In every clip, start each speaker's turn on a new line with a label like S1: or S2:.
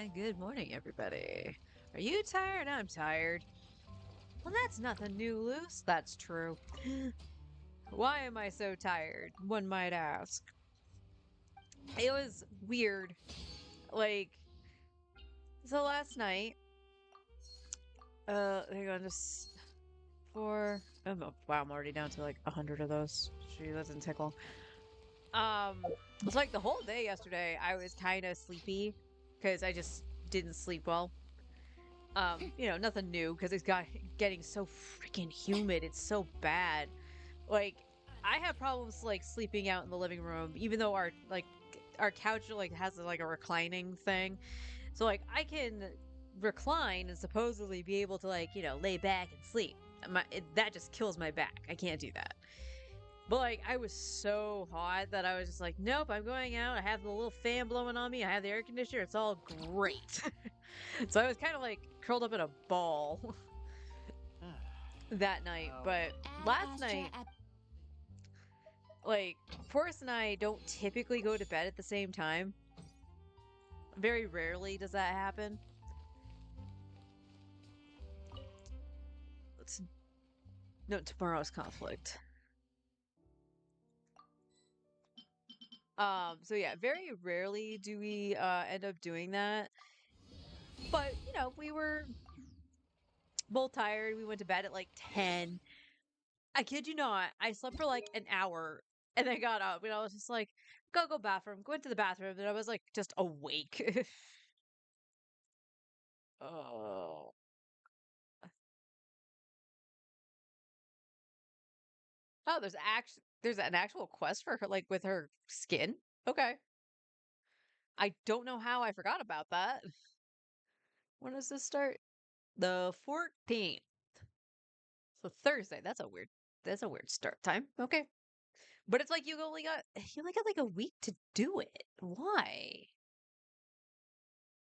S1: Hi, good morning, everybody. Are you tired? I'm tired. Well, that's nothing new, Luce. That's true. Why am I so tired? One might ask. It was weird. Like, so last night, hang on, just four. Wow, I'm already down to like 100 of those. Gee, that didn't take long. It's like the whole day yesterday, I was kind of sleepy because I just didn't sleep well. Nothing new because it's getting so freaking humid. It's so bad. Like, I have problems like sleeping out in the living room, even though our couch like has like a reclining thing. So like I can recline and supposedly be able to like lay back and sleep. That just kills my back. I can't do that. But like I was so hot that I was just like, nope, I'm going out. I have the little fan blowing on me. I have the air conditioner. It's all great. So I was kind of like curled up in a ball that night. But last night, like Forrest and I don't typically go to bed at the same time. Very rarely does that happen. Let's note tomorrow's conflict. So yeah, very rarely do we end up doing that. But we were both tired. We went to bed at like 10. I kid you not. I slept for like an hour and then got up and I was just like, go bathroom, go into the bathroom. And I was like just awake. Oh. Oh, there's an actual quest for her like with her skin. Okay. I don't know how I forgot about that. When does this start? The 14th. So Thursday. That's a weird start time. Okay. But it's like you only got like a week to do it. Why?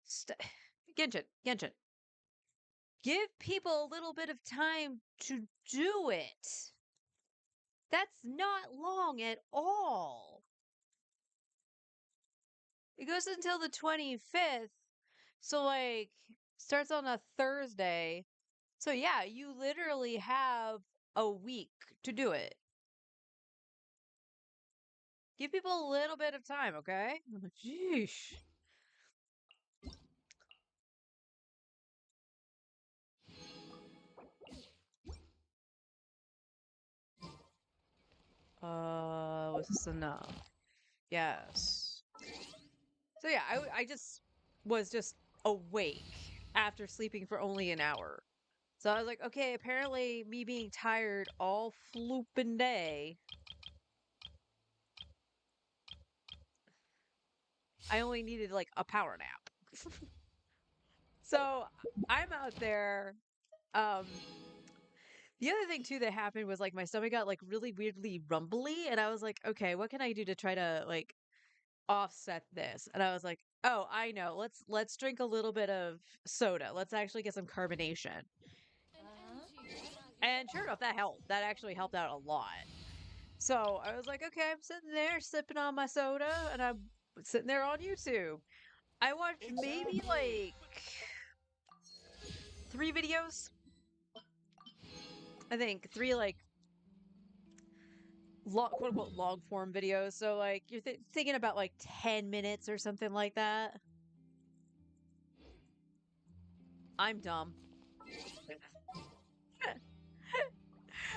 S1: St- Genshin. Give people a little bit of time to do it. That's not long at all. It goes until the 25th. So, like, starts on a Thursday. So, yeah, you literally have a week to do it. Give people a little bit of time, okay? Jeesh. Was this enough? Yes. So, yeah, I just was just awake after sleeping for only an hour. So I was like, okay, apparently me being tired all flooping day, I only needed like a power nap. So I'm out there. Um, the other thing too that happened was like my stomach got like really weirdly rumbly, and I was like, okay, what can I do to try to like offset this? And I was like, oh, I know. Let's drink a little bit of soda. Let's actually get some carbonation. And sure enough, that helped. That actually helped out a lot. So I was like, okay, I'm sitting there sipping on my soda and I'm sitting there on YouTube. I watched maybe like 3 videos. I think three like quote unquote long form videos. So like you're thinking about like 10 minutes or something like that. I'm dumb.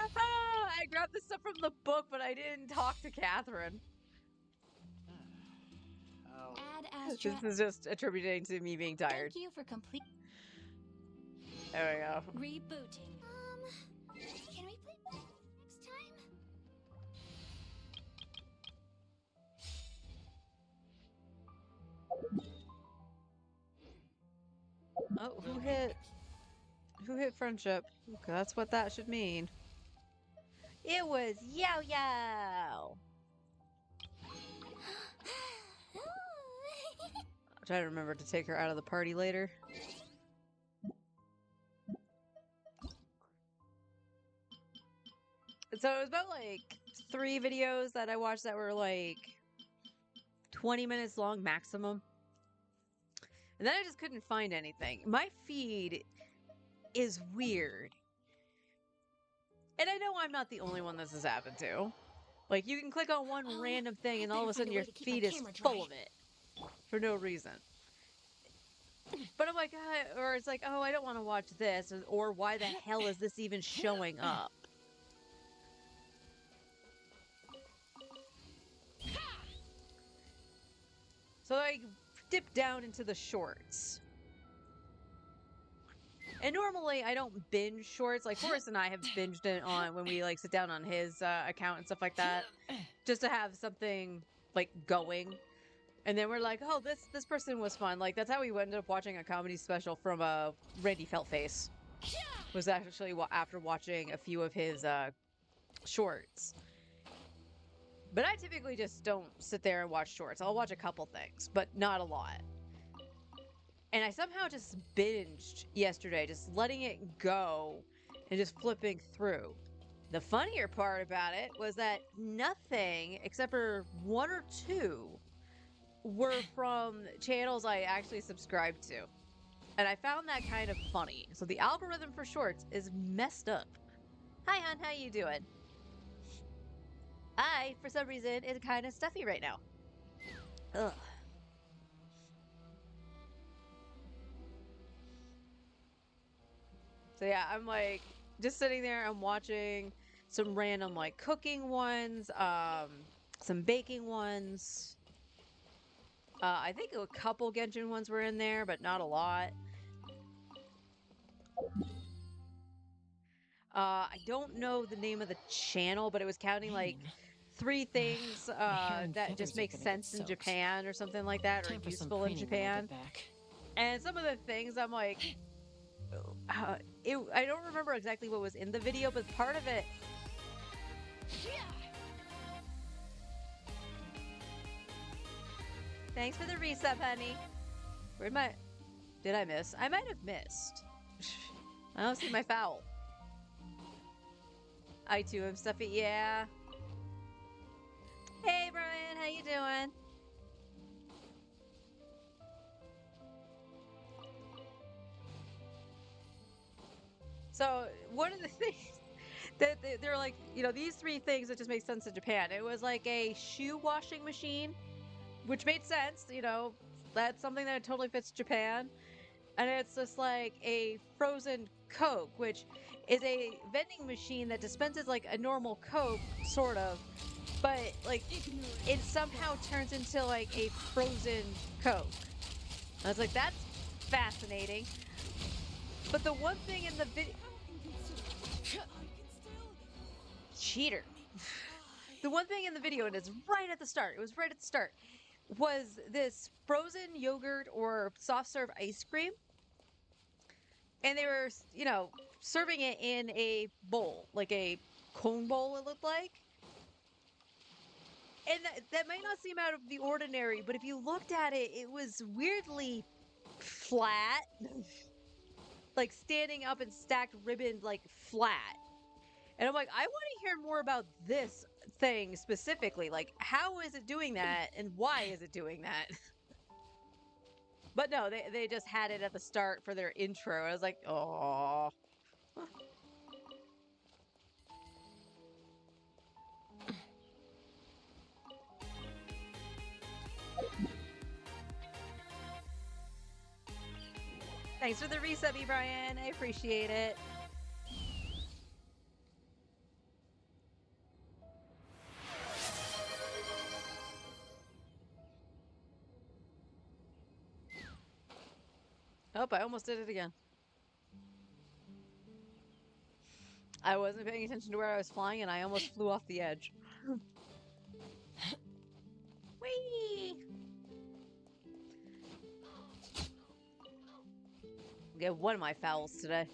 S1: I grabbed this stuff from the book, but I didn't talk to Catherine. This is just attributing to me being tired.
S2: Thank you for complete
S1: There we go.
S2: rebooting. Can we play next time?
S1: Oh, who hit friendship? Okay, that's what that should mean. It was Yo Yo. I'll try to remember to take her out of the party later. So it was about like 3 videos that I watched that were like 20 minutes long maximum. And then I just couldn't find anything. My feed is weird. And I know I'm not the only one this has happened to. Like, you can click on one random thing and all of a sudden your feed is full of it. For no reason. But I'm like, or it's like, oh, I don't want to watch this. Or why the hell is this even showing up? So I dip down into the shorts. And normally I don't binge shorts. Like Forrest and I have binged it on when we like sit down on his account and stuff like that, just to have something like going. And then we're like, oh, this person was fun. Like that's how we ended up watching a comedy special from Randy Feltface. Was actually after watching a few of his shorts. But I typically just don't sit there and watch shorts. I'll watch a couple things, but not a lot. And I somehow just binged yesterday, just letting it go and just flipping through. The funnier part about it was that nothing, except for one or two, were from channels I actually subscribed to. And I found that kind of funny. So the algorithm for shorts is messed up. Hi, hon, how you doing? For some reason, is kind of stuffy right now. Ugh. So yeah, I'm like just sitting there. I'm watching some random like cooking ones, some baking ones. I think a couple Genshin ones were in there, but not a lot. I don't know the name of the channel, but it was counting like 3 things that just make sense in Japan or something like that, or useful in Japan. And some of the things I'm like, I don't remember exactly what was in the video, but part of it. Thanks for the resub, honey. Where'd my... Did I miss? I might have missed. I don't see my foul. I too am stuffy. Yeah. Hey, Brian. How you doing? So, one of the things that they're like, you know, these 3 things that just make sense in Japan. It was like a shoe washing machine, which made sense, you know, that's something that totally fits Japan. And it's just like a frozen Coke, which is a vending machine that dispenses like a normal Coke, sort of, but like it somehow turns into like a frozen Coke. I was like, that's fascinating. But the one thing in the video... Cheater. The one thing in the video, and it's right at the start, it was right at the start, was this frozen yogurt or soft serve ice cream. And they were, you know, serving it in a bowl, like a cone bowl, it looked like. And that might not seem out of the ordinary, but if you looked at it, it was weirdly flat. Like standing up and stacked ribbon, like flat. And I'm like, I want to hear more about this thing specifically. Like, how is it doing that and why is it doing that? But no, they just had it at the start for their intro. I was like, oh. Thanks for the resub, Brian. I appreciate it. Oh, I almost did it again. I wasn't paying attention to where I was flying, and I almost flew off the edge. Whee! Get one of my fouls today.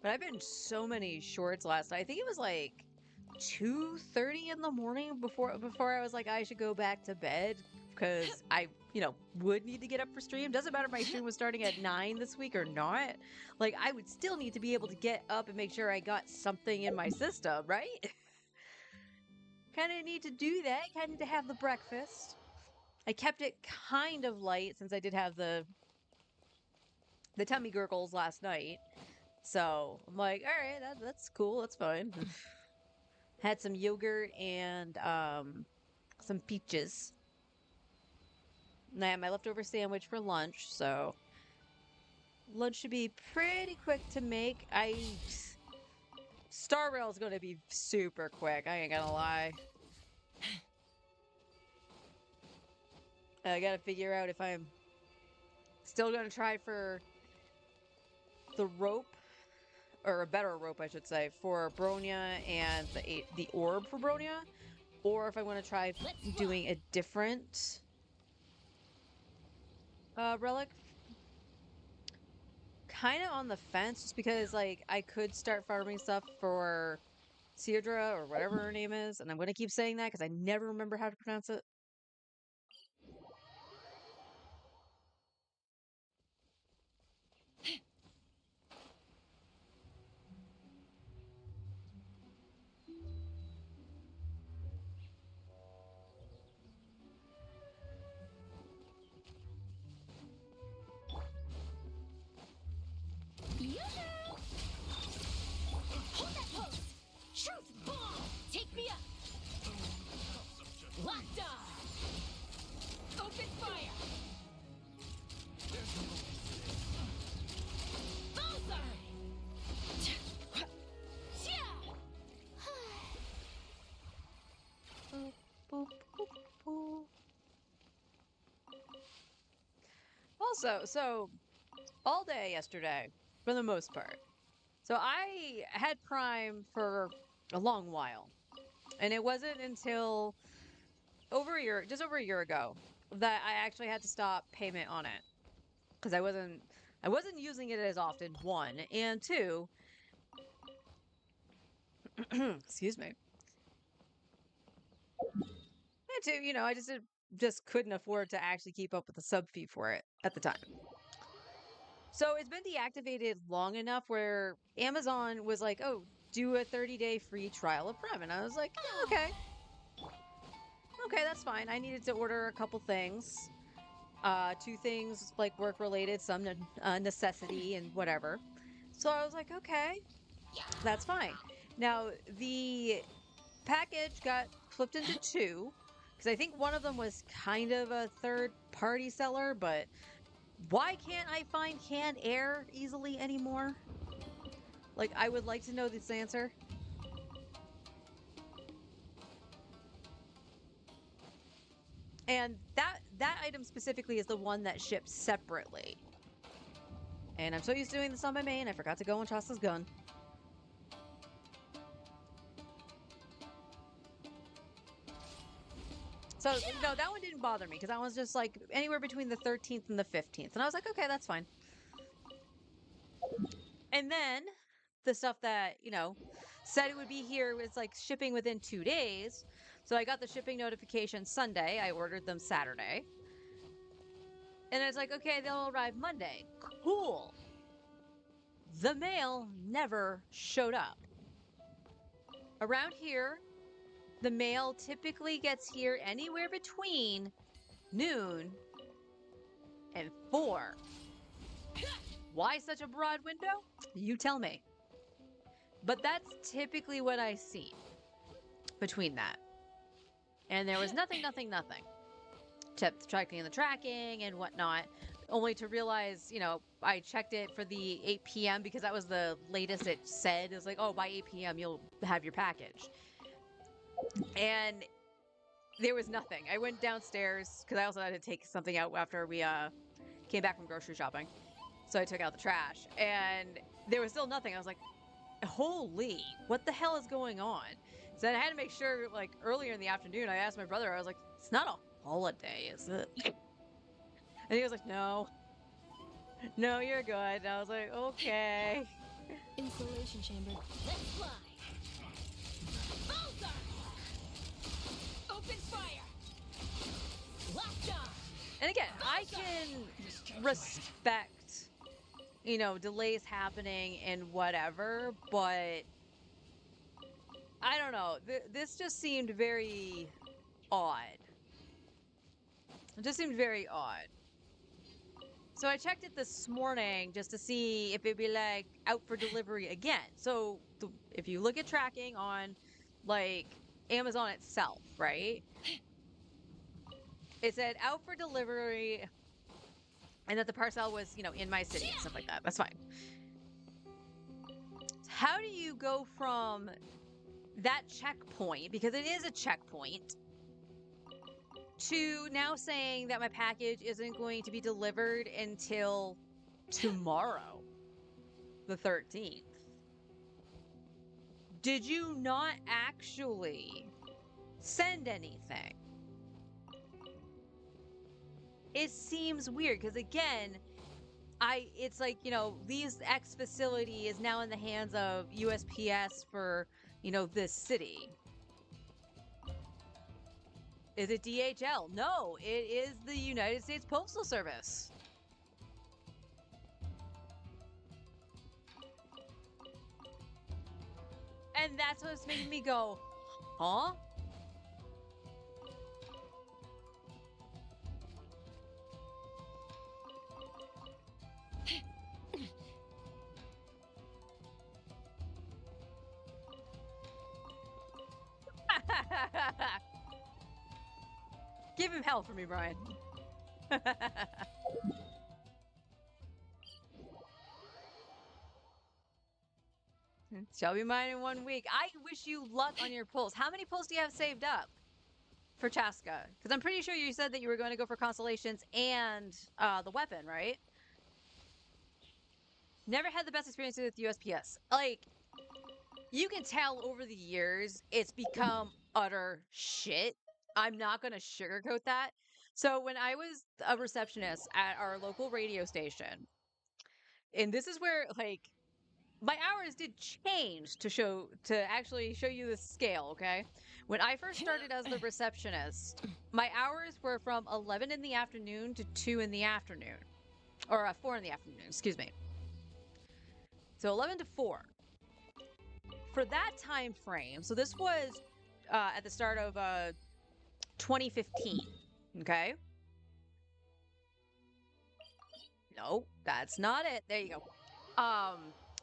S1: But I've been so many shorts last night. I think it was like 2:30 in the morning before I was like I should go back to bed because I, would need to get up for stream. Doesn't matter if my stream was starting at 9 this week or not. Like I would still need to be able to get up and make sure I got something in my system, right? Kind of need to do that. Kind of need to have the breakfast. I kept it kind of light since I did have the tummy gurgles last night. So I'm like, all right, that's cool. That's fine. Had some yogurt and some peaches. And I had my leftover sandwich for lunch, so lunch should be pretty quick to make. Star Rail is going to be super quick. I ain't gonna lie. I gotta figure out if I'm still gonna try for the rope, or a better rope, I should say, for Bronya and the orb for Bronya, or if I want to try doing a different relic. Kind of on the fence, just because like I could start farming stuff for Cedra or whatever her name is, and I'm gonna keep saying that because I never remember how to pronounce it.
S2: Yoo-hoo! Hold that pose! Truth bomb! Take me up! Locked on! Open fire! Bullseye!
S1: Boop, boop, boop, boop. Also, so all day yesterday, for the most part. So I had Prime for a long while, and it wasn't until just over a year ago, that I actually had to stop payment on it because I wasn't using it as often. One and two, excuse me. And two, I just couldn't afford to actually keep up with the sub fee for it at the time. So it's been deactivated long enough where Amazon was like, "Oh, do a 30-day free trial of Prime," and I was like, "Yeah, okay." Okay, that's fine. I needed to order a couple things. Two things like work related, some necessity and whatever. So I was like, okay, that's fine. Now the package got flipped into two because I think one of them was kind of a third party seller, but why can't I find canned air easily anymore? Like, I would like to know this answer. And that item specifically is the one that ships separately. And I'm so used to doing this on my main, I forgot to go on Shasta's gun. So, no, that one didn't bother me, because that was just, like, anywhere between the 13th and the 15th. And I was like, okay, that's fine. And then, the stuff that, said it would be here was, like, shipping within 2 days. So I got the shipping notification Sunday. I ordered them Saturday. And it's like, okay, they'll arrive Monday. Cool. The mail never showed up. Around here, the mail typically gets here anywhere between noon and 4. Why such a broad window? You tell me. But that's typically what I see between that. And there was nothing. Kept checking the tracking and whatnot, only to realize, I checked it for the 8 p.m. because that was the latest it said. It was like, oh, by 8 p.m. you'll have your package. And there was nothing. I went downstairs because I also had to take something out after we came back from grocery shopping. So I took out the trash and there was still nothing. I was like, holy, what the hell is going on? So I had to make sure, like, earlier in the afternoon, I asked my brother, I was like, it's not a holiday, is it? And he was like, no, you're good. And I was like, okay.
S2: Installation chamber. Let's fly. Bullseye! Open fire! Locked on!
S1: And again, I can respect, you know, delays happening and whatever, but I don't know. This just seemed very odd. It just seemed very odd. So I checked it this morning just to see if it'd be like out for delivery again. So if you look at tracking on like Amazon itself, right? It said out for delivery and that the parcel was, you know, in my city and stuff like that. That's fine. How do you go from that checkpoint, because it is a checkpoint, to now saying that my package isn't going to be delivered until tomorrow, the 13th? Did you not actually send anything? It seems weird because again, it's like, you know, these X facility is now in the hands of USPS for, you know, this city. Is it DHL? No, it is the United States Postal Service. And that's what's making me go, huh? Give him hell for me, Brian. Shall be mine in 1 week. I wish you luck on your pulls. How many pulls do you have saved up for Chaska? Because I'm pretty sure you said that you were going to go for constellations and the weapon, right? Never had the best experience with USPS. Like, you can tell over the years it's become utter shit. I'm not going to sugarcoat that. So when I was a receptionist at our local radio station, and this is where like my hours did change to actually show you the scale, okay? When I first started as the receptionist, my hours were from 11 in the afternoon to 2 in the afternoon. Or 4 in the afternoon, excuse me. So 11 to 4. For that time frame, so this was at the start of 2015, okay? No, that's not it. There you go.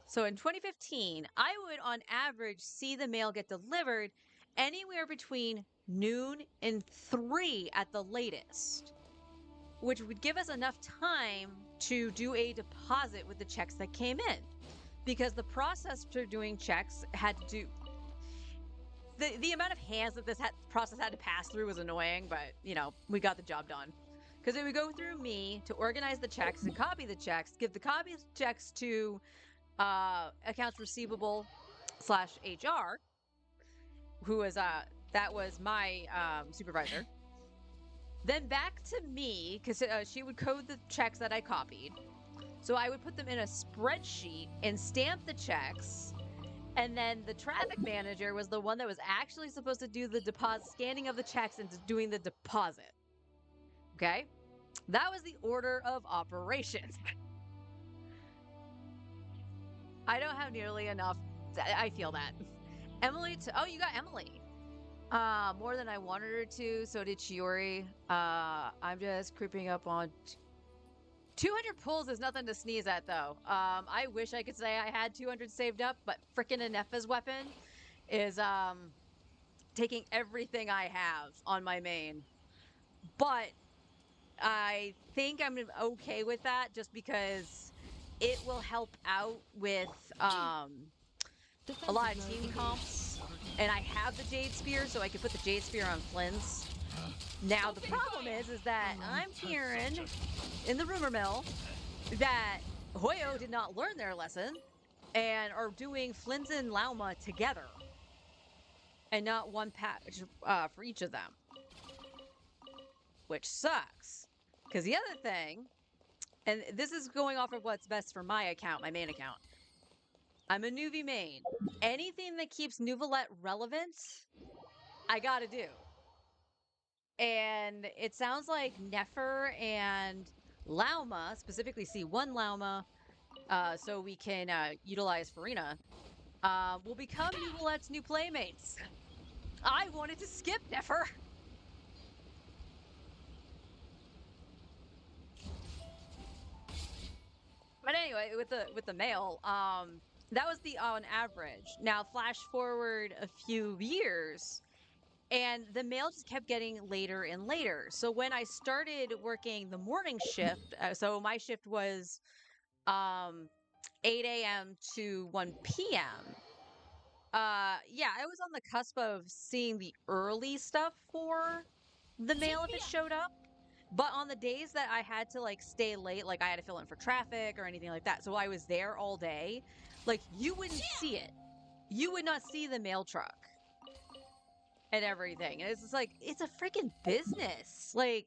S1: So in 2015, I would on average see the mail get delivered anywhere between noon and 3 at the latest, which would give us enough time to do a deposit with the checks that came in. Because the process for doing checks had to do the amount of hands that this process had to pass through was annoying, but you know, we got the job done. Because it would go through me to organize the checks and copy the checks, give the copy of checks to accounts receivable / HR, who was that was my supervisor. Then back to me, because she would code the checks that I copied. So I would put them in a spreadsheet and stamp the checks. And then the traffic manager was the one that was actually supposed to do the scanning of the checks and doing the deposit. Okay? That was the order of operations. I don't have nearly enough. I feel that. Emily, oh, you got Emily. More than I wanted her to. So did Shiori. I'm just creeping up on 200 pulls is nothing to sneeze at, though. I wish I could say I had 200 saved up, but frickin' Inepha's weapon is taking everything I have on my main. But I think I'm okay with that just because it will help out with a lot of team comps. And I have the Jade Spear, so I can put the Jade Spear on Flynn's. Now, the problem is that I'm hearing in the rumor mill that Hoyo did not learn their lesson and are doing Flynn's and Lauma together and not one patch for each of them, which sucks. Because the other thing, and this is going off of what's best for my account, my main account, I'm a Nuvi main. Anything that keeps Nuvolette relevant, I gotta do. And it sounds like Nefer and Lauma, specifically C1 Lauma, so we can utilize Farina, will become Nuvolette's new playmates. I wanted to skip Nefer. But anyway, with the male, that was the on average. Now flash forward a few years, and the mail just kept getting later and later. So when I started working the morning shift, so my shift was um 8 a.m. to 1 p.m. Yeah, I was on the cusp of seeing the early stuff for the mail if it showed up. But on the days that I had to like stay late, like I had to fill in for traffic or anything like that, so I was there all day, like you wouldn't see it. You would not see the mail truck and everything. And it's just like it's a freaking business. Like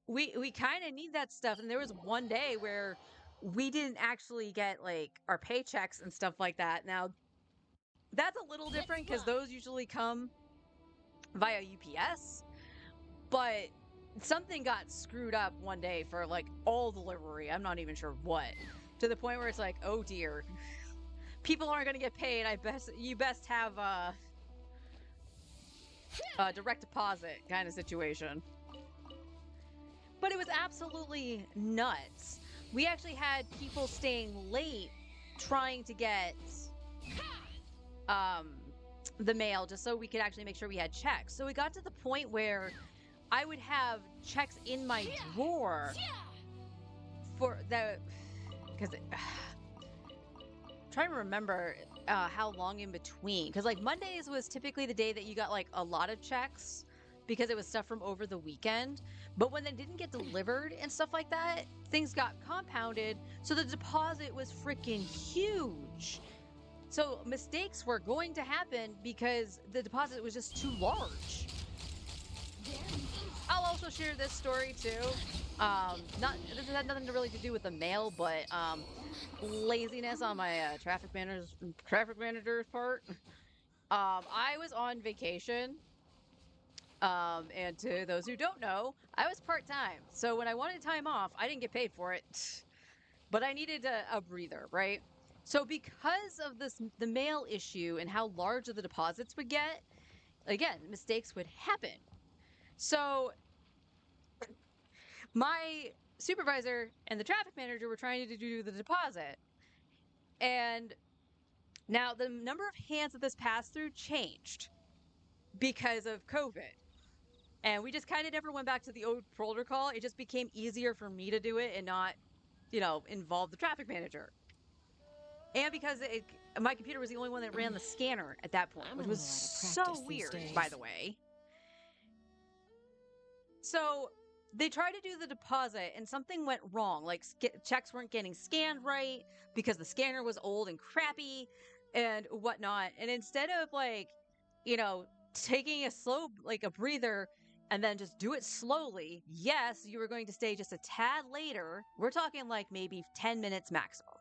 S1: we kind of need that stuff. And there was one day where we didn't actually get like our paychecks and stuff like that. Now that's a little different because those usually come via UPS, but something got screwed up one day for like all delivery. I'm not even sure what. To the point where it's like, oh dear, people aren't going to get paid. You best have a direct deposit kind of situation. But it was absolutely nuts. We actually had people staying late trying to get the mail just so we could actually make sure we had checks. So we got to the point where I would have checks in my drawer for the because trying to remember how long in between, because like Mondays was typically the day that you got like a lot of checks because it was stuff from over the weekend. But when they didn't get delivered and stuff like that, things got compounded, so the deposit was freaking huge. So mistakes were going to happen because the deposit was just too large. I'll also share this story too. This had nothing to really to do with the mail, but laziness on my traffic manager's part. I was on vacation. And to those who don't know, I was part-time. So when I wanted time off, I didn't get paid for it, but I needed a breather, right? So because of the mail issue and how large the deposits would get, again, mistakes would happen. So my supervisor and the traffic manager were trying to do the deposit. And now the number of hands that this passed through changed because of COVID. And we just kind of never went back to the old protocol. It just became easier for me to do it and not, involve the traffic manager. And because my computer was the only one that ran the scanner at that point, which was so weird, by the way. So they tried to do the deposit and something went wrong. Like checks weren't getting scanned right because the scanner was old and crappy and whatnot. And instead of taking a breather and then just do it slowly, yes, you were going to stay just a tad later. We're talking like maybe 10 minutes maximum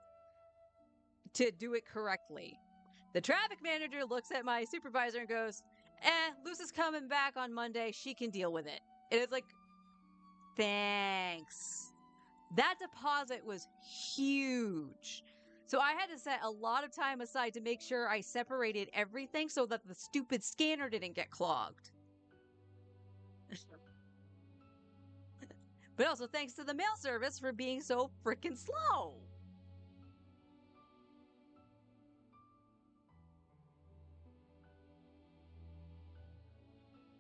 S1: to do it correctly. The traffic manager looks at my supervisor and goes, Luce is coming back on Monday. She can deal with it. And it's like, thanks. That deposit was huge. So I had to set a lot of time aside to make sure I separated everything so that the stupid scanner didn't get clogged. But also thanks to the mail service for being so freaking slow.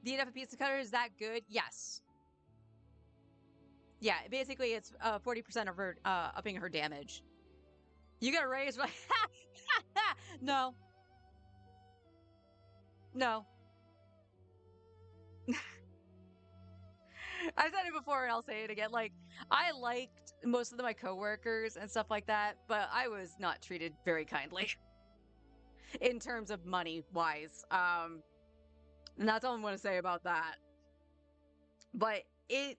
S1: The enough pizza cutter is that good? Yes. Yeah, basically it's 40% of her upping her damage. You got a raise, like no. No. I've said it before and I'll say it again. Like, I liked most of my coworkers and stuff like that, but I was not treated very kindly in terms of money wise. And that's all I'm going to say about that. But to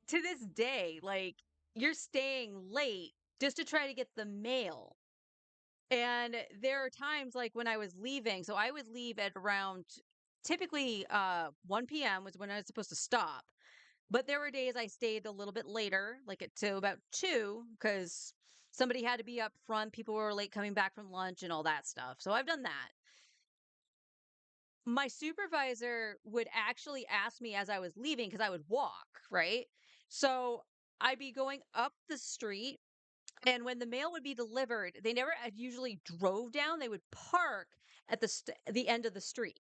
S1: this day, like, you're staying late just to try to get the mail. And there are times like when I was leaving, so I would leave at around typically 1 p.m. was when I was supposed to stop. But there were days I stayed a little bit later, like at to about 2, because somebody had to be up front. People were late coming back from lunch and all that stuff. So I've done that. My supervisor would actually ask me as I was leaving because I would walk, right? So I'd be going up the street, and when the mail would be delivered, they never usually drove down. They would park at the end of the street.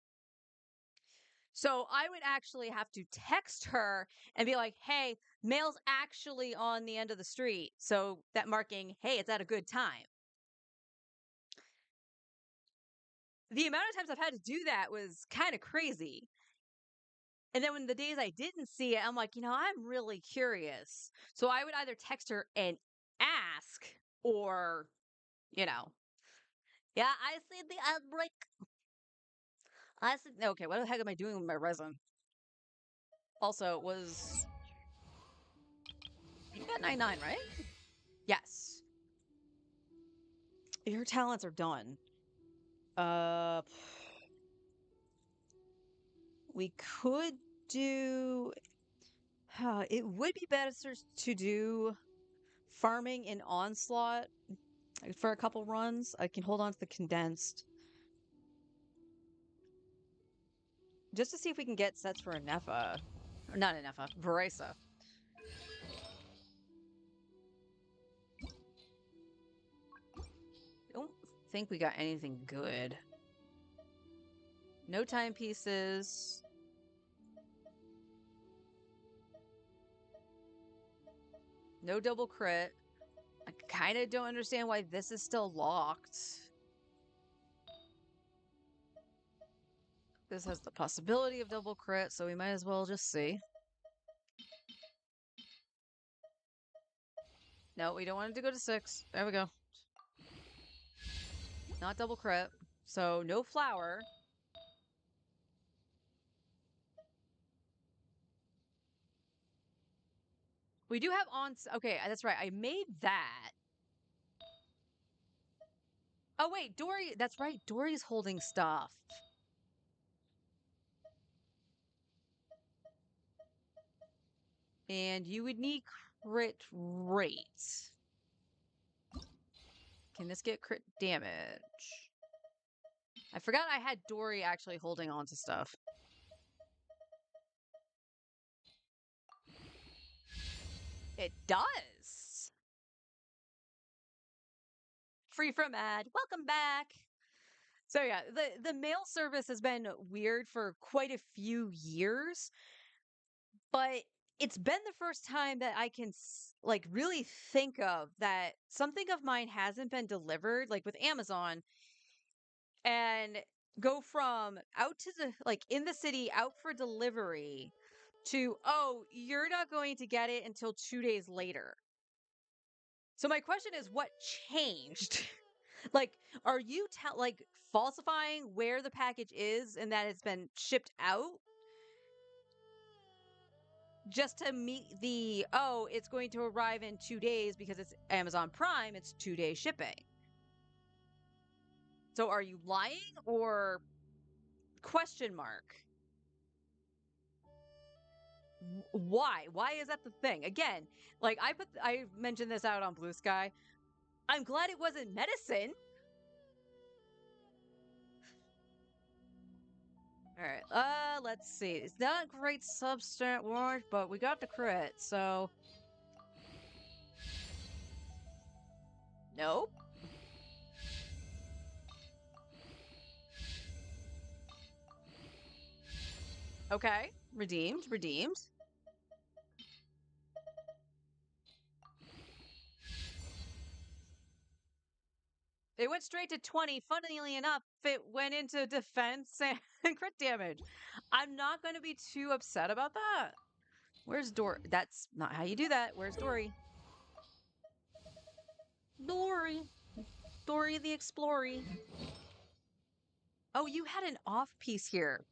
S1: So I would actually have to text her and be like, "Hey, mail's actually on the end of the street." So that marking, "Hey, it's at a good time." The amount of times I've had to do that was kind of crazy. And then when the days I didn't see it, I'm like, I'm really curious. So I would either text her and ask, or, you know, yeah, I see the outbreak. I see. Okay, what the heck am I doing with my resin? Also, you got 99, right? Yes. Your talents are done. Uh, we could do. It would be better to do farming in Onslaught for a couple runs. I can hold on to the condensed just to see if we can get sets for a Nefa. Or not a Nefa, Varisa. Don't think we got anything good. No timepieces. No double crit. I kind of don't understand why this is still locked. This has the possibility of double crit, so we might as well just see. No, we don't want it to go to 6. There we go. Not double crit. So no flower. We do have on. Okay, that's right. I made that. Oh, wait. Dory. That's right. Dory's holding stuff. And you would need crit rate. Can this get crit damage? I forgot I had Dory actually holding on to stuff. It does. Free from ad. Welcome back. So yeah, the mail service has been weird for quite a few years, but it's been the first time that I can like really think of that something of mine hasn't been delivered, like with Amazon, and go from out to the like in the city out for delivery to, oh, you're not going to get it until 2 days later. So my question is, what changed? Like, are you like falsifying where the package is and that it's been shipped out just to meet the, oh, it's going to arrive in 2 days because it's Amazon Prime, it's 2 day shipping? So are you lying, or question mark? Why? Why is that the thing? Again, like I mentioned this out on Blue Sky. I'm glad it wasn't medicine. All right. Let's see. It's not great substance warrant, but we got the crit, so nope. Okay. Redeemed. Redeemed. It went straight to 20. Funnily enough, it went into defense and crit damage. I'm not going to be too upset about that. Where's Dory? That's not how you do that. Where's Dory? Dory. Dory the Explorer. Oh, you had an off piece here.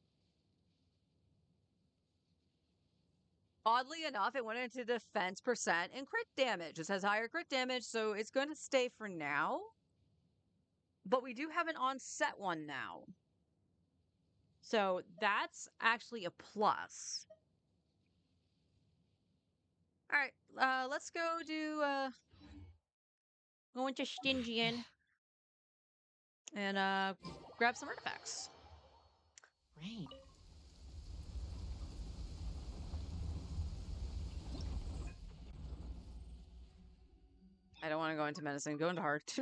S1: Oddly enough, it went into defense percent and crit damage. It has higher crit damage, so it's going to stay for now. But we do have an on-set one now. So that's actually a plus. All right, let's go do go into Stygian and grab some artifacts.
S2: Rain.
S1: I don't want to go into medicine. Go into heart.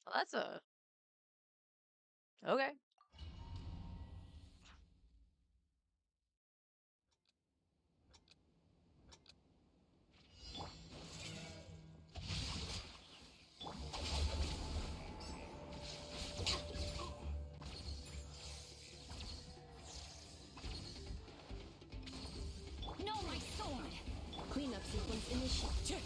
S1: Well, that's a okay.
S2: No, my sword. Cleanup sequence initiated.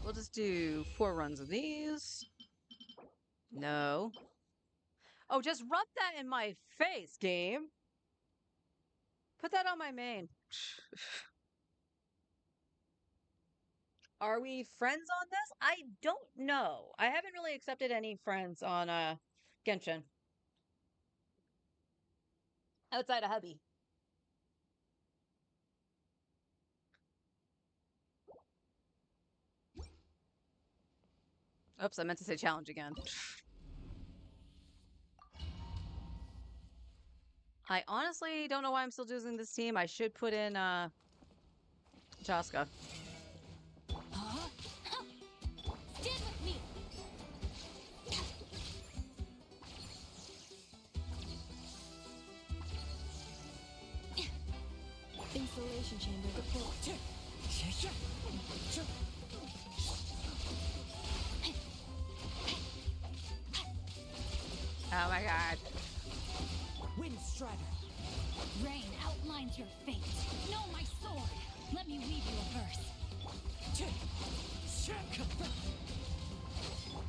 S1: We'll just do 4 runs of these. No. Oh, just rub that in my face, game. Put that on my main. Are we friends on this? I don't know. I haven't really accepted any friends on Genshin. Outside of hubby. Oops, I meant to say challenge again. I honestly don't know why I'm still using this team. I should put in Jaska.
S2: Huh? Stand with me. Insulation chamber deployed.
S1: Oh my god.
S3: Wind Strider.
S2: Rain outlines your fate. Know my sword. Let me weave you a verse.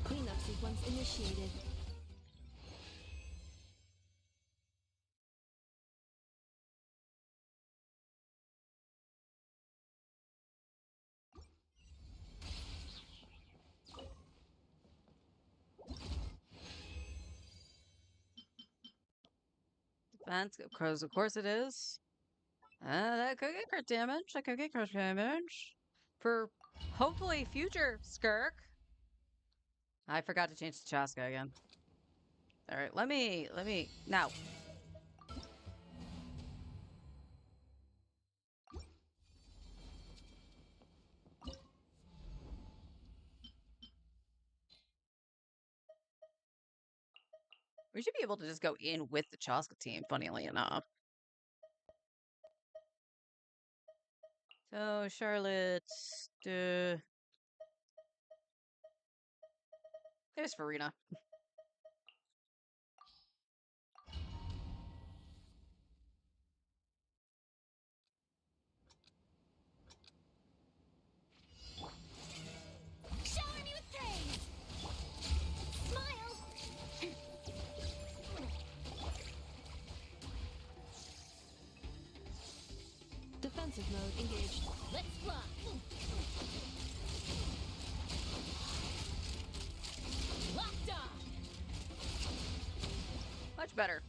S3: Cleanup sequence initiated.
S1: Defense, because of course it is. That could get crit damage. That could get crit damage. For hopefully future Skirk. I forgot to change to Chaska again. Alright, let me, now. We should be able to just go in with the Chaska team, funnily enough. So, Charlotte, there's Farina.
S2: Shower me with praise. Smile.
S3: Defensive mode engaged.
S2: Let's fly. Locked on.
S1: Much better.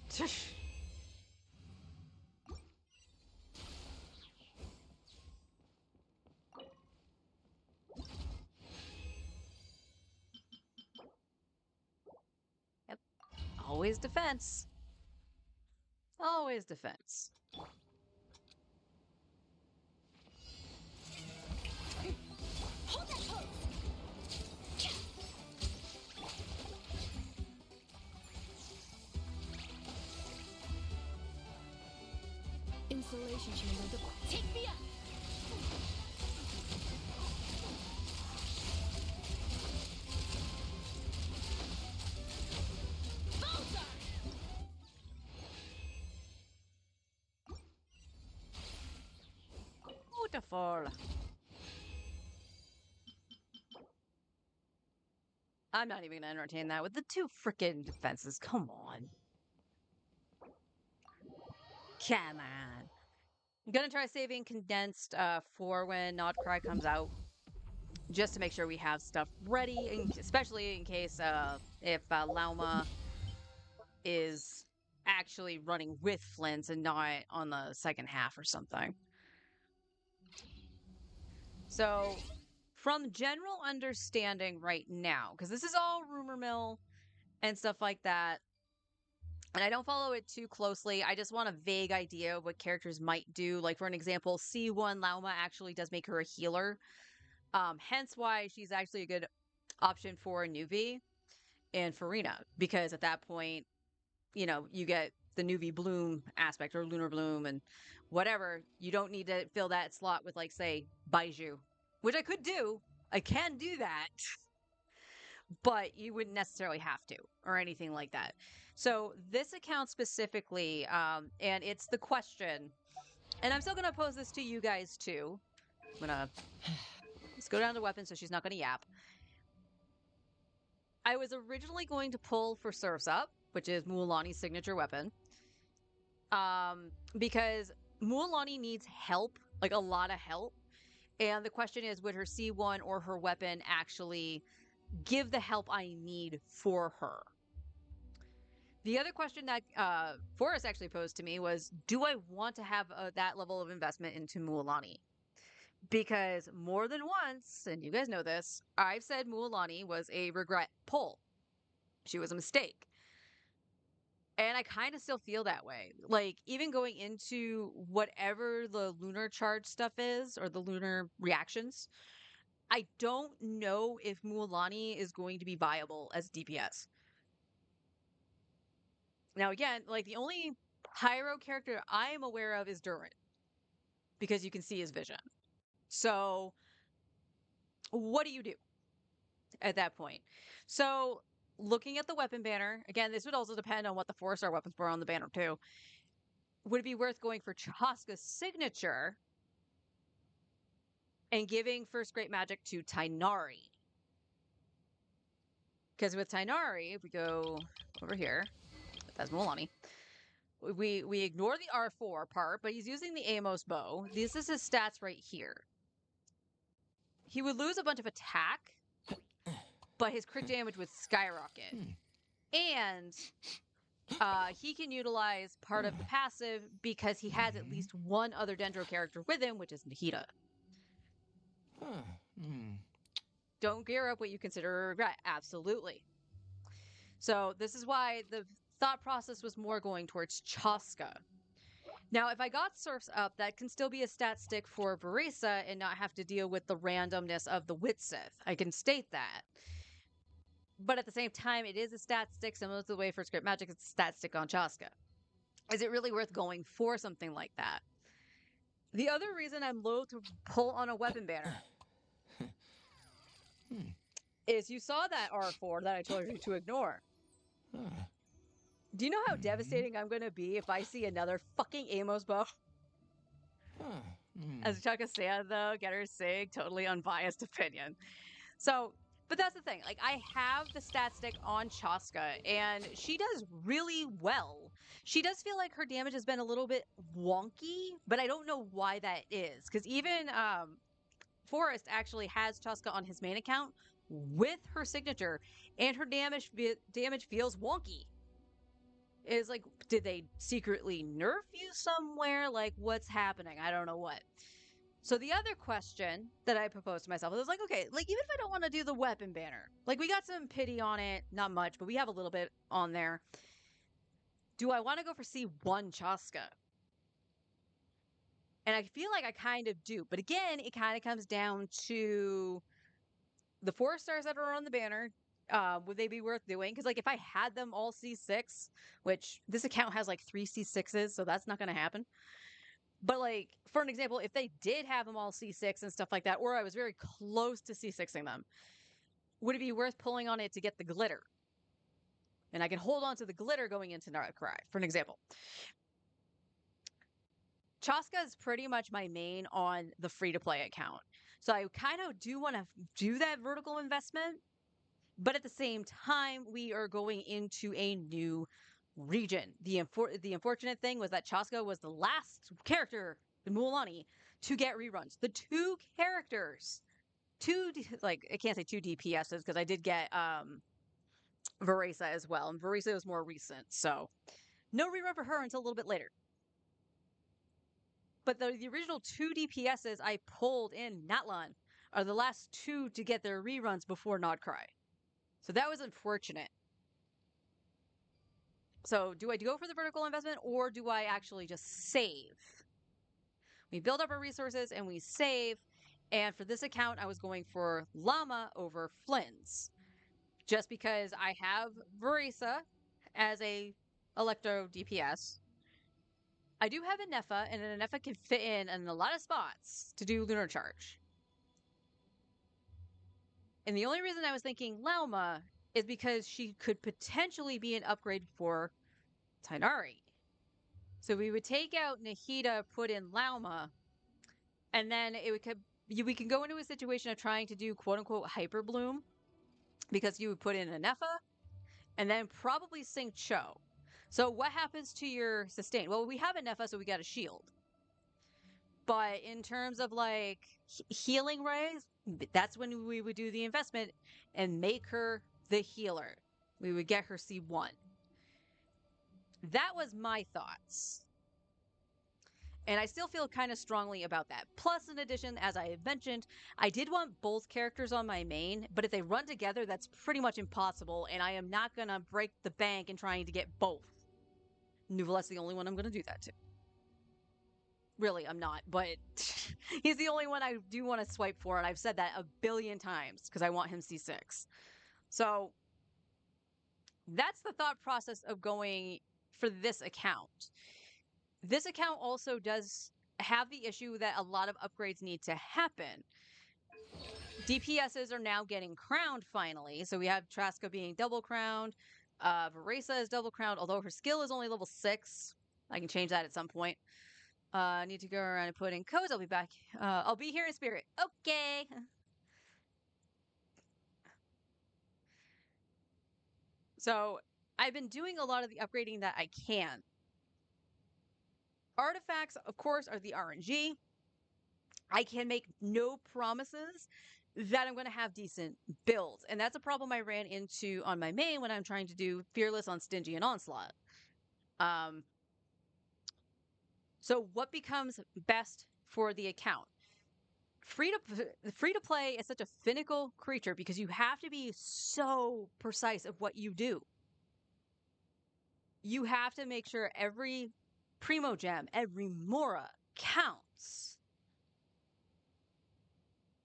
S1: Yep. Always defense. always defense.
S2: Hold that pose.
S3: Installation chamber.
S2: Take me up. Bullseye.
S1: Beautiful. I'm not even gonna entertain that with the 2 freaking defenses. Come on. Come on. I'm gonna try saving condensed for when Notcry comes out, just to make sure we have stuff ready, especially in case if Lauma is actually running with Flint and not on the second half or something. So, from general understanding right now, because this is all rumor mill and stuff like that, and I don't follow it too closely. I just want a vague idea of what characters might do. Like, for an example, C1 Lauma actually does make her a healer. Hence why she's actually a good option for Nuvi and Farina, because at that point, you know, you get the Nuvi Bloom aspect or Lunar Bloom and whatever. You don't need to fill that slot with, like, say, Baiju, which I could do. I can do that, but you wouldn't necessarily have to or anything like that. So this account specifically, and it's the question, and I'm still going to pose this to you guys too. I'm going to let's go down to weapons so she's not going to yap. I was originally going to pull for Surf's Up, which is Mualani's signature weapon, because Mualani needs help, like a lot of help. And the question is, would her C1 or her weapon actually give the help I need for her? The other question that Forrest actually posed to me was, do I want to have that level of investment into Mualani? Because more than once, and you guys know this, I've said Mualani was a regret pull. She was a mistake. And I kind of still feel that way. Like, even going into whatever the lunar charge stuff is, or the lunar reactions, I don't know if Mualani is going to be viable as DPS. Now, again, like, the only Pyro character I am aware of is Durin, because you can see his vision. So, what do you do at that point? So, looking at the weapon banner, again, this would also depend on what the 4-star weapons were on the banner, too. Would it be worth going for Chaska's signature and giving first great magic to Tighnari? Because with Tighnari, if we go over here, that's Mualani, we ignore the R4 part, but he's using the Amos bow. This is his stats right here. He would lose a bunch of attack, but his crit damage would skyrocket. And he can utilize part of the passive because he has at least one other Dendro character with him, which is Nahida. Don't gear up what you consider a regret. Absolutely. So this is why the thought process was more going towards Chaska. Now, if I got Surf's Up, that can still be a stat stick for Veresa and not have to deal with the randomness of the Witsith. I can state that. But at the same time, it is a stat stick, similar to the way First Great Magic is a stat stick on Chaska. Is it really worth going for something like that? The other reason I'm loath to pull on a weapon banner is you saw that R4 that I told you to ignore. Do you know how devastating I'm going to be if I see another fucking Amos bow? As Chaka San, though, get her sig, totally unbiased opinion. So, but that's the thing. Like, I have the stat stick on Chaska, and she does really well. She does feel like her damage has been a little bit wonky, but I don't know why that is. Because even Forrest actually has Chaska on his main account with her signature, and her damage feels wonky. Is like, did they secretly nerf you somewhere? Like, what's happening? I don't know what. So the other question that I proposed to myself was like, okay, like, even if I don't want to do the weapon banner, like, we got some pity on it, not much, but we have a little bit on there. Do I want to go for C1 Chaska? And I feel like I kind of do. But again, it kind of comes down to the 4 stars that are on the banner. Would they be worth doing? Because like if I had them all C6, which this account has like 3 C6s, so that's not going to happen. But like for an example, if they did have them all C6 and stuff like that, or I was very close to C6ing them, would it be worth pulling on it to get the glitter? And I can hold on to the glitter going into Darkrai, for an example. Chaska is pretty much my main on the free-to-play account. So I kind of do want to do that vertical investment, but at the same time, we are going into a new region. The unfortunate thing was that Chaska was the last character in Mualani to get reruns. The 2 characters, like I can't say 2 DPSs because I did get Veresa as well, and Veresa was more recent, so no rerun for her until a little bit later. But the original 2 DPSs I pulled in Natlan are the last 2 to get their reruns before Nodcry. So that was unfortunate. So do I go for the vertical investment or do I actually just save? We build up our resources and we save. And for this account, I was going for Llama over Flynn's. Just because I have Veresa as a Electro DPS. I do have a Nefa, and a Nefa can fit in a lot of spots to do Lunar Charge. And the only reason I was thinking Lauma is because she could potentially be an upgrade for Tighnari. So we would take out Nahida, put in Lauma, and then we can go into a situation of trying to do quote-unquote Hyper Bloom, because you would put in a Nefa, and then probably sync Cho. So what happens to your sustain? Well, we have a Nefa, so we got a shield. But in terms of like healing rays, that's when we would do the investment and make her the healer. We would get her C1. That was my thoughts. And I still feel kind of strongly about that. Plus, in addition, as I have mentioned, I did want both characters on my main, but if they run together, that's pretty much impossible, and I am not going to break the bank in trying to get both. Nuvolet's the only one I'm going to do that to. Really, I'm not, but he's the only one I do want to swipe for, and I've said that a billion times because I want him C6. So that's the thought process of going for this account. This account also does have the issue that a lot of upgrades need to happen. DPSs are now getting crowned finally. So we have Traska being double crowned. Veresa is double crowned, although her skill is only level 6. I can change that at some point. I need to go around and put in codes. I'll be back. I'll be here in spirit. Okay. So I've been doing a lot of the upgrading that I can. Artifacts, of course, are the RNG. I can make no promises that I'm going to have decent builds. And that's a problem I ran into on my main when I'm trying to do Fearless on Stingy and Onslaught. So what becomes best for the account? Free to play is such a finical creature because you have to be so precise of what you do. You have to make sure every Primo Gem, every Mora counts.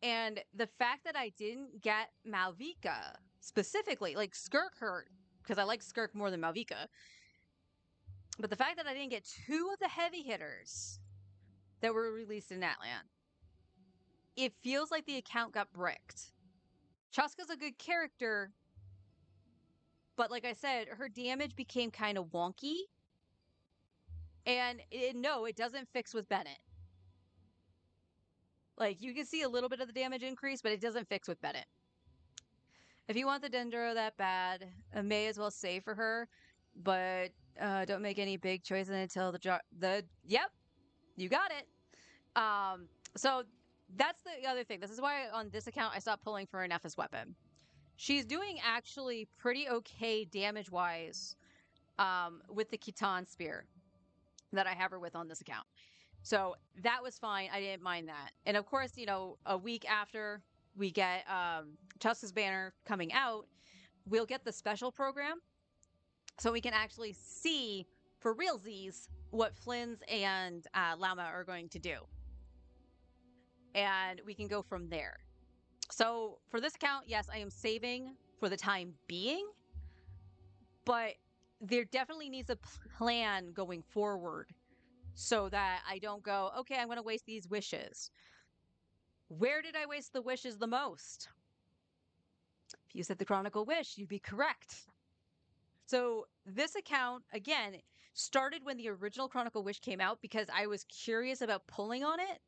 S1: And the fact that I didn't get Malvika specifically, like Skirk hurt, because I like Skirk more than Malvika. But the fact that I didn't get 2 of the heavy hitters that were released in Natlan, it feels like the account got bricked. Chaska's a good character, but like I said, her damage became kind of wonky. And no, it doesn't fix with Bennett. Like, you can see a little bit of the damage increase, but it doesn't fix with Bennett. If you want the Dendro that bad, I may as well save for her, but don't make any big choices until yep, you got it. So that's the other thing. This is why on this account I stopped pulling for an FS weapon. She's doing actually pretty okay damage-wise with the Khitan Spear that I have her with on this account. So that was fine. I didn't mind that. And of course, you know, a week after we get Chaska's Banner coming out, we'll get the special program so we can actually see
S4: for realsies what Flynn's and Llama are going to do. And we can go from there. So for this account, yes, I am saving for the time being, but there definitely needs a plan going forward so that I don't go, okay, I'm going to waste these wishes. Where did I waste the wishes the most? If you said the Chronicle Wish, you'd be correct. So this account, again, started when the original Chronicle Wish came out because I was curious about pulling on it.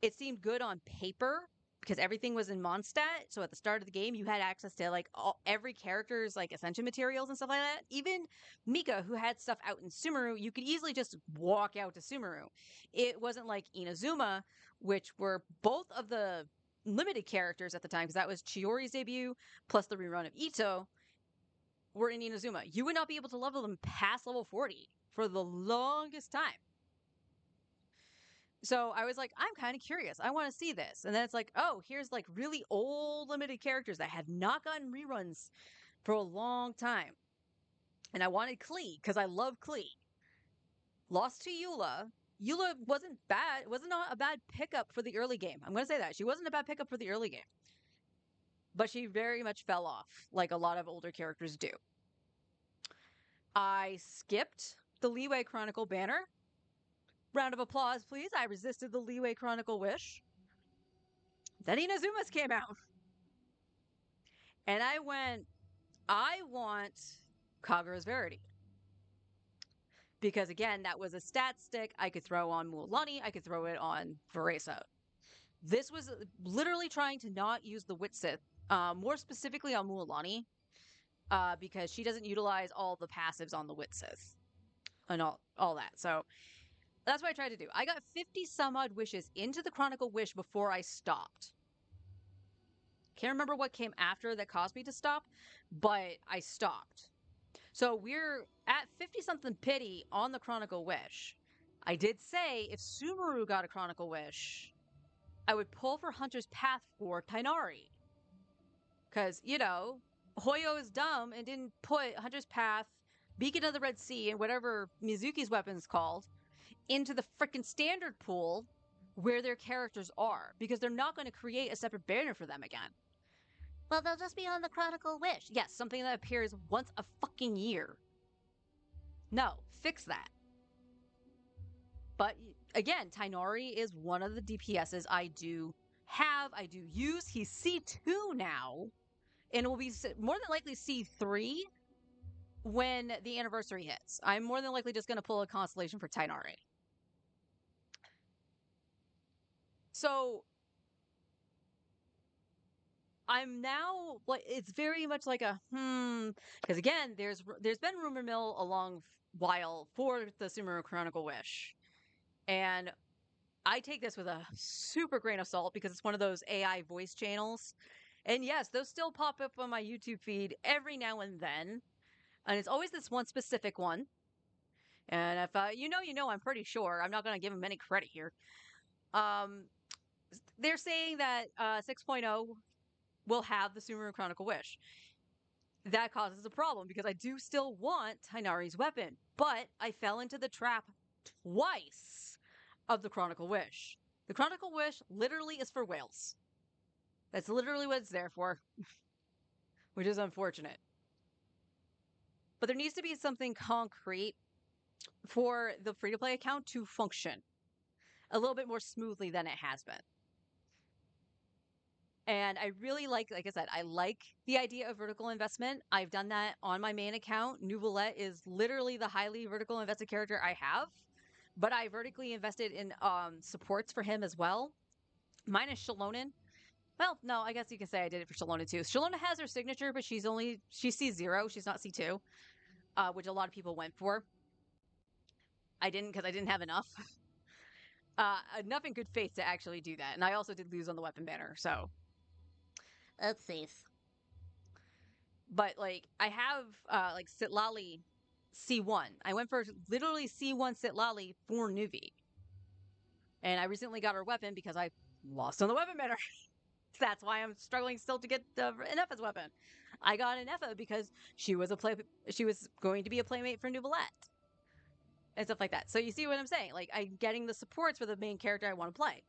S4: It seemed good on paper because everything was in Mondstadt. So at the start of the game, you had access to like every character's like ascension materials and stuff like that. Even Mika, who had stuff out in Sumeru, you could easily just walk out to Sumeru. It wasn't like Inazuma, which were both of the limited characters at the time, because that was Chiori's debut plus the rerun of Ito, were in Inazuma. You would not be able to level them past level 40 for the longest time. So I was like, I'm kind of curious. I want to see this. And then it's like, oh, here's like really old limited characters that have not gotten reruns for a long time. And I wanted Klee because I love Klee. Lost to Eula. Eula wasn't bad. It wasn't a bad pickup for the early game. I'm going to say that. She wasn't a bad pickup for the early game. But she very much fell off like a lot of older characters do. I skipped the Leeway Chronicle banner. Round of applause, please. I resisted the Leeway Chronicle wish. Then Inazuma's came out. And I went, I want Kagura's Verity. Because again, that was a stat stick I could throw on Mualani, I could throw it on Veresa. This was literally trying to not use the Witsith, more specifically on Mualani, because she doesn't utilize all the passives on the Witsith and all that. So that's what I tried to do. I got 50 some odd wishes into the Chronicle Wish before I stopped. Can't remember what came after that caused me to stop, but I stopped. So we're at 50 something pity on the Chronicle Wish. I did say if Sumeru got a Chronicle Wish, I would pull for Hunter's Path for Tighnari. Because, you know, Hoyo is dumb and didn't put Hunter's Path, Beacon of the Red Sea, and whatever Mizuki's weapon's called into the freaking standard pool where their characters are. Because they're not going to create a separate banner for them again. Well, they'll just be on the Chronicle Wish. Yes, something that appears once a fucking year. No, fix that. But again, Tighnari is one of the DPSs I do have, I do use. He's C2 now, and will be more than likely C3 when the anniversary hits. I'm more than likely just going to pull a constellation for Tighnari. So I'm now, like, it's very much like a because again, there's been rumor mill a long while for the Sumeru Chronicle Wish, and I take this with a super grain of salt because it's one of those AI voice channels, and yes, those still pop up on my YouTube feed every now and then, and it's always this one specific one. And if you know, I'm pretty sure I'm not going to give them any credit here. They're saying that 6.0 will have the Sumeru Chronicle Wish. That causes a problem because I do still want Tighnari's weapon, but I fell into the trap twice of the Chronicle Wish. The Chronicle Wish literally is for whales. That's literally what it's there for, which is unfortunate. But there needs to be something concrete for the free-to-play account to function a little bit more smoothly than it has been. And I really like I said, I like the idea of vertical investment. I've done that on my main account. Neuvillette is literally the highly vertical invested character I have, but I vertically invested in supports for him as well. Mine is Shalonen. Well, no, I guess you can say I did it for Shalona too. Shalona has her signature, but she's C0. She's not C2, which a lot of people went for. I didn't because I didn't have enough. Enough in good faith to actually do that. And I also did lose on the weapon banner, so oopsies. But like I have like Sitlali C1. I went for literally C1 Sitlali for Nuvi. And I recently got her weapon because I lost on the weapon banner. That's why I'm struggling still to get an Effa's weapon. I got an Effa because she was going to be a playmate for Neuvillette. and stuff like that. So you see what I'm saying? Like, I'm getting the supports for the main character I want to play.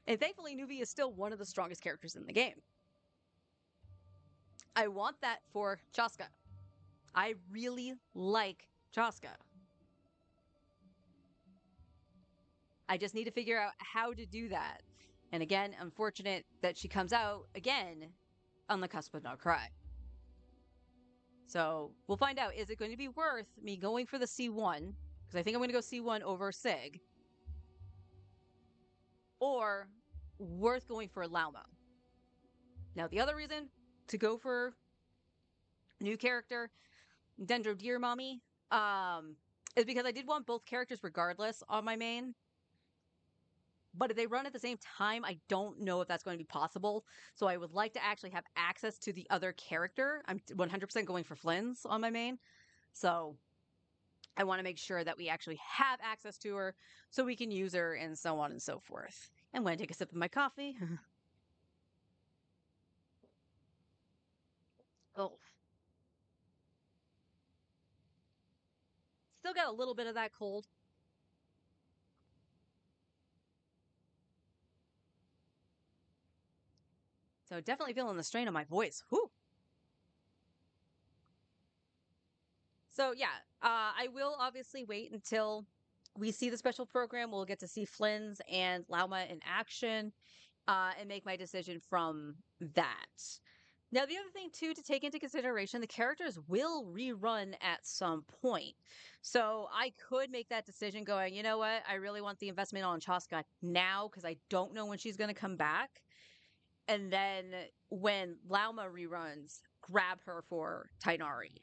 S4: And thankfully, Nuvi is still one of the strongest characters in the game. I want that for Chaska. I really like Chaska. I just need to figure out how to do that. And again, unfortunate that she comes out again on the cusp of not cry. So we'll find out. Is it going to be worth me going for the C1? Because I think I'm going to go C1 over Sig. Or worth going for Lauma. Now, the other reason to go for new character, Dendro Deer Mommy, is because I did want both characters regardless on my main. But if they run at the same time, I don't know if that's going to be possible. So I would like to actually have access to the other character. I'm 100% going for Flynn's on my main. So I want to make sure that we actually have access to her so we can use her and so on and so forth. I'm going to take a sip of my coffee. Oh. Still got a little bit of that cold. So definitely feeling the strain on my voice. Whew. So yeah, I will obviously wait until we see the special program. We'll get to see Flynn's and Lauma in action and make my decision from that. Now, the other thing, too, to take into consideration, the characters will rerun at some point. So I could make that decision going, you know what? I really want the investment on Chaska now because I don't know when she's going to come back. And then when Lauma reruns, grab her for Tainari.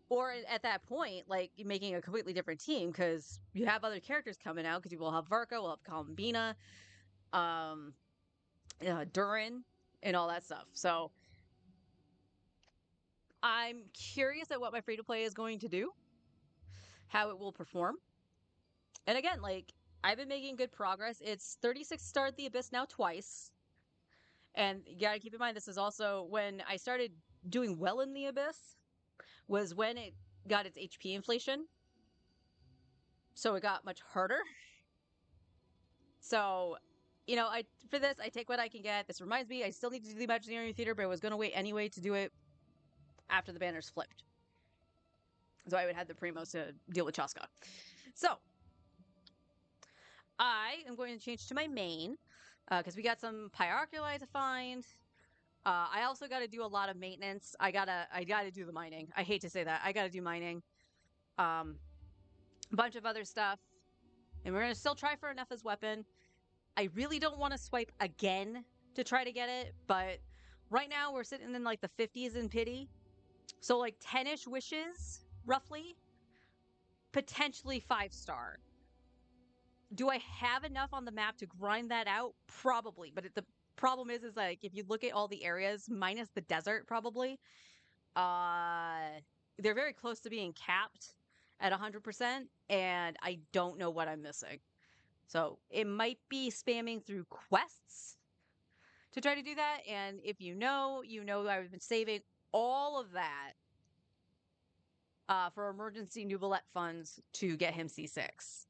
S4: Or at that point, like making a completely different team because you have other characters coming out because you will have Varka, we'll have Columbina, Durin, and all that stuff. So I'm curious at what my free to play is going to do, how it will perform. And again, like I've been making good progress. It's 36 starred the Abyss now twice. And you gotta keep in mind, this is also when I started doing well in the Abyss, was when it got its HP inflation. So it got much harder. So, you know, for this, I take what I can get. This reminds me, I still need to do the Imaginary Theater, but I was going to wait anyway to do it after the banners flipped. So I would have the Primos to deal with Chaska. So, I am going to change to my main, because we got some Pyarculi to find. I also got to do a lot of maintenance. I gotta do the mining. I hate to say that. I gotta do mining. A bunch of other stuff. And we're gonna still try for enough as weapon. I really don't want to swipe again to try to get it, but right now we're sitting in like the 50s in pity. So like 10-ish wishes, roughly. Potentially 5-star. Do I have enough on the map to grind that out? Probably, but the problem is like if you look at all the areas minus the desert, probably, they're very close to being capped at 100%, and I don't know what I'm missing. So it might be spamming through quests to try to do that. And if you know I've been saving all of that for emergency Nuvolette funds to get him C6.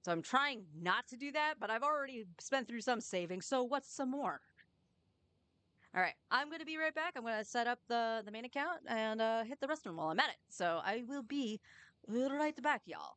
S4: So I'm trying not to do that, but I've already spent through some savings. So what's some more? All right, I'm going to be right back. I'm going to set up the main account and hit the restroom while I'm at it. So I will be right back, y'all.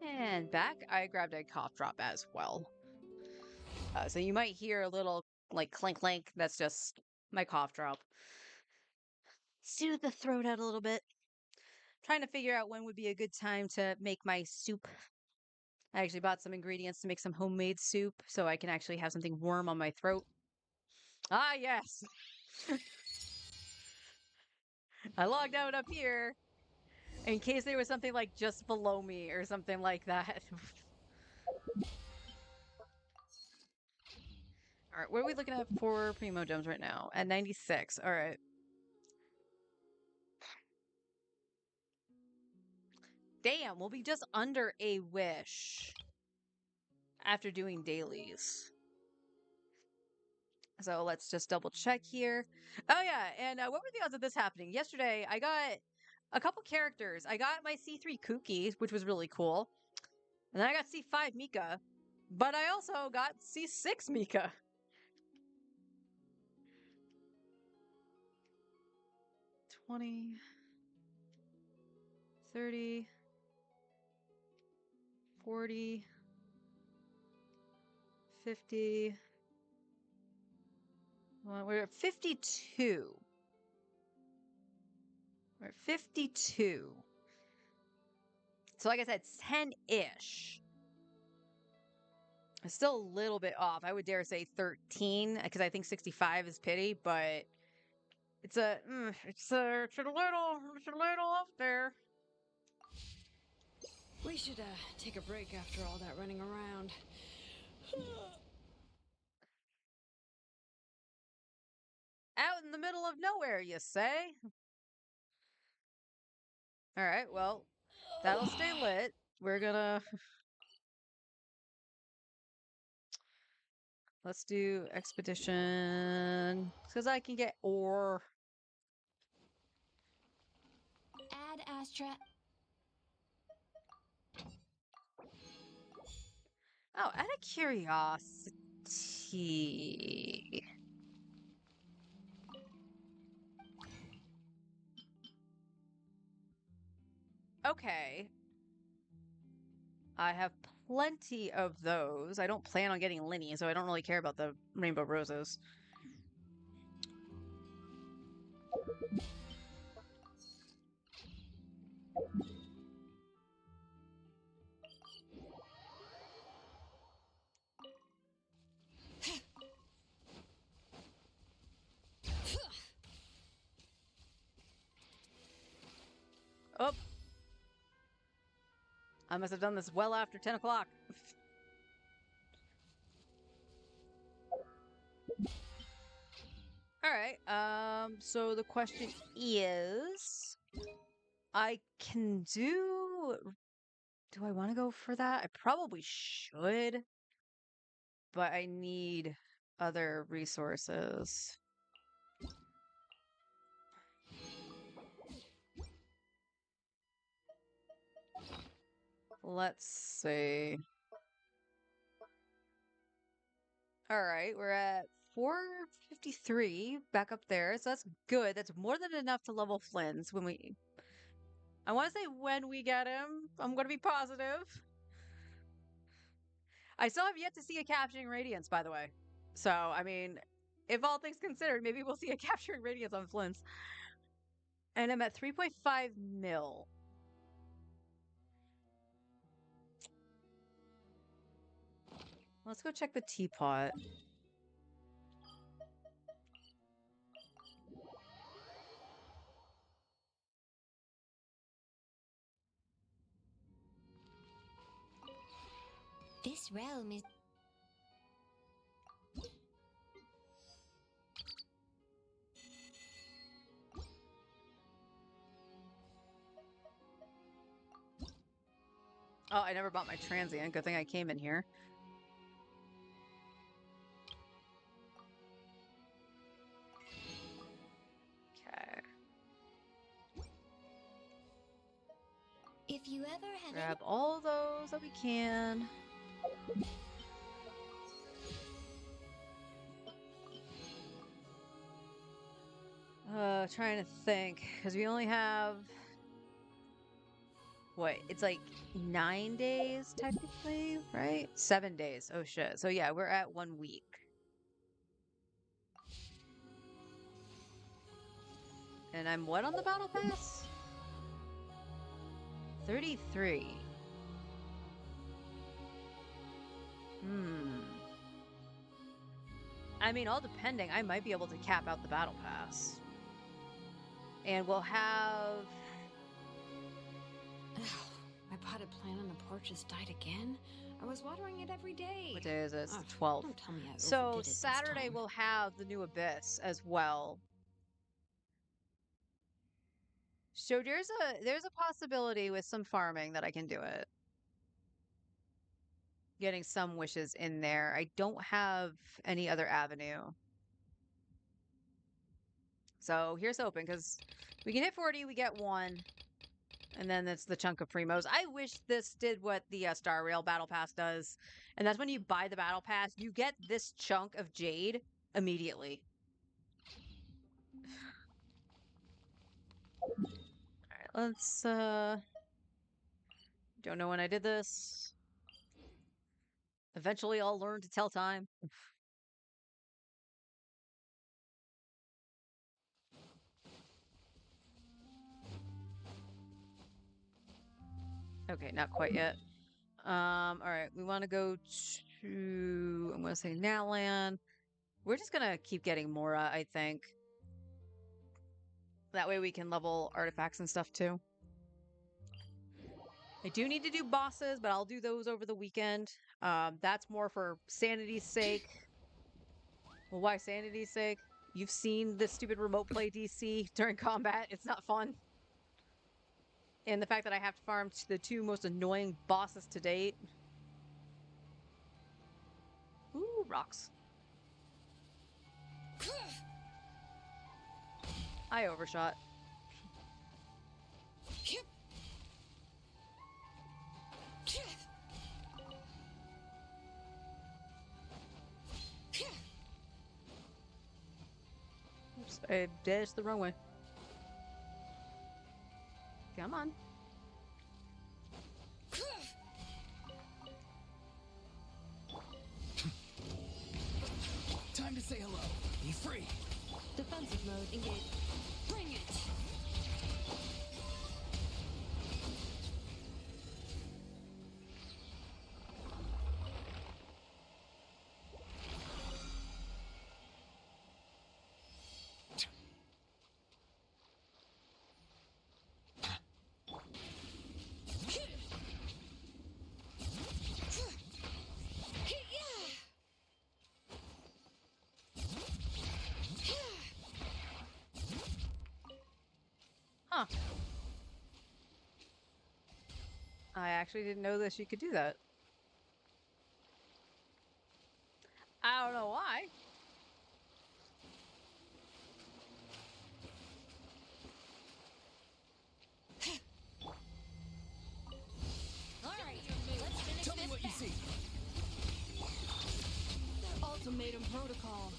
S4: And back, I grabbed a cough drop as well. So you might hear a little like clink clink. That's just my cough drop. Soothe the throat out a little bit. Trying to figure out when would be a good time to make my soup. I actually bought some ingredients to make some homemade soup so I can actually have something warm on my throat. Ah, yes. I logged out up here in case there was something like just below me or something like that. All right, what are we looking at for Primo Gems right now? At 96. All right. Damn, we'll be just under a wish after doing dailies. So let's just double check here. Oh yeah, and what were the odds of this happening? Yesterday, I got a couple characters. I got my C3 Kuki, which was really cool. And then I got C5 Mika. But I also got C6 Mika. $20, $30, $40, $50. Well, we're at 52. We're at 52. So like I said, 10-ish. It's still a little bit off. I would dare say 13 because I think 65 is pity, but it's a little off there.
S3: We should take a break after all that running around.
S4: Out in the middle of nowhere, you say? All right, well, that'll stay lit. We're gonna let's do expedition because I can get ore.
S2: Add Astra.
S4: Oh, out of curiosity. Okay. I have plenty of those. I don't plan on getting Linny, so I don't really care about the rainbow roses. Oh. I must have done this well after 10 o'clock. Alright, so the question is... I can do... Do I want to go for that? I probably should. But I need other resources. Let's see. Alright, we're at 453 back up there, so that's good. That's more than enough to level Flynn's when we... I want to say when we get him. I'm going to be positive. I still have yet to see a Capturing Radiance, by the way. So, I mean, if all things considered, maybe we'll see a Capturing Radiance on Flynn's. And I'm at 3.5 mil. Let's go check the teapot.
S2: This realm is...
S4: Oh, I never bought my transient. Good thing I came in here. Okay.
S2: If you ever have
S4: Grab all those that we can. Trying to think, because we only have
S1: what? It's like 9 days technically, right? 7 days. Oh shit. So yeah, we're at 1 week. And I'm what on the battle pass? 33. I mean, all depending, I might be able to cap out the battle pass. And we'll have...
S3: My potted plant on the porch has died again. I was watering it every day.
S1: What day is it? It's
S3: Ugh,
S1: the 12th.
S3: Don't tell me I
S1: So
S3: overdid it this
S1: Saturday
S3: time.
S1: we'll have the new Abyss as well. So there's a possibility with some farming that I can do it. Getting some wishes in there. I don't have any other avenue. So here's hoping, because we can hit 40, we get 1. And then that's the chunk of primos. I wish this did what the Star Rail Battle Pass does. And that's when you buy the Battle Pass, you get this chunk of Jade immediately. Alright, let's, don't know when I did this. Eventually I'll learn to tell time. Okay, not quite yet. Alright, we want to go to, I'm going to say Natlan. We're just going to keep getting Mora, I think. That way we can level artifacts and stuff too. I do need to do bosses, but I'll do those over the weekend. That's more for sanity's sake. Well, why sanity's sake? You've seen this stupid remote play DC during combat. It's not fun. And the fact that I have to farm the 2 most annoying bosses to date. Ooh, rocks. I overshot. Oops, I dashed the wrong way. Come on.
S5: Time to say hello. Be free.
S3: Defensive mode engaged. Bring it!
S1: Huh. I actually didn't know that she could do that. I don't know why.
S2: Alright, let's finish
S5: Tell me
S2: this
S5: what you
S2: fast.
S5: see.
S3: Ultimatum protocol.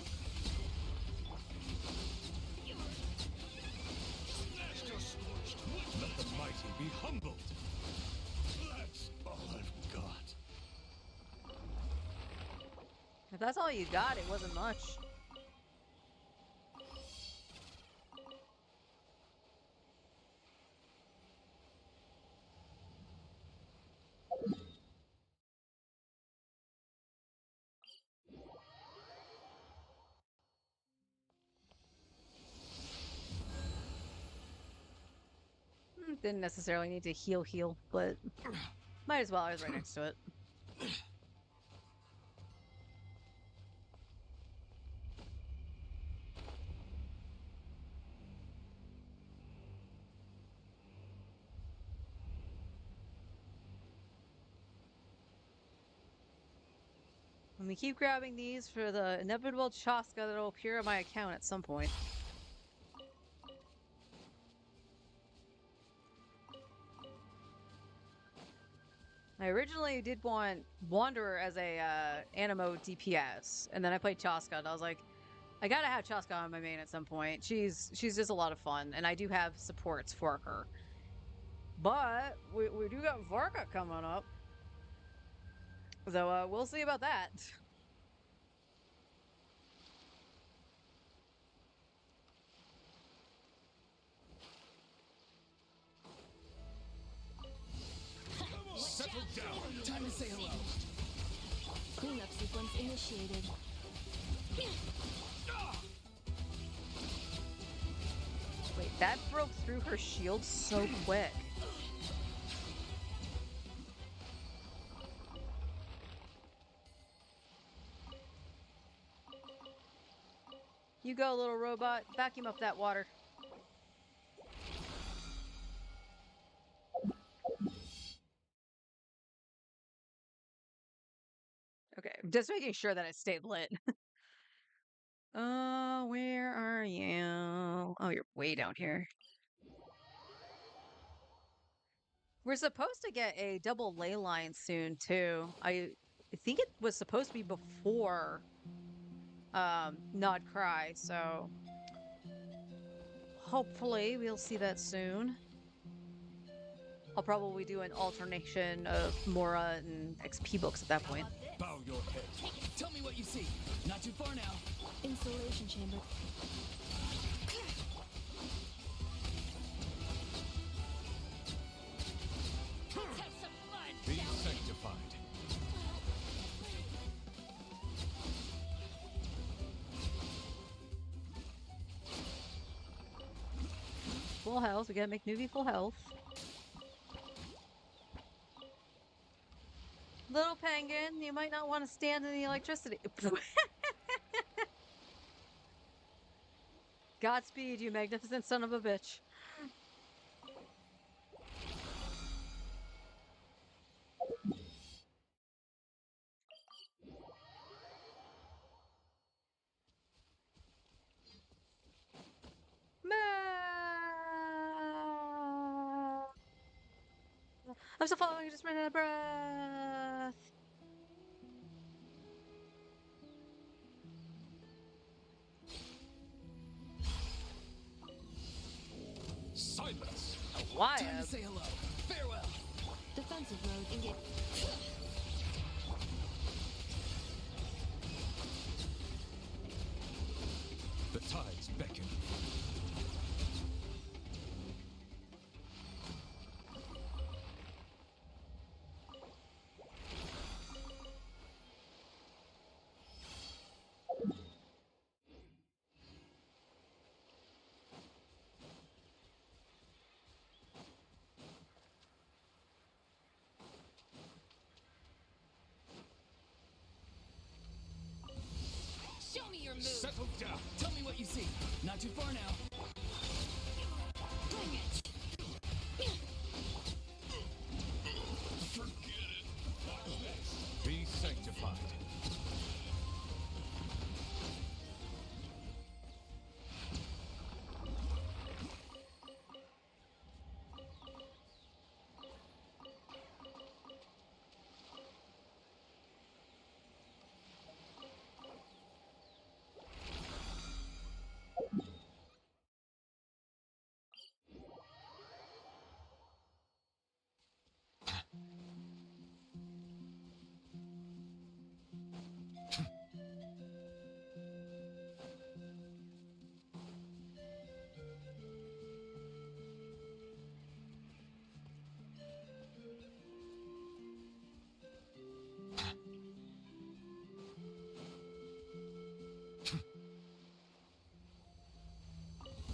S5: Let the mighty be humbled. That's all I've got.
S1: If that's all you got, it wasn't much. Didn't necessarily need to heal, but might as well. I was right next to it. Let me keep grabbing these for the inevitable Chaska that'll appear on my account at some point. I originally did want Wanderer as a Animo DPS, and then I played Chaska, and I was like, I gotta have Chaska on my main at some point. She's just a lot of fun, and I do have supports for her. But we do got Varka coming up. So we'll see about that.
S5: Settle down.
S6: Time to say hello.
S2: Cleanup sequence initiated.
S1: Wait, that broke through her shield so quick. You go, little robot. Vacuum up that water. Okay, just making sure that it stayed lit. Where are you? Oh, you're way down here. We're supposed to get a double ley line soon too. I think it was supposed to be before Nod Cry, so hopefully we'll see that soon. I'll probably do an alternation of Mora and XP books at that point.
S5: Bow your head.
S6: Tell me what you see. Not too far now.
S2: Installation chamber. Let's have some fun,
S5: Be
S2: shall we?
S5: sanctified.
S1: Full health. We gotta make Nuvi full health. Little penguin, you might not want to stand in the electricity. Godspeed, you magnificent son of a bitch. I'm still following, I just ran out of breath.
S5: Silence.
S1: Why?
S6: Time to say hello. Farewell.
S2: Defensive mode engaged.
S5: The tides beckon.
S2: Show me your moves.
S5: Settle down.
S6: Tell me what you see. Not too far now.
S2: Bring it.
S5: Be sanctified.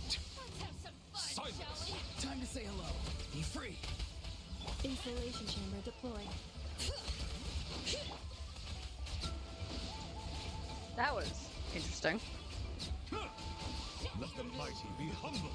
S2: Let's have some fun, shall
S5: Silence.
S2: we?
S6: Time to say hello. Be free.
S2: Installation chamber deployed.
S1: That was interesting.
S5: Let the mighty be humbled.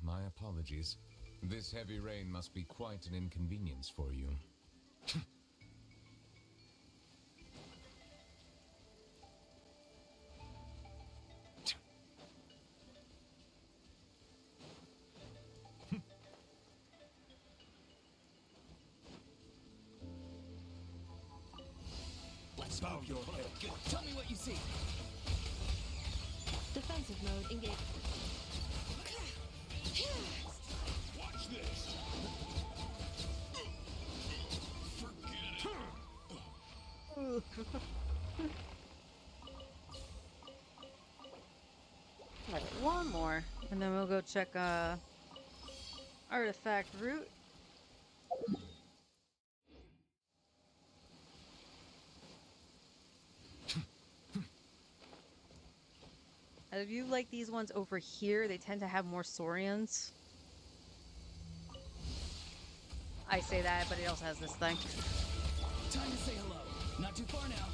S5: My apologies.
S7: This heavy rain must be quite an inconvenience for you.
S6: Let's bow your head. Tell me what you see.
S3: Defensive mode engaged.
S5: Watch this. Forget it.
S1: Alright, one more. And then we'll go check artifact route. If you like these ones over here, they tend to have more Saurians. I say that, but it also has this thing.
S6: Time to say hello. Not too far now.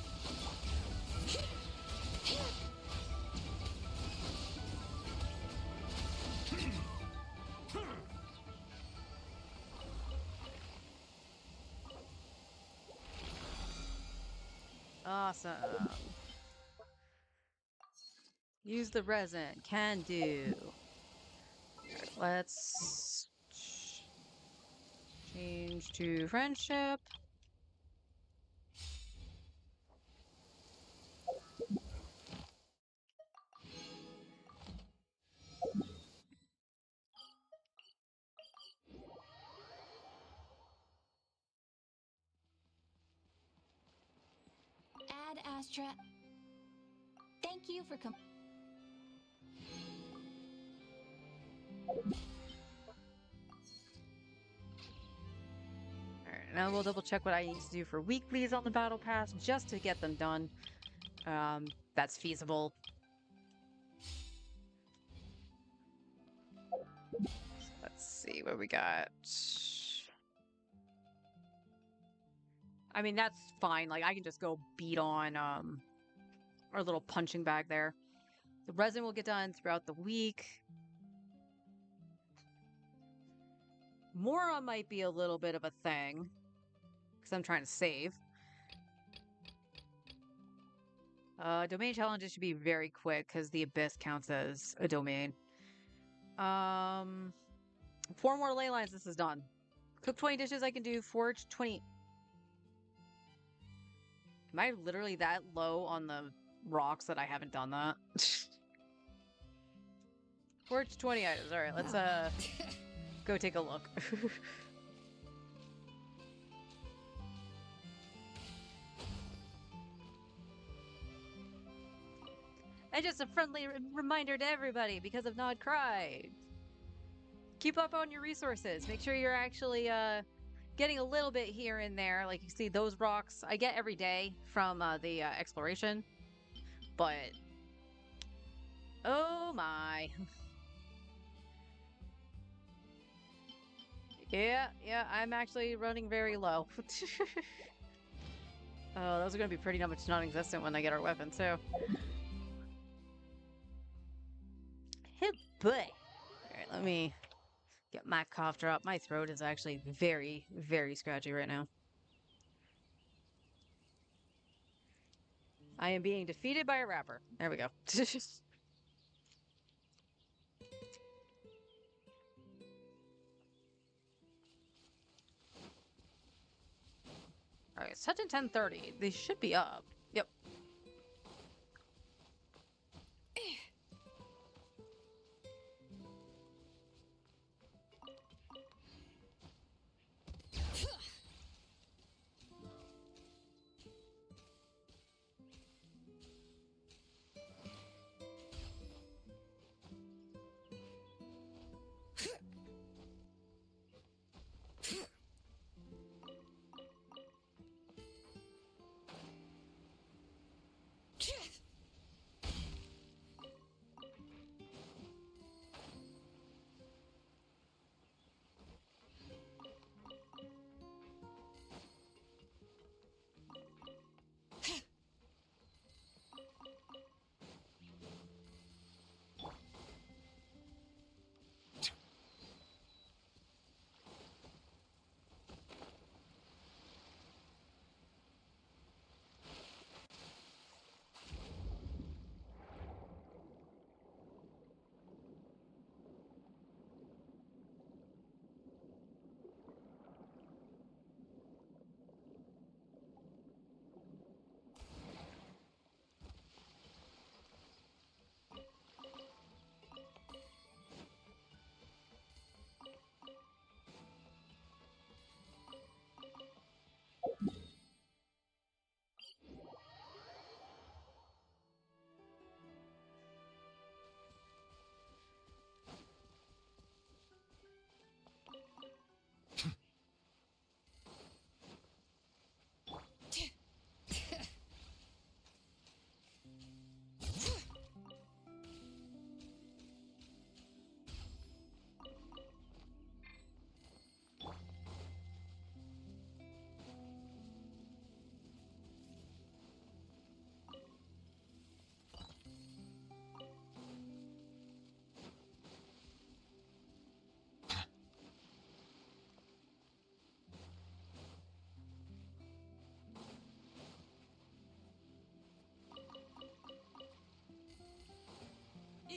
S1: Awesome. Use the resin. Can do. Alright, let's change to friendship.
S2: Ad Astra. Thank you for
S1: Alright, now we'll double check what I need to do for weeklies on the battle pass just to get them done. That's feasible. Let's see what we got. I mean, that's fine. Like, I can just go beat on our little punching bag there. The resin will get done throughout the week. Mora might be a little bit of a thing, because I'm trying to save. Domain challenges should be very quick, because the Abyss counts as a domain. 4 more ley lines, this is done. Cook 20 dishes I can do, forge 20... Am I literally that low on the rocks that I haven't done that? Forge 20 items, alright, let's go take a look. And just a friendly reminder to everybody, because of Nod Cried. Keep up on your resources. Make sure you're actually getting a little bit here and there. Like you see those rocks I get every day from the exploration. But oh my. Yeah, I'm actually running very low. Oh, those are going to be pretty much non-existent when they get our weapon, too. Hey, boy. Alright, let me get my cough drop. My throat is actually very, very scratchy right now. I am being defeated by a rapper. There we go. Alright, it's set in 10:30. They should be up. Yep.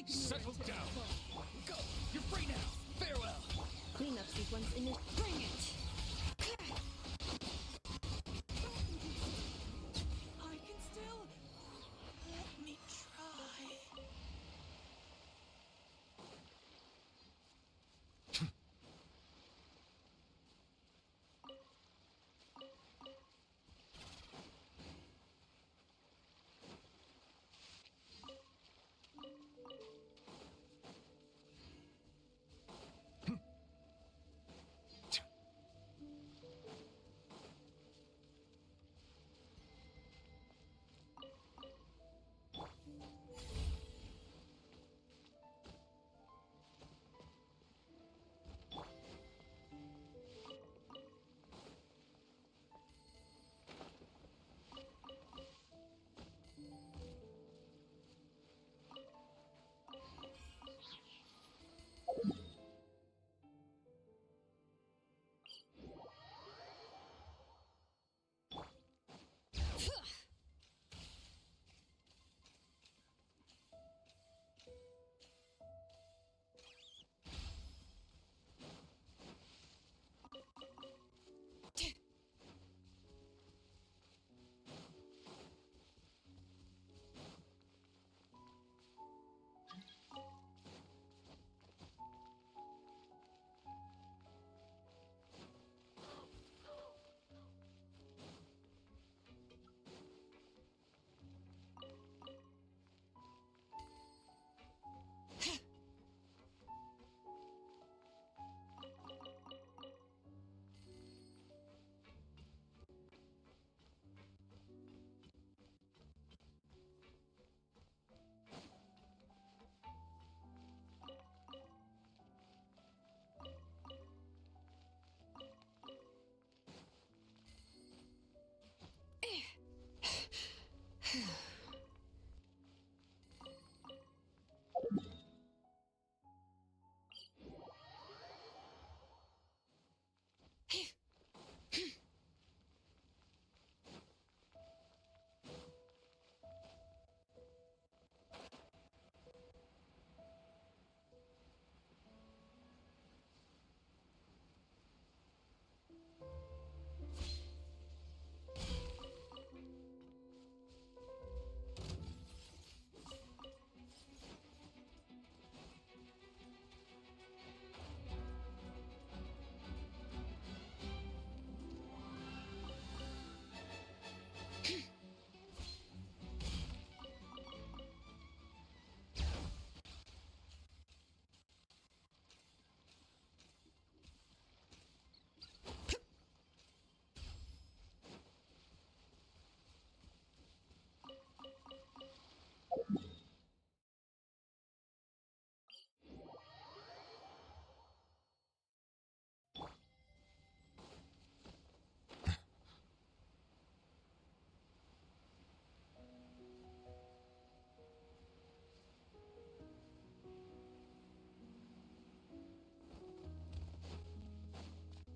S5: Settle down.
S6: Go! You're free now! Farewell!
S3: Cleanup sequence in this. Bring it!
S6: I can still... Let me try.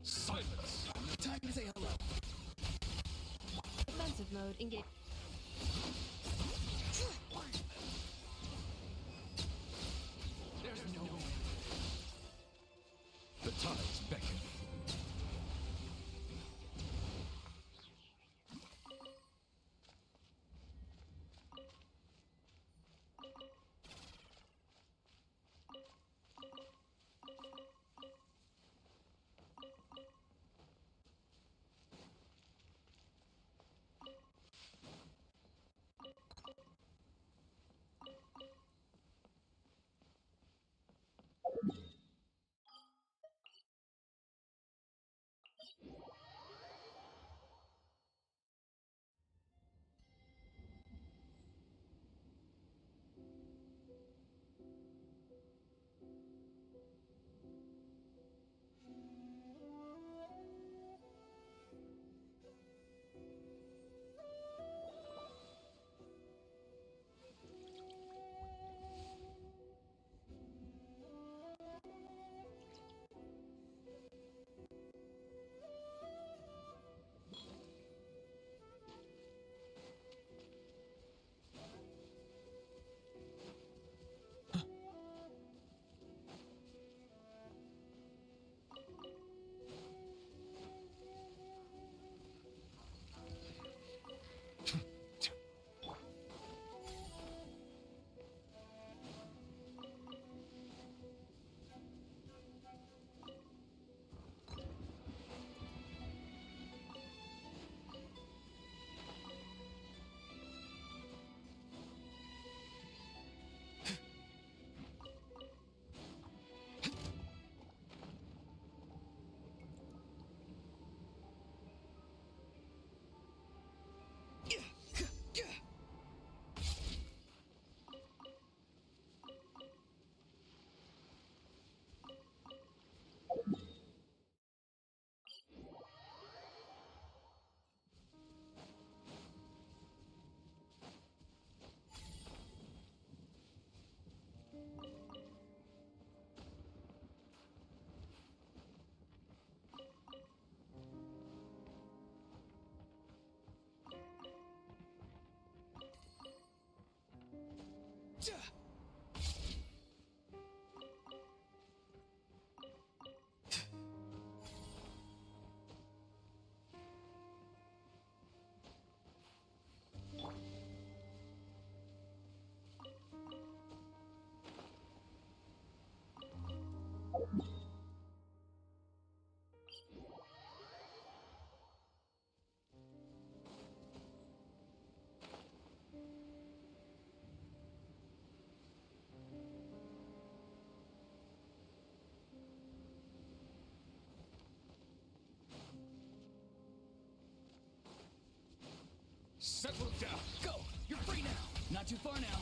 S5: Silence.
S6: Time to say hello.
S3: Defensive mode engage.
S6: There's no way.
S5: The tides beckon. Settle down. Go! You're free now. Not too far now.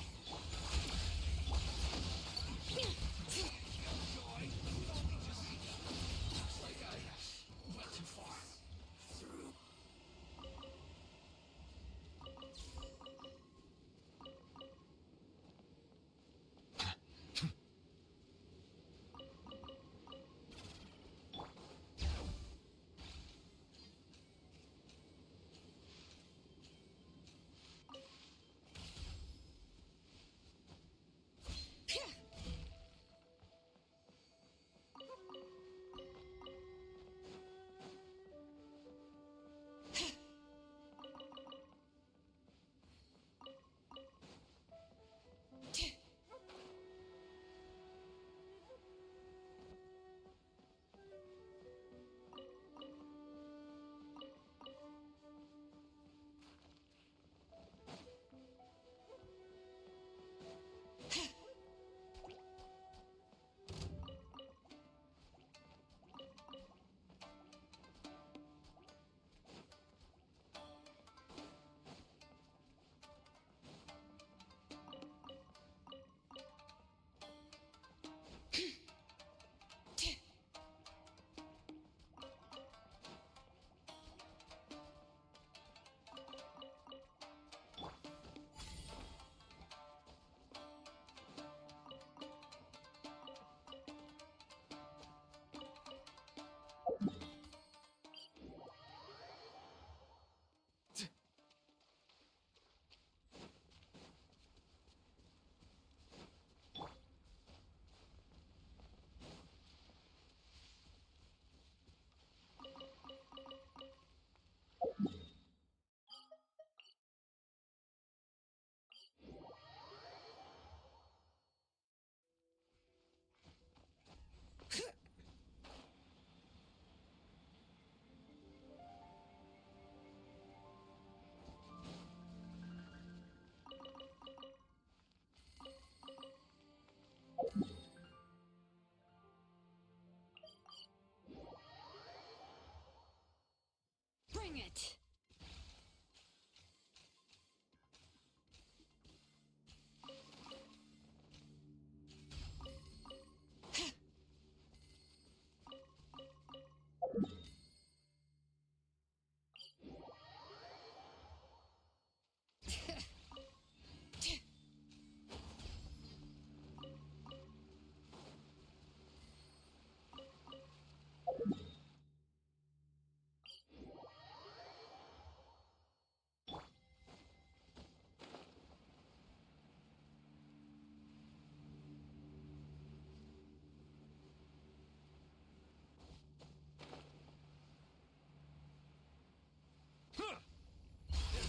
S3: Bring it!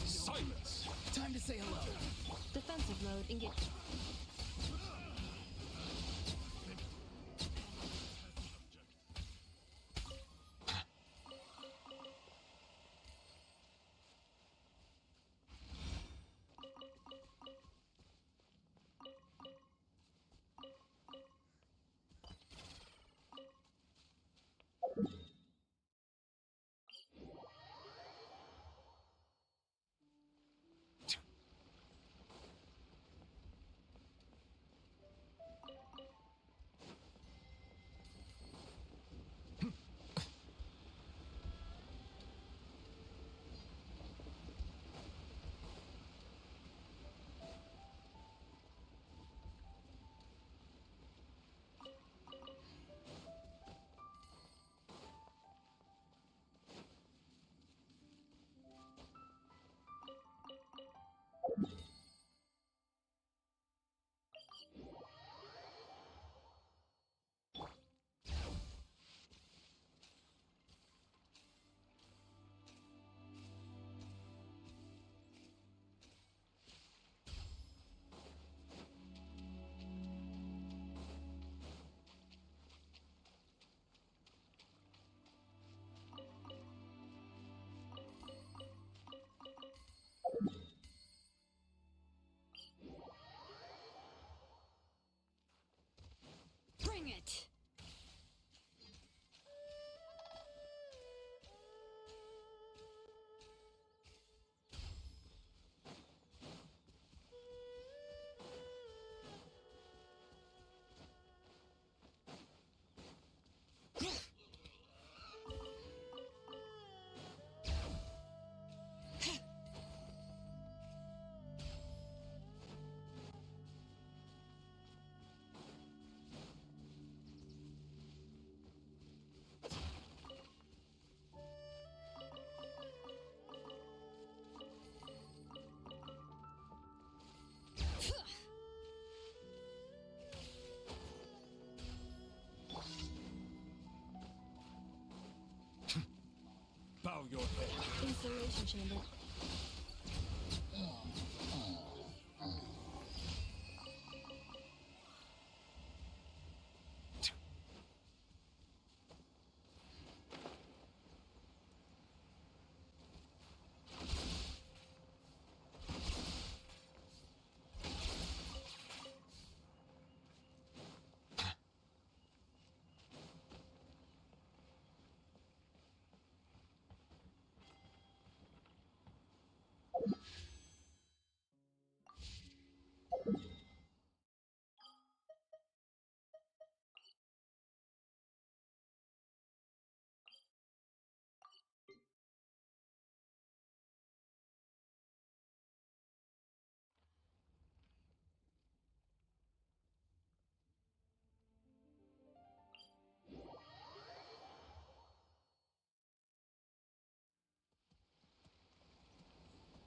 S5: Silence! Time to say hello.
S3: Defensive mode engaged.
S5: bow your head.
S3: Installation chamber.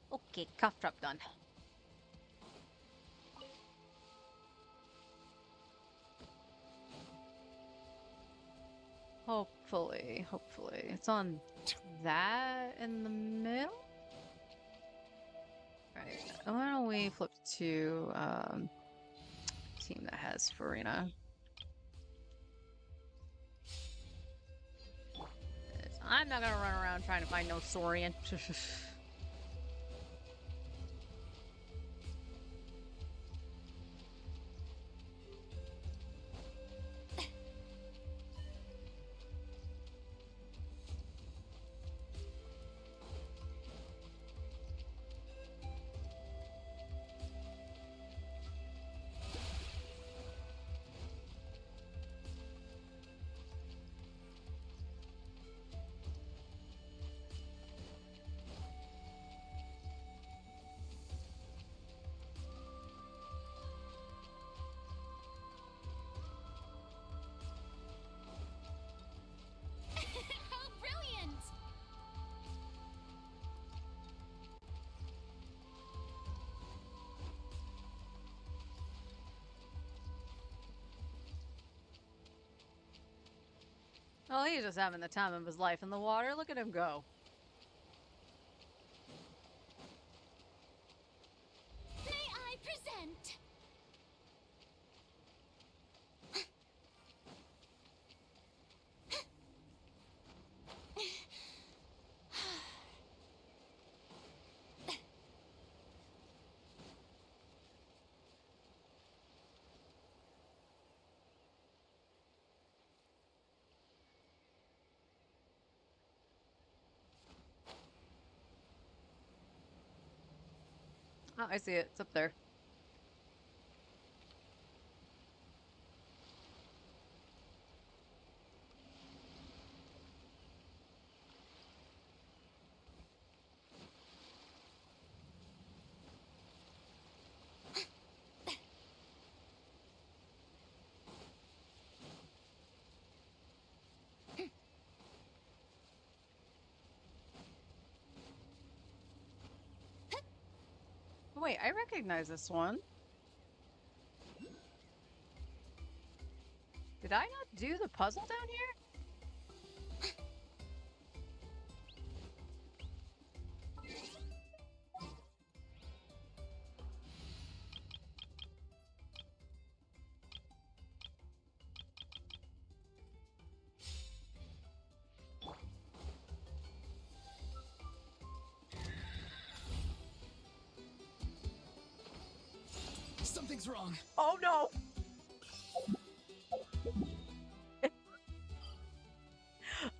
S4: Okay, cough drop done. Hopefully. It's on that in the middle? Right. Why don't we flip to team that has Farina? I'm not gonna run around trying to find no Saurian.
S2: How brilliant!
S4: Oh, he's just having the time of his life in the water. Look at him go.
S2: May I present?
S4: Oh, I see it. It's up there. Wait, I recognize this one. Did I not do the puzzle down here?
S6: Something's wrong.
S4: Oh no!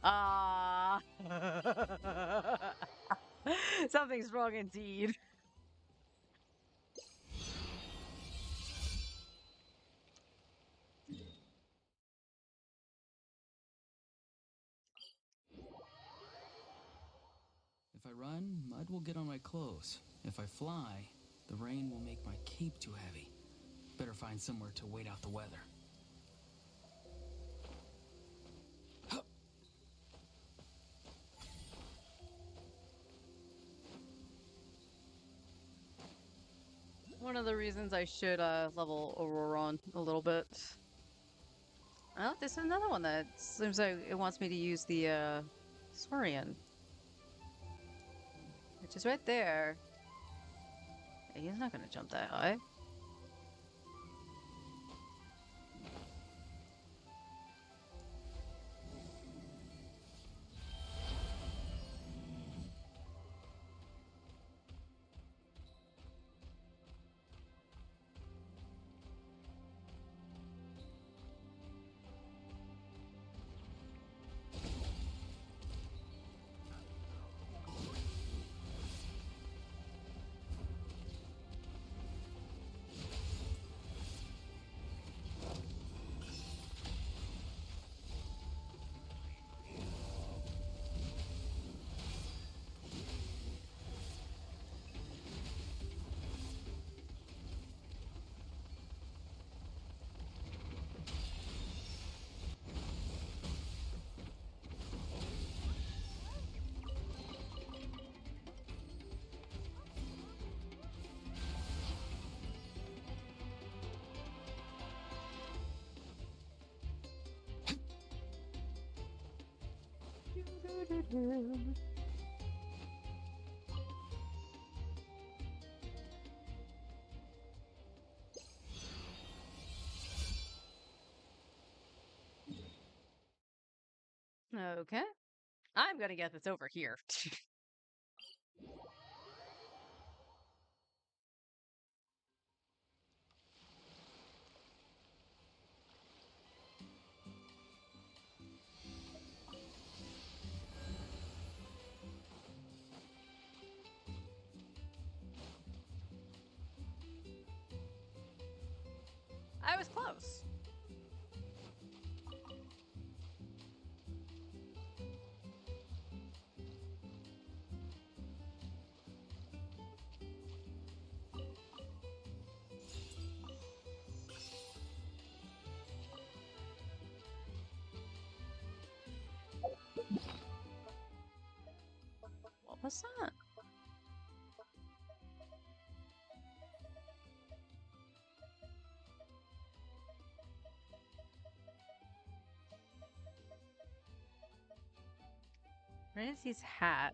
S4: Ah. Something's wrong indeed.
S6: If I run, mud will get on my clothes. If I fly, the rain will make my cape too heavy. Better find somewhere to wait out the weather.
S4: One of the reasons I should level Auroron a little bit. Oh, this is another one that seems like it wants me to use the Saurian. which is right there. He's not gonna jump that high. Okay. I'm gonna get this over here. I was close. What was that? Renaissance's hat.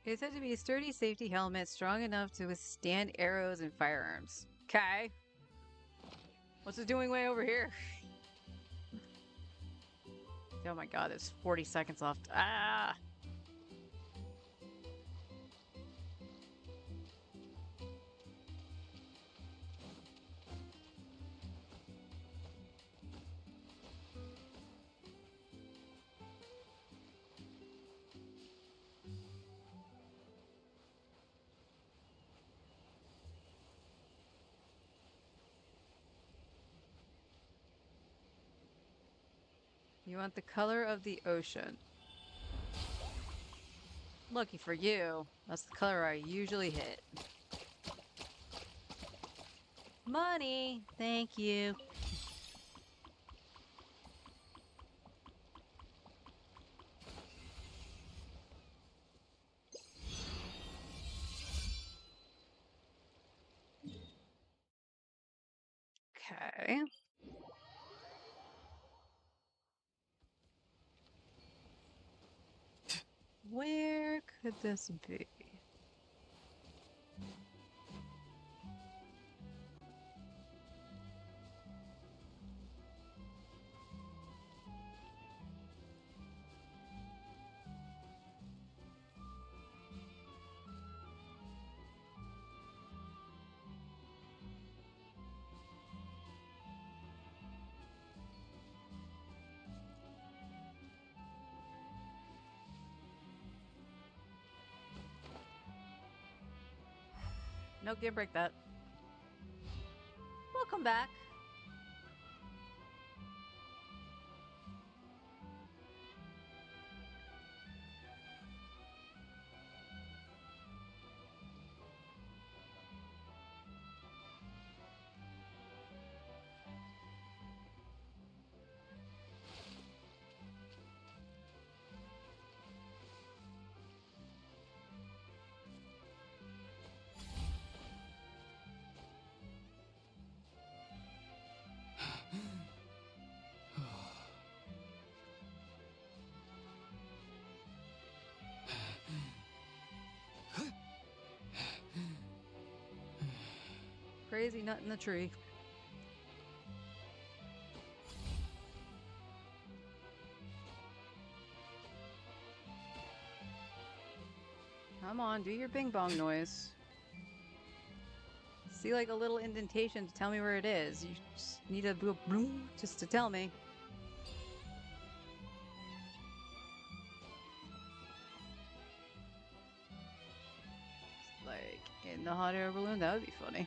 S4: It's said to be a sturdy safety helmet strong enough to withstand arrows and firearms. Okay. What's it doing way over here? Oh my god, there's 40 seconds left. Ah! You want the color of the ocean. Lucky for you, that's the color I usually hit. Money! Thank you. Okay. Where could this be? Nope, didn't break that. Welcome back. crazy nut in the tree. Come on, do your bing bong noise. See like a little indentation to tell me where it is. You just need a bloom just to tell me. Like in the hot air balloon, that would be funny.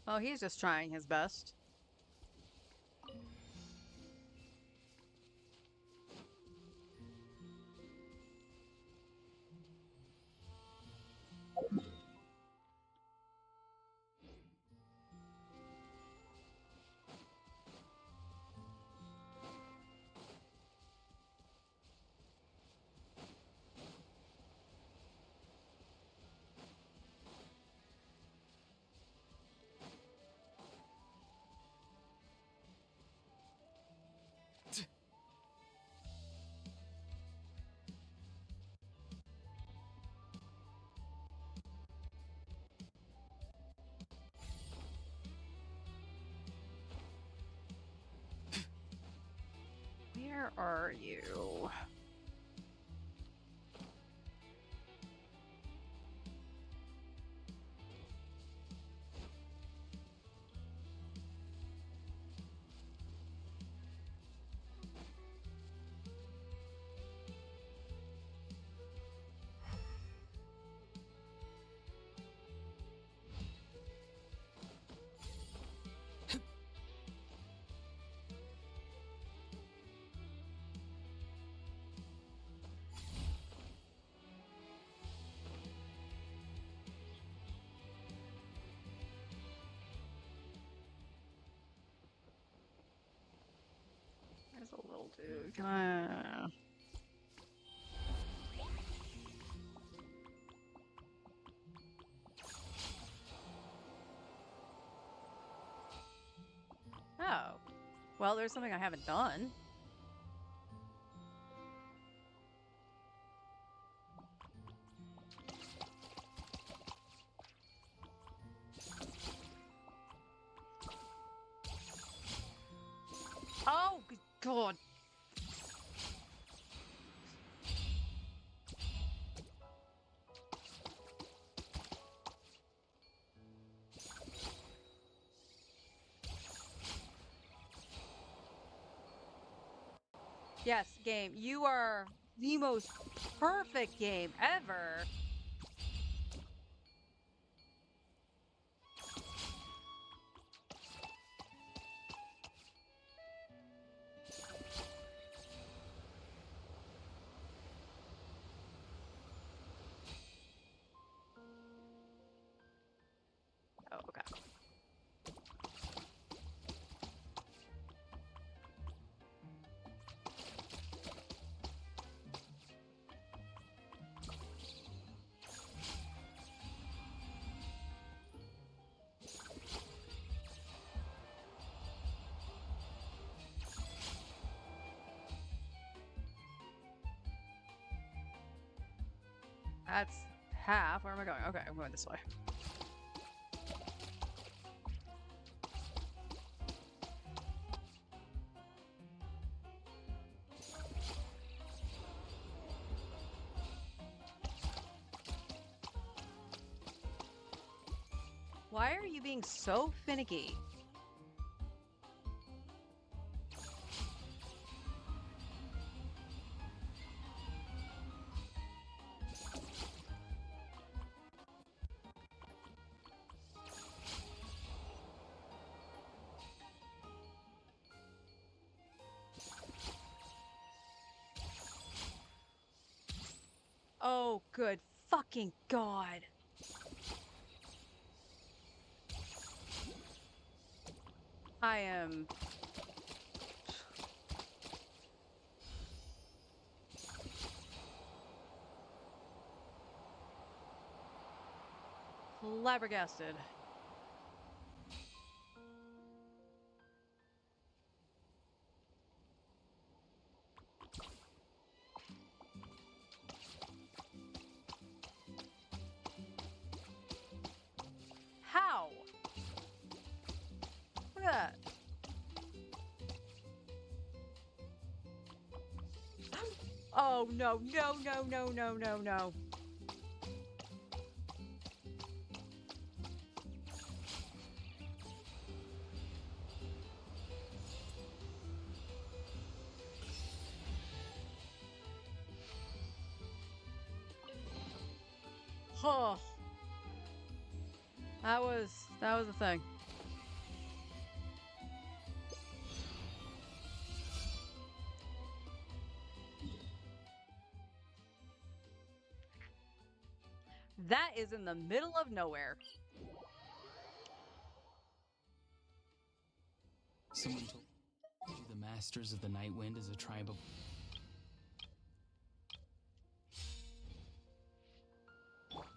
S4: Oh, he's just trying his best. Where are you? There's a little dude. Oh. Well, there's something I haven't done. Oh, good God. Yes, game. You are the most perfect game ever. Oh, okay. That's half. Where am I going? Okay, I'm going this way. Why are you being so finicky? Oh, good fucking God. I am... flabbergasted. at that. Oh, no, no, no, no, no, no, no. Oh. That was the thing. That is in the middle of nowhere.
S6: Someone told you the Masters of the Night Wind is a tribe of...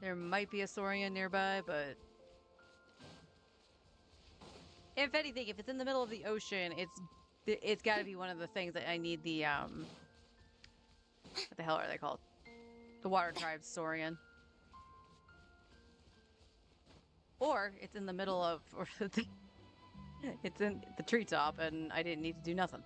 S4: There might be a Saurian nearby, but if anything, if it's in the middle of the ocean, it's got to be one of the things that I need the what the hell are they called? The water tribes Saurian. Or it's in the middle of, or it's in the treetop, and I didn't need to do nothing.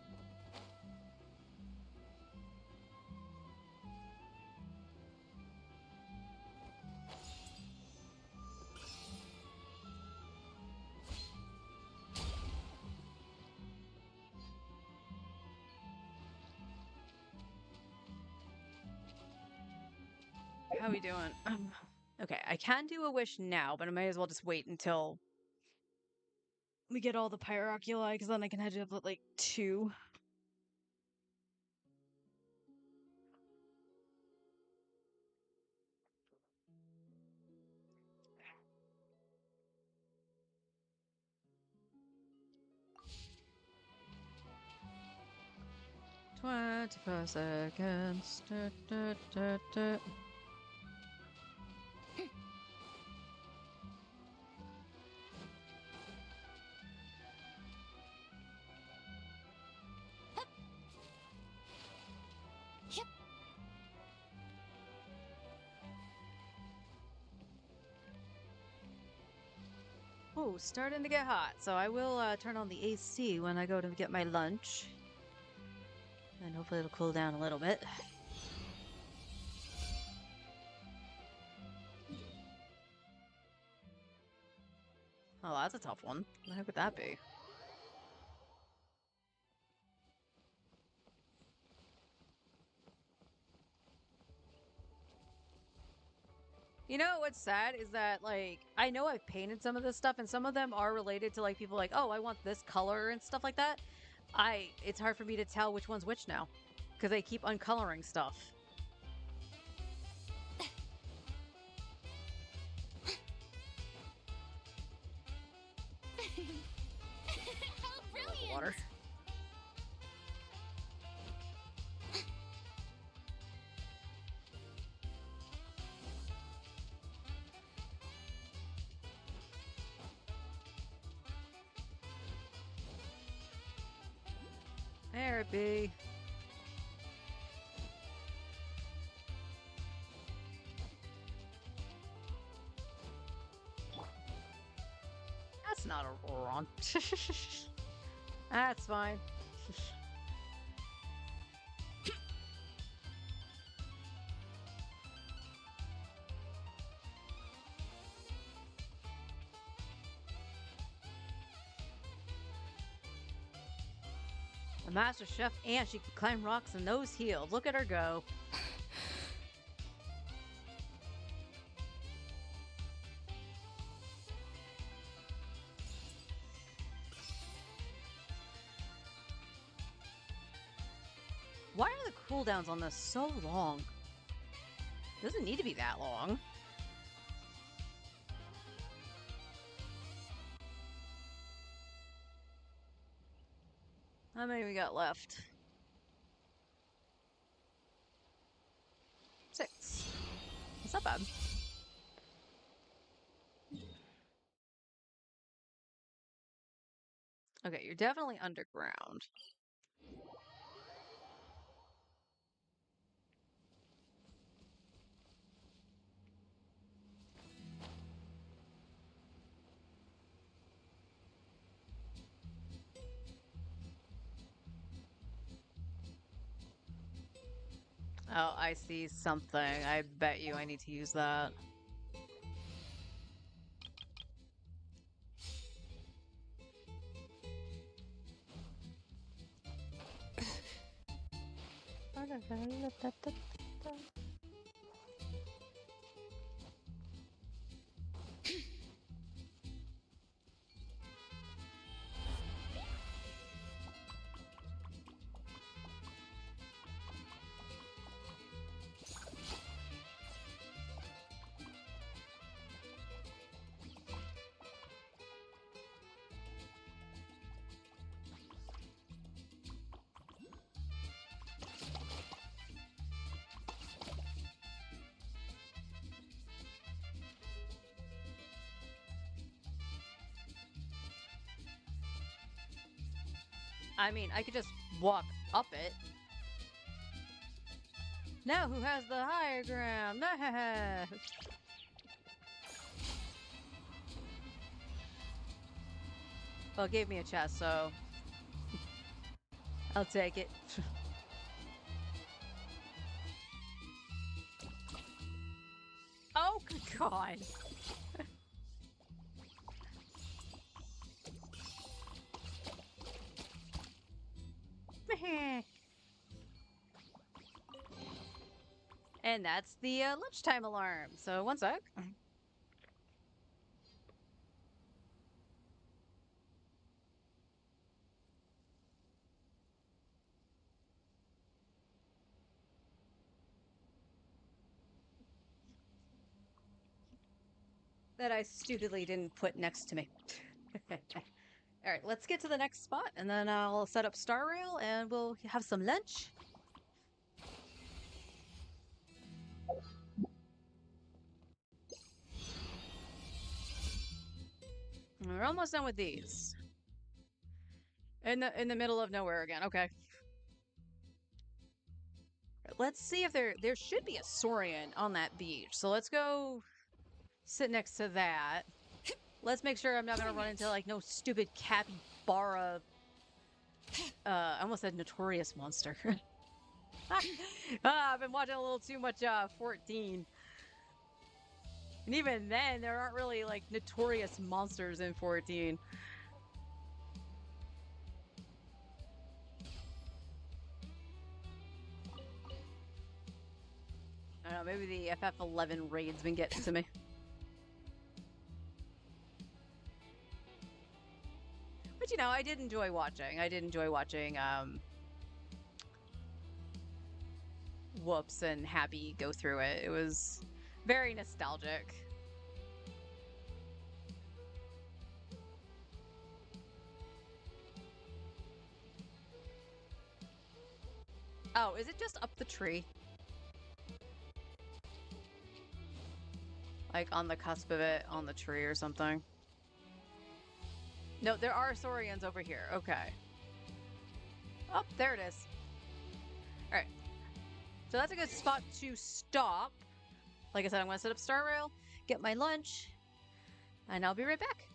S4: How we doing? Okay, I can do a wish now, but I may as well just wait until we get all the Pyroculi, because then I can head up at like 2. "24 seconds. Da, da, da, da. Oh, starting to get hot, so I will turn on the AC when I go to get my lunch. And hopefully it'll cool down a little bit. Oh, that's a tough one. What the heck would that be? You know what's sad is that, like, I know I've painted some of this stuff, and some of them are related to, like, people like, oh, I want this color and stuff like that. It's hard for me to tell which one's which now, because they keep uncoloring stuff.
S2: How brilliant!
S4: Water. There it be. That's not a Roron. That's fine. A master chef and she can climb rocks and nose healed. Look at her go. Why are the cooldowns on this so long? It doesn't need to be that long. How many we got left? 6. That's not bad. Okay, you're definitely underground. Oh, I see something. I bet you I need to use that. I mean, I could just walk up it. Now who has the higher ground? Well, it gave me a chest, so I'll take it. Oh, good God. And that's the lunchtime alarm. So one sec. That I stupidly didn't put next to me. All right, let's get to the next spot, and then I'll set up Star Rail, and we'll have some lunch. We're almost done with these. In the middle of nowhere again. Okay. Let's see if there should be a Saurian on that beach. So let's go sit next to that. Let's make sure I'm not gonna run into like no stupid capybara. I almost said notorious monster. I've been watching a little too much 14. And even then, there aren't really like notorious monsters in 14. I don't know, maybe the FF11 raid's been getting to me. But you know, I did enjoy watching. Whoops and Happy go through it. It was very nostalgic. Oh, is it just up the tree? Like on the cusp of it, on the tree or something? No, there are Saurians over here. Okay. Oh, there it is. Alright. So that's a good spot to stop. Like I said, I'm going to set up Star Rail, get my lunch, and I'll be right back.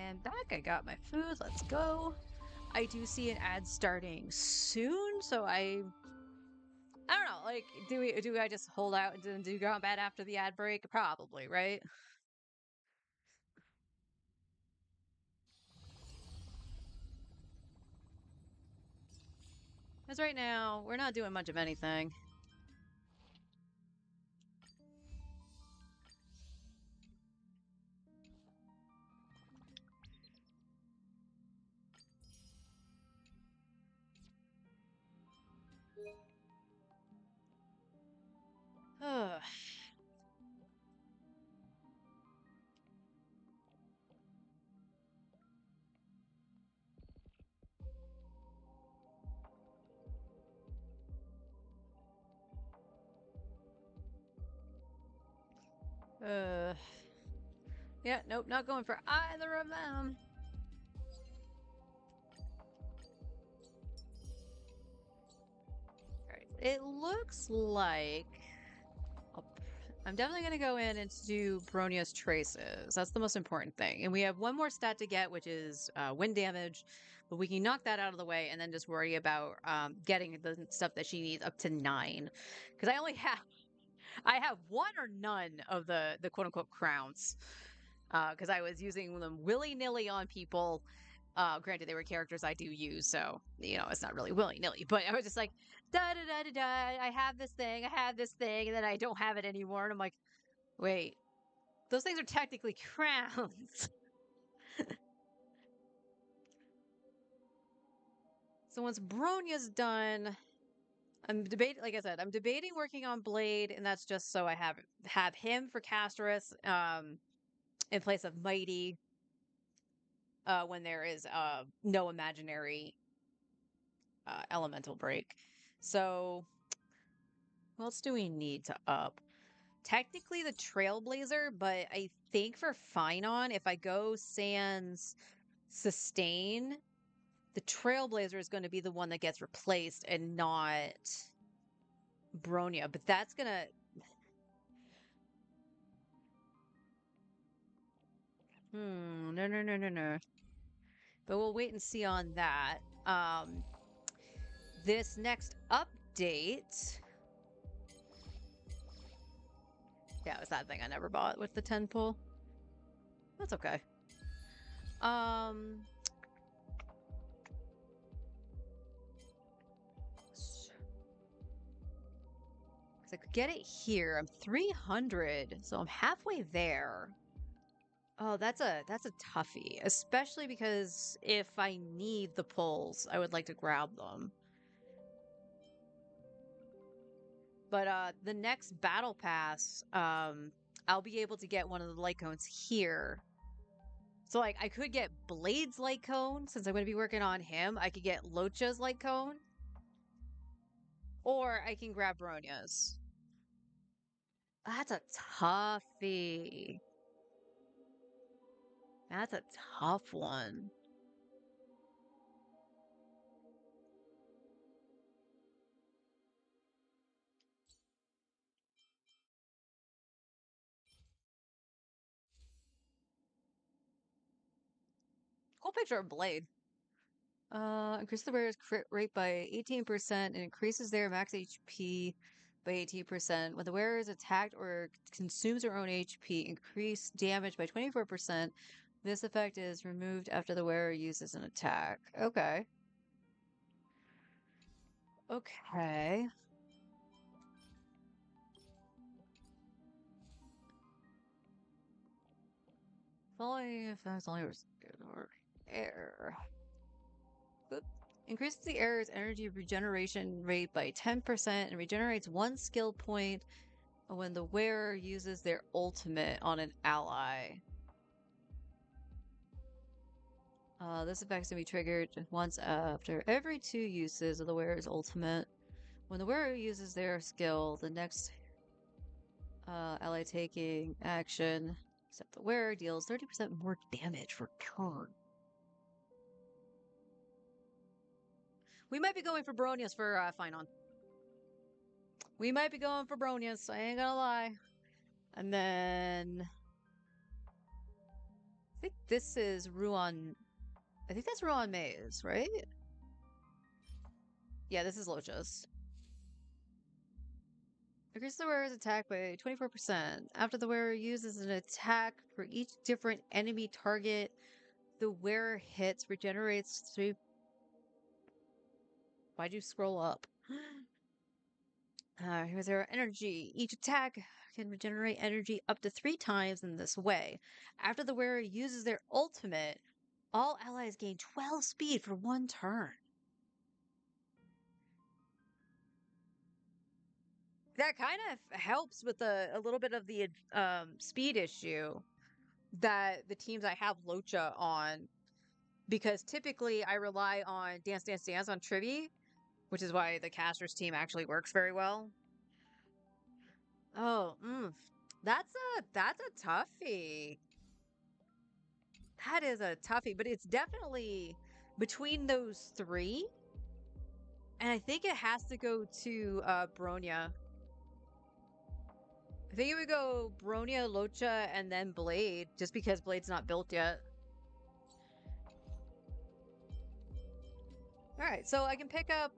S1: am back. I got my food. Let's go. I do see an ad starting soon, so I don't know. Like, do I just hold out and do combat after the ad break? Probably, right? Because right now we're not doing much of anything. Ugh. Yeah, nope, not going for either of them. Alright, it looks like I'm definitely going to go in and do Bronia's Traces. That's the most important thing. And we have one more stat to get, which is wind damage. But we can knock that out of the way and then just worry about getting the stuff that she needs up to 9. Because I have 1 or none of the quote-unquote crowns. Because I was using them willy-nilly on people. Granted, they were characters I do use, so, you know, it's not really willy-nilly. But I was just like, da-da-da-da-da, I have this thing, and then I don't have it anymore. And I'm like, wait, those things are technically crowns. So once Bronia's done, I'm debating, like I said, I'm debating working on Blade, and that's just so I have him for Casterus, in place of Mighty, when there is no imaginary elemental break. So what else do we need to up? Technically the Trailblazer, but I think for Phynon, if I go Sans Sustain, the Trailblazer is going to be the one that gets replaced and not Bronya. But that's going to... No. But we'll wait and see on that. This next update... Yeah, it was that thing I never bought with the 10 pull. That's okay. I could get it here. I'm 300, so I'm halfway there. Oh, that's a toughie, especially because if I need the pulls, I would like to grab them. But the next battle pass, I'll be able to get one of the light cones here. So like I could get Blade's light cone since I'm going to be working on him. I could get Locha's light cone, or I can grab Bronya's. That's a toughie. That's a tough one. Cool picture of Blade. Increase the wearer's crit rate by 18% and increases their max HP by 18%. When the wearer is attacked or consumes their own HP, increase damage by 24%. This effect is removed after the wearer uses an attack. Okay. Okay. Following effects only or air. Oop. Increases the air's energy regeneration rate by 10% and regenerates 1 skill point when the wearer uses their ultimate on an ally. This effect can be triggered once after every 2 uses of the wearer's ultimate. When the wearer uses their skill, the next ally taking action, except the wearer, deals 30% more damage per turn. We might be going for Bronias for Phynon. We might be going for Bronias, I ain't gonna lie. And then... I think this is Ruan. I think that's Ruan Maze, right? Yeah, this is Locha's. Increase the wearer's attack by 24%. After the wearer uses an attack for each different enemy target the wearer hits, regenerates 3. Why'd you scroll up? Here's their energy. Each attack can regenerate energy up to 3 times in this way. After the wearer uses their ultimate, all allies gain 12 speed for 1 turn. That kind of helps with a little bit of the speed issue that the teams I have Locha on, because typically I rely on Dance Dance Dance on Trivi, which is why the caster's team actually works very well. Oh, that's a toughie. That is a toughie, but it's definitely between those 3, and I think it has to go to Bronya. I think it would go Bronya, Locha, and then Blade, just because Blade's not built yet. Alright, so I can pick up...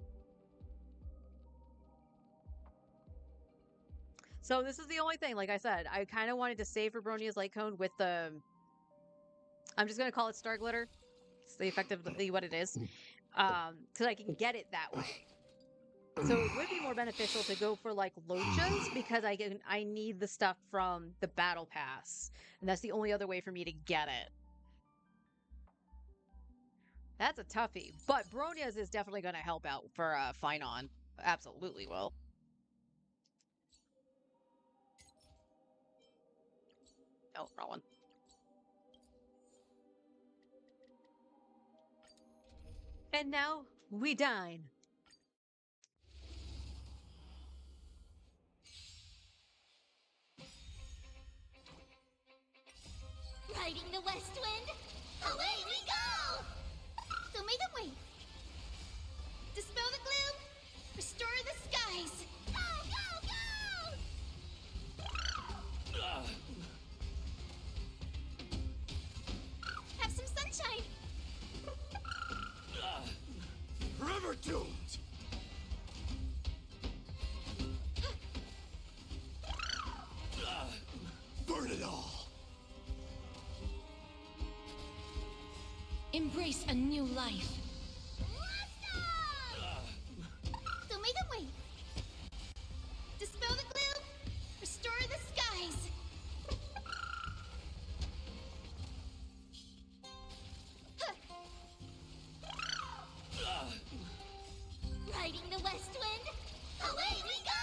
S1: So this is the only thing, like I said, I kind of wanted to save for Bronya's Light Cone with the... I'm just going to call it Star Glitter. It's the effectively what it is. Because I can get it that way. So it would be more beneficial to go for like Locha's, because I need the stuff from the Battle Pass. And that's the only other way for me to get it. That's a toughie. But Bronya's is definitely going to help out for Finon. Absolutely will. Oh, wrong one. And now we dine.
S2: Riding the west wind, away we go! So may them wait. Dispel the gloom, restore the skies. Go, go, go! Have some sunshine.
S5: Forever doomed! Burn it all!
S2: Embrace a new life. So may them wait. Dispel the gloom, restore the skies. Riding the west wind, away we go!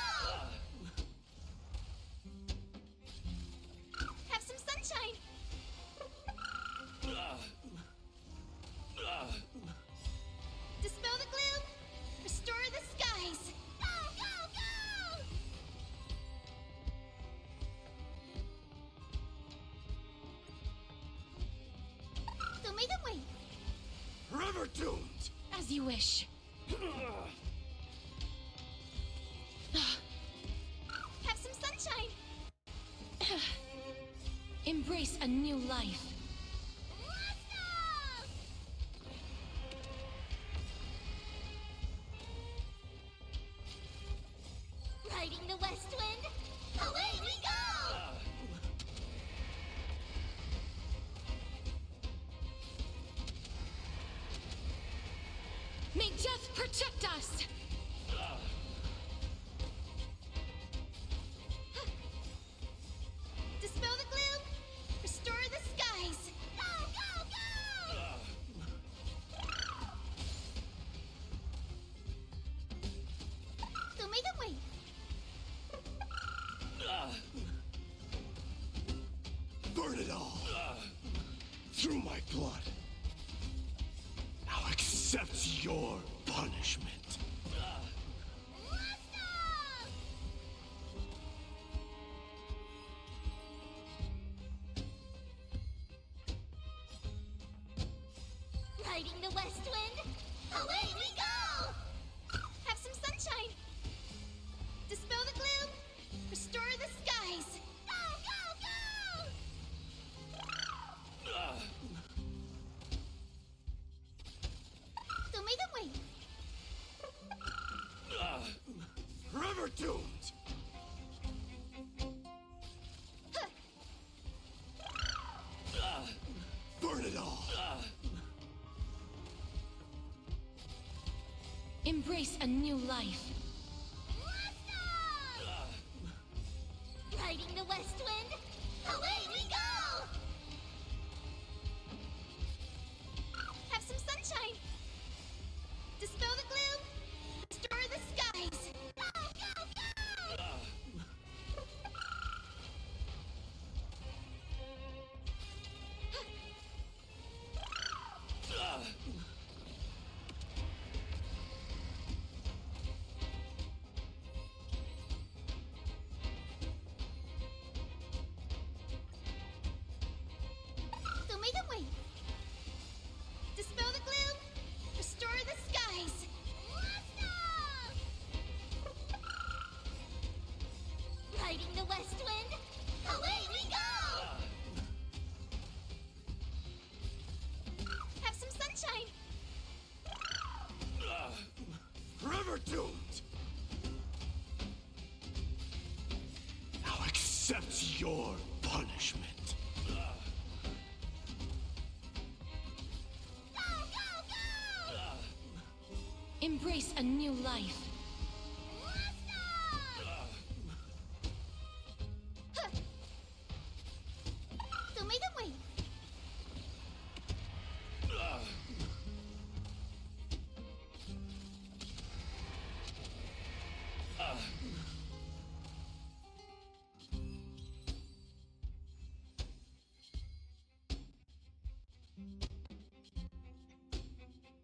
S2: Have some sunshine. Dispel the gloom, restore the skies. Go, go, go! So may them wait.
S5: Forever doomed!
S2: As you wish. Have some sunshine. Embrace a new life. Riding the west wind, away we go! May death protect us! Dispel the gloom, restore the skies. Go, go, go! So may them wait.
S5: Burn it all! Through my blood! Now accept your punishment!
S2: Riding the west wind, away we go! Have some sunshine. Dispel the gloom, restore the skies. Go, go, go! Embrace a new life. Riding the west wind, away we go! Have some sunshine. Dispel the gloom, restore the skies. Go, go, go! So make them wait. Dispel the gloom, restore the skies. Riding the west wind, away we go! Have some sunshine.
S5: Forever doomed! Now accept your punishment.
S2: Go, go, go! Embrace a new life. So make them wait.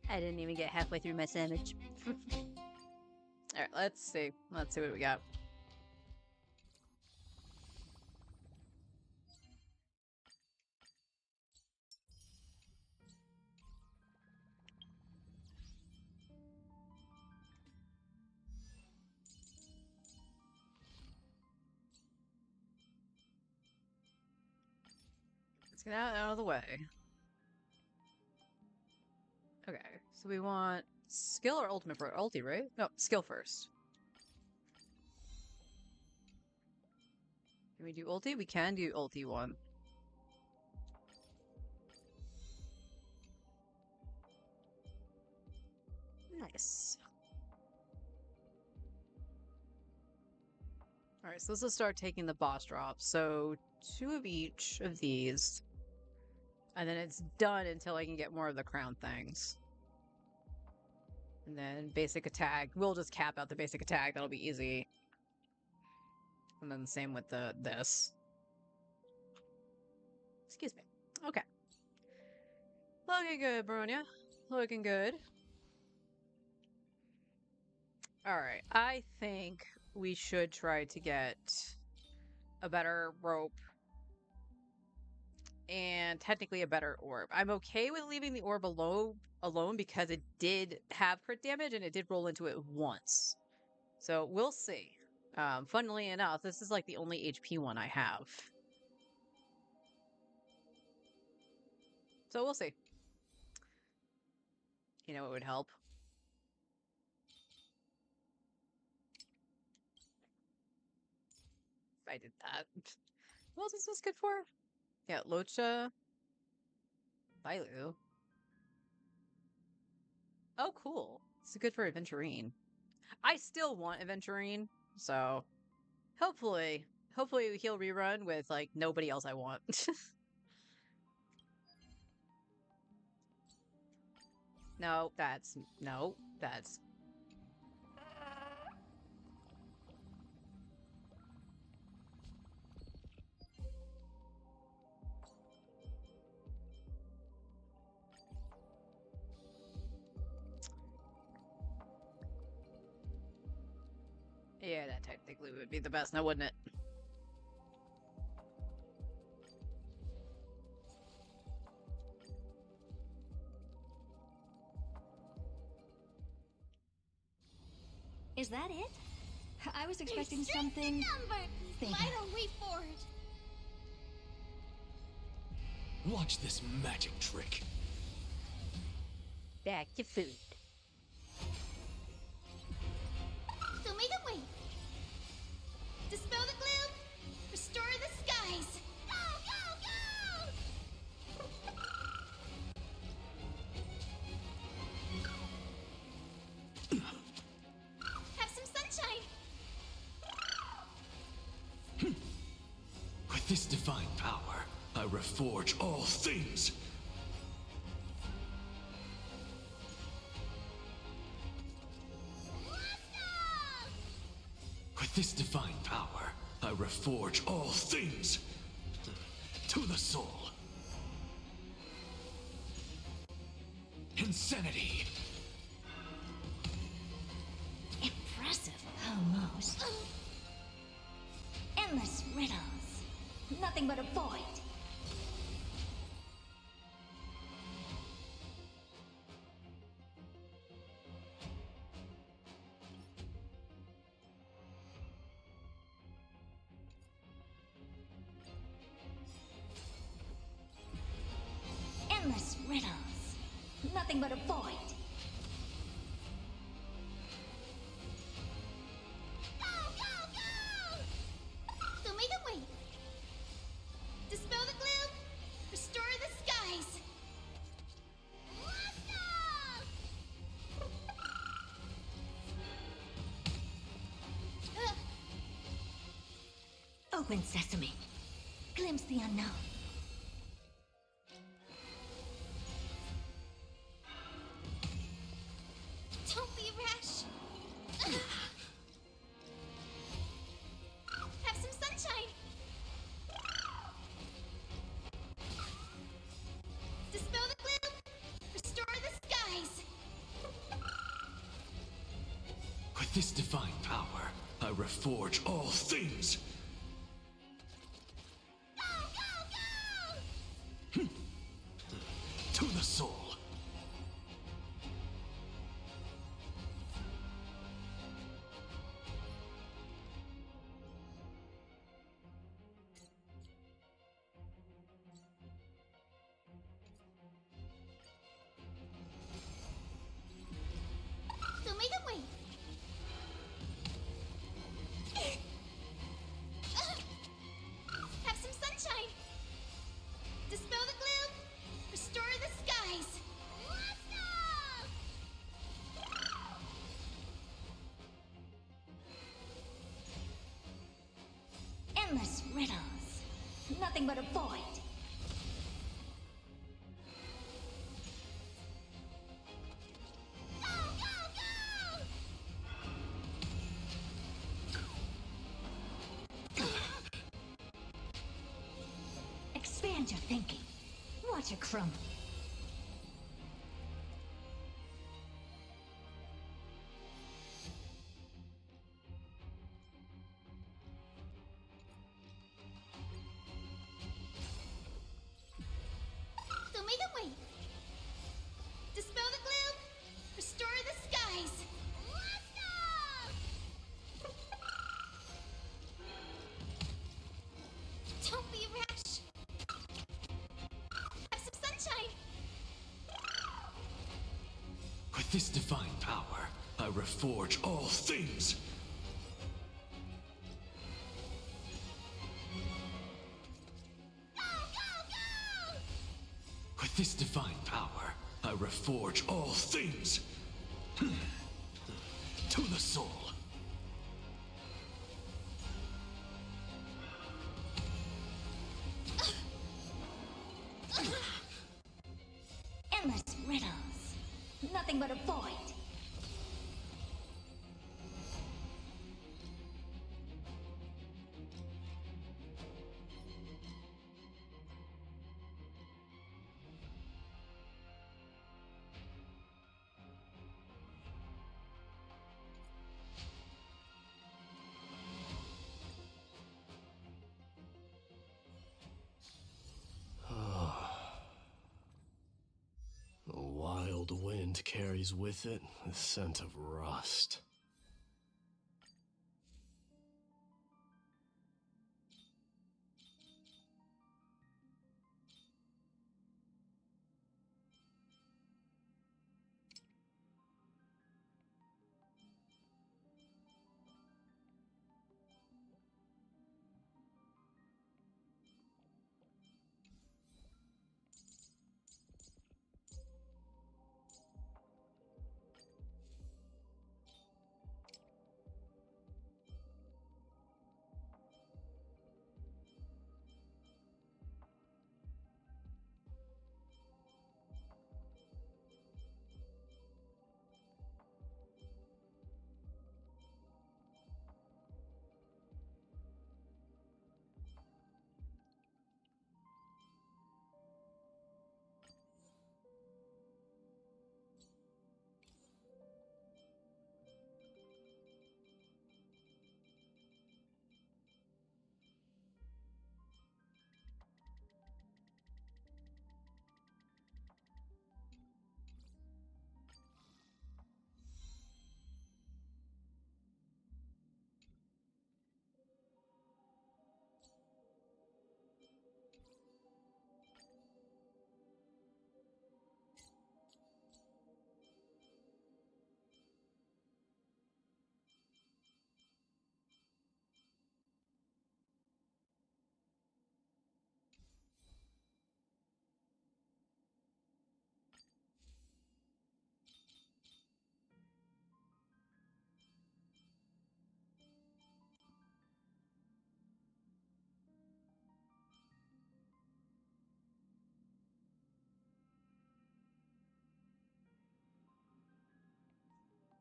S4: I didn't even get halfway through my sandwich. Alright, let's see. Let's see what we got. Let's get out of the way. Okay, so we want skill or ultimate for ulti, right? No, skill first. Can we do ulti? We can do ulti 1. Nice. Alright, so let's just start taking the boss drops. So 2 of each of these. And then it's done until I can get more of the crown things. And then basic attack. We'll just cap out the basic attack. That'll be easy. And then the same with this. Excuse me. Okay. Looking good, Bronya. Looking good. Alright. I think we should try to get a better rope. And technically a better orb. I'm okay with leaving the orb alone because it did have crit damage and it did roll into it once. So we'll see. Funnily enough, this is like the only HP one I have. So we'll see. You know, it would help. If I did that. What else is this good for? Yeah, Locha. Bailu. Oh, cool. It's good for Aventurine. I still want Aventurine, so hopefully he'll rerun with, like, nobody else I want. No, that's... Yeah, that technically would be the best now, wouldn't it?
S8: Is that it? I was expecting
S2: Restrict
S8: something
S2: the number.
S8: bigger.
S2: Why don't we forward?
S5: Watch this magic trick.
S4: Back to food.
S2: So make them wait. Dispel the gloom, restore the skies. Go, go, go!
S5: this divine power, I reforge all things. With this divine power, I reforge all things. To the soul. Insanity.
S8: Impressive, almost. Endless riddles. Nothing but a void. Endless riddles. Nothing but a void.
S2: Go, go, go! Don't make them wait. Dispel the gloom. Restore the skies. Let's go!
S8: Open sesame. Glimpse the unknown.
S2: Don't be rash. Have some sunshine. Dispel the gloom. Restore the skies.
S5: With this divine power, I reforge all things.
S2: Go, go, go!
S5: To the soul.
S2: Don't make them wait. Have some sunshine. Dispel the gloom. Restore the skies. Let's go!
S8: Endless riddles. Nothing but a void.
S2: Go, go, go!
S8: Expand your thinking. Watch it crumble.
S2: Don't make them wait. Dispel the gloom. Restore the skies. Let's go! Don't be rash. Have some sunshine.
S5: With this divine power, I reforge all things.
S2: Go, go, go!
S5: With this divine power, I reforge all things. To the soul.
S8: Endless riddles. Nothing but a void.
S9: The wild wind carries with it the scent of rust.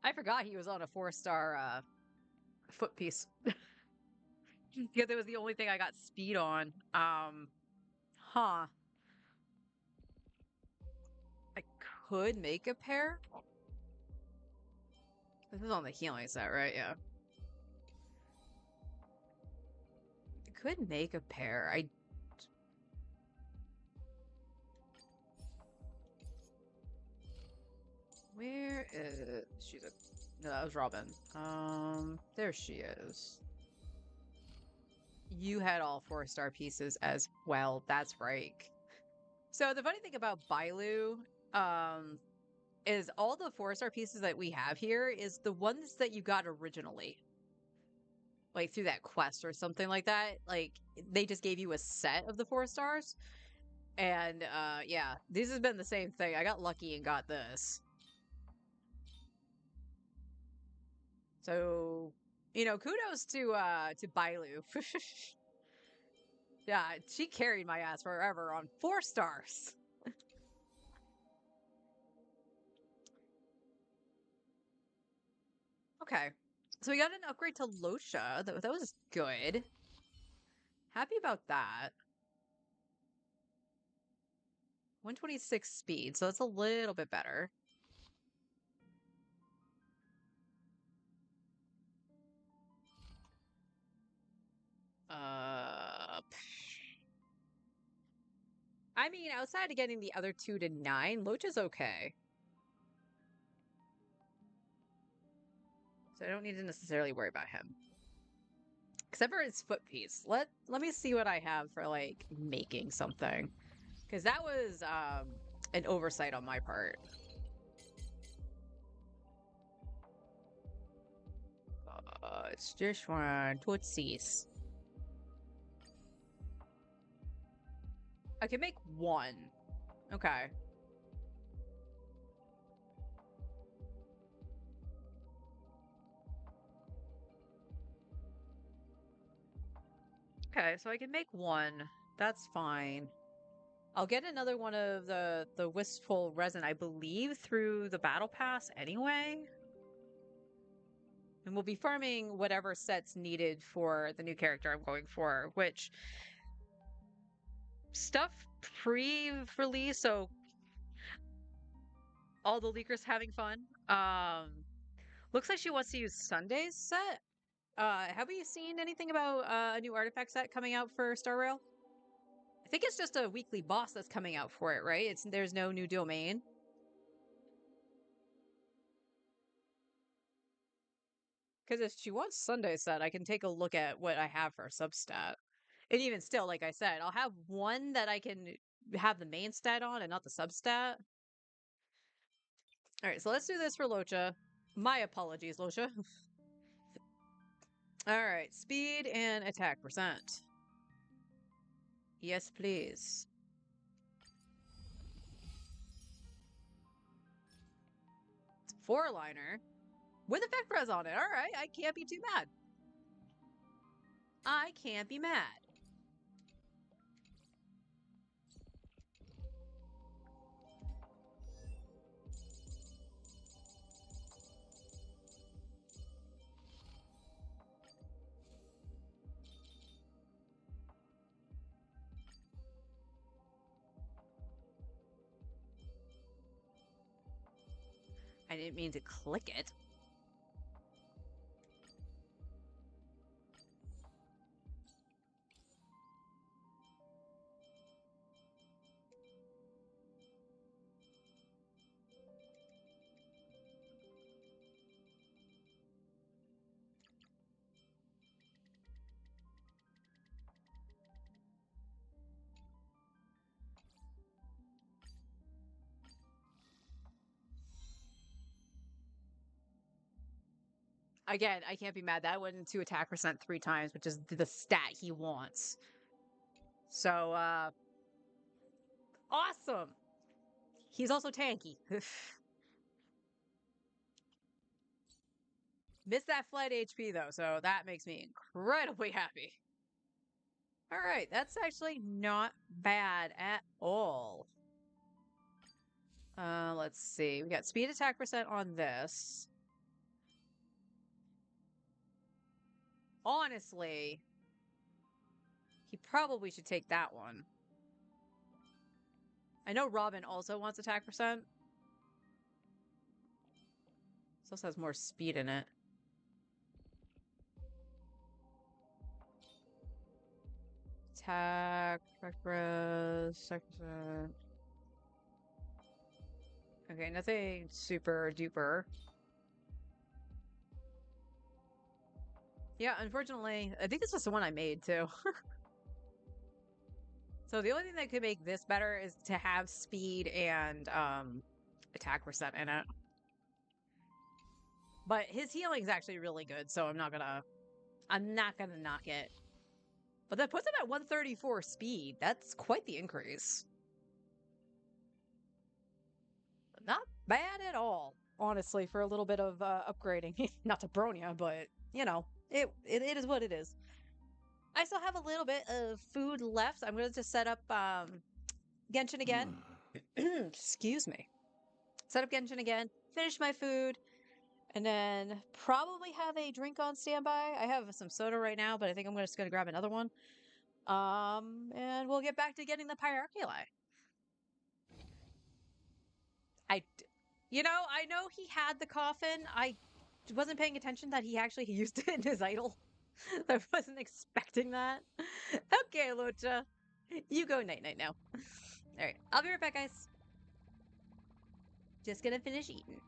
S4: I forgot he was on a 4-star foot piece. Yeah, that was the only thing I got speed on. Huh. I could make a pair. This is on the healing set, right? Yeah. I could make a pair. Where is she's a no, that was Robin. There she is. You had all 4-star pieces as well. That's right. So the funny thing about Bailu, is all the 4-star pieces that we have here is the ones that you got originally. Like through that quest or something like that. Like they just gave you a set of the 4 stars. And yeah, this has been the same thing. I got lucky and got this. So, you know, kudos to Bailu. Yeah, she carried my ass forever on 4 stars. Okay. So we got an upgrade to Losha. That was good. Happy about that. 126 speed, so that's a little bit better. I mean, outside of getting the other 2 to 9, Locha's okay. So I don't need to necessarily worry about him. Except for his foot piece. Let me see what I have for, like, making something. Because that was, an oversight on my part. It's just one. Tootsies. I can make 1. Okay. Okay, so I can make 1. That's fine. I'll get another one of the Wistful Resin, I believe, through the Battle Pass anyway. And we'll be farming whatever sets needed for the new character I'm going for, which stuff pre-release, so all the leakers having fun. Looks like she wants to use Sunday's set. Have we seen anything about a new artifact set coming out for Star Rail? I think it's just a weekly boss that's coming out for it, right? There's no new domain. Because if she wants Sunday set, I can take a look at what I have for substat. And even still, like I said, I'll have one that I can have the main stat on and not the substat. All right, so let's do this for Locha. My apologies, Locha. All right, speed and attack percent. Yes, please. It's 4-liner with effect res on it. All right, I can't be too mad. I can't be mad. I didn't mean to click it. Again, I can't be mad. That went into attack percent 3 times, which is the stat he wants. So, awesome! He's also tanky. Missed that flight HP, though, so that makes me incredibly happy. Alright, that's actually not bad at all. Let's see. We got speed attack percent on this.
S1: honestly, he probably should take that one. I know Robin also wants attack percent. This also has more speed in it. Attack, progress, attack percent. Okay, nothing super duper. Yeah, unfortunately, I think this was the one I made too. So the only thing that could make this better is to have speed and attack percent in it. But his healing is actually really good, so I'm not gonna knock it. But that puts him at 134 speed. That's quite the increase. Not bad at all, honestly, for a little bit of upgrading. Not to Bronya, but you know, it is what it is. I still have a little bit of food left. I'm gonna just set up Genshin again. Excuse me. Set up Genshin again. Finish my food. And then probably have a drink on standby. I have some soda right now, but I think I'm just going to grab another one. And we'll get back to getting the Pyroculi. I know he had the coffin. I wasn't paying attention that he actually used it in his idol. I wasn't expecting that. Okay, Lucha. You go night-night now. All right, I'll be right back, guys. Just gonna finish eating.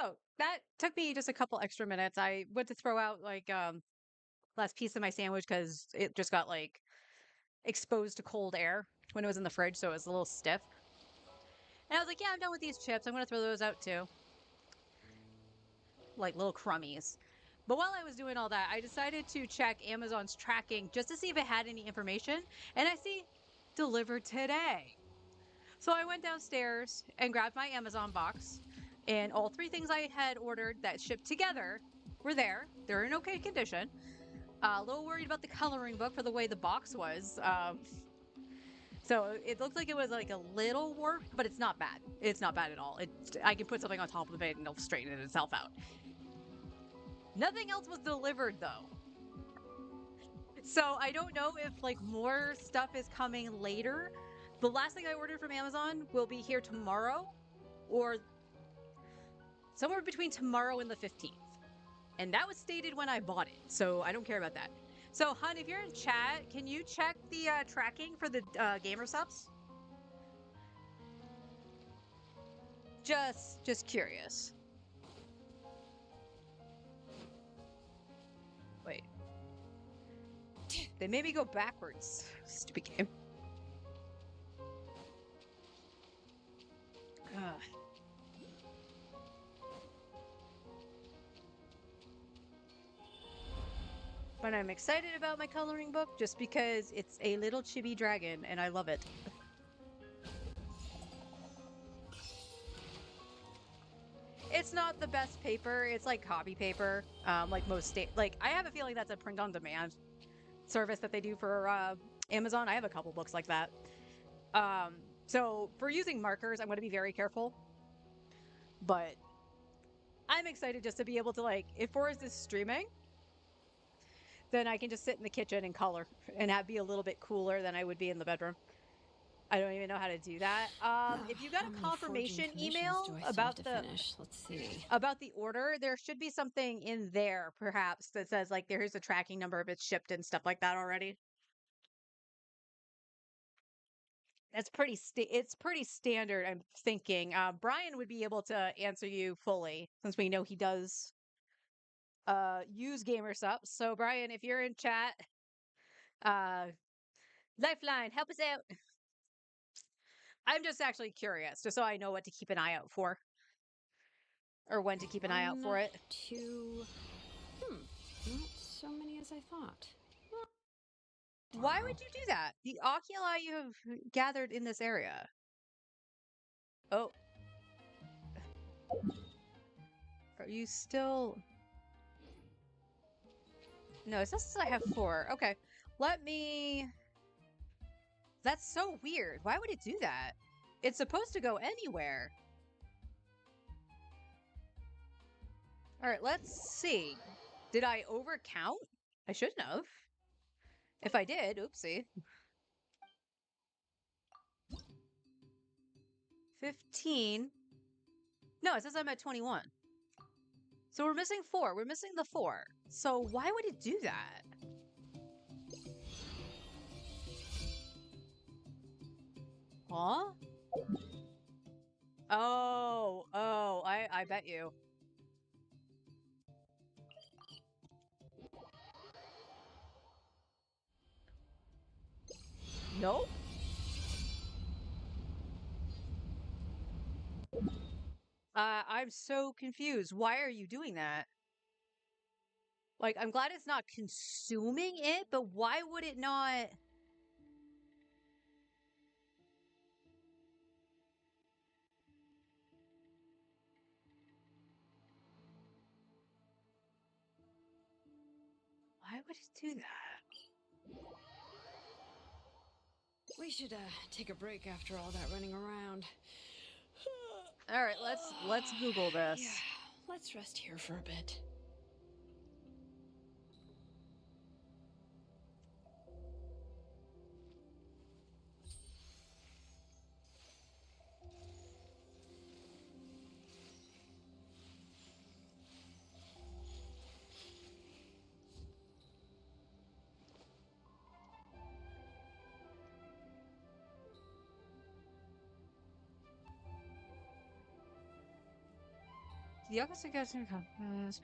S4: So that took me just a couple extra minutes. I went to throw out like last piece of my sandwich because it just got like exposed to cold air when it was in the fridge, so it was a little stiff. And I was like, yeah, I'm done with these chips. I'm gonna throw those out too. Like little crummies. But while I was doing all that, I decided to check Amazon's tracking just to see if it had any information. And I see delivered today. So I went downstairs and grabbed my Amazon box, and all three things I had ordered that shipped together were there. They're in okay condition. A little worried about the coloring book for the way the box was. So it looked like it was like a little warped, but it's not bad. It's not bad at all. I can put something on top of it and it'll straighten it itself out. Nothing else was delivered though. So I don't know if like more stuff is coming later. The last thing I ordered from Amazon will be here tomorrow or somewhere between tomorrow and the 15th. And that was stated when I bought it, so I don't care about that. So, hun, if you're in chat, can you check the tracking for the gamer subs? Just curious. Wait. They made me go backwards. Stupid game. Ugh. But I'm excited about my coloring book just because it's a little chibi dragon and I love it. It's not the best paper. It's like copy paper. Like most like I have a feeling that's a print on demand service that they do for Amazon. I have a couple books like that. So for using markers, I'm going to be very careful. But I'm excited just to be able to like, if Forrest is streaming, then I can just sit in the kitchen and color and be a little bit cooler than I would be in the bedroom. I don't even know how to do that. If you got a confirmation email about the order, there should be something in there perhaps that says like here's a tracking number if it's shipped and stuff like that already. That's it's pretty standard, I'm thinking. Brian would be able to answer you fully since we know he does use GamerSup. So Brian, if you're in chat, Lifeline, help us out. I'm just actually curious, just so I know what to keep an eye out for. Or when to keep an eye out for it.
S3: Not so many as I thought.
S4: Why would you do that? The oculi you have gathered in this area. Oh. Are you still... No, it says I have 4. Okay. Let me... That's so weird. Why would it do that? It's supposed to go anywhere. Alright, let's see. Did I overcount? I shouldn't have. If I did, oopsie. 15. No, it says I'm at 21. So we're missing 4. We're missing the 4. So why would it do that? Huh? Oh, I bet you. Nope. I'm so confused. Why are you doing that? Like, I'm glad it's not consuming it, but why would it not... Why would it do that?
S3: We should take a break after all that running around.
S4: All right, let's Google this.
S3: Yeah, let's rest here for a bit.
S1: The youngest suggestion comes.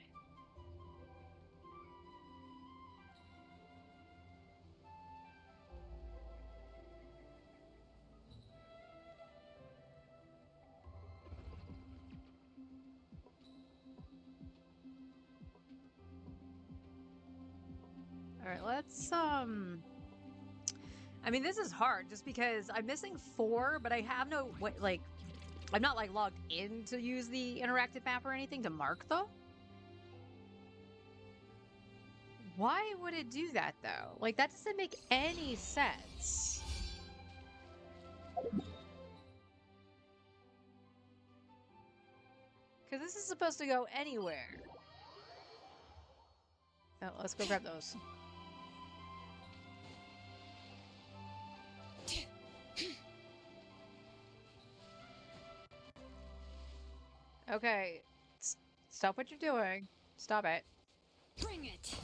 S1: All right, let's I mean, this is hard just because I'm missing 4, but I have no like I'm not like logged in to use the interactive map or anything to mark though. Why would it do that though? Like that doesn't make any sense. Because this is supposed to go anywhere. Oh, let's go grab those. Okay. Stop what you're doing. Stop it.
S3: Bring it.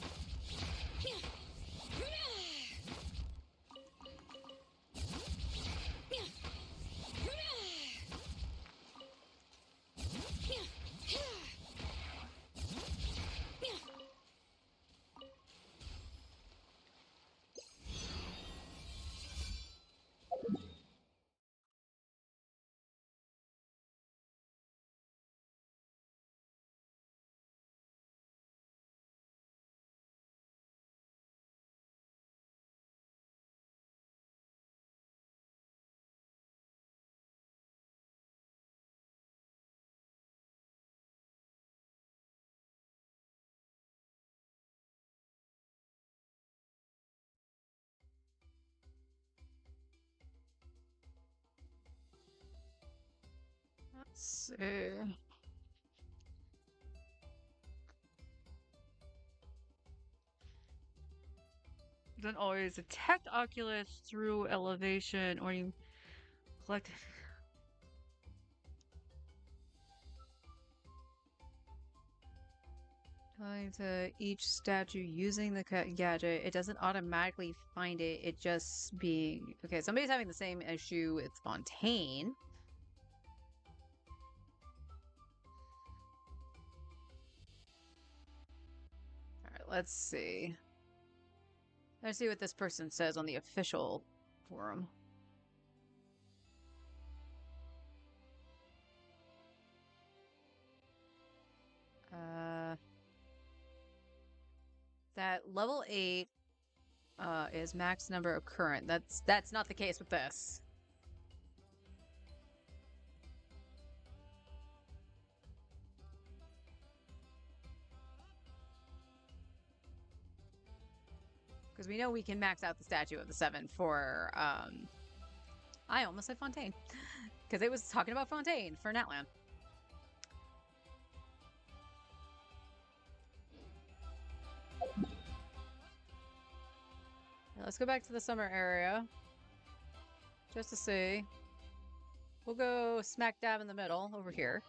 S1: Let's see. Then always attack Oculus through elevation, or you collect. Going to each statue using the gadget, it doesn't automatically find it. It just being okay. Somebody's having the same issue with Fontaine. All right, let's see. Let's see what this person says on the official forum. That level 8 is max number of current. That's not the case with this. Because we know we can max out the statue of the 7 for I almost said Fontaine. Because it was talking about Fontaine for Natlan. Let's go back to the summer area. Just to see. We'll go smack dab in the middle, over here.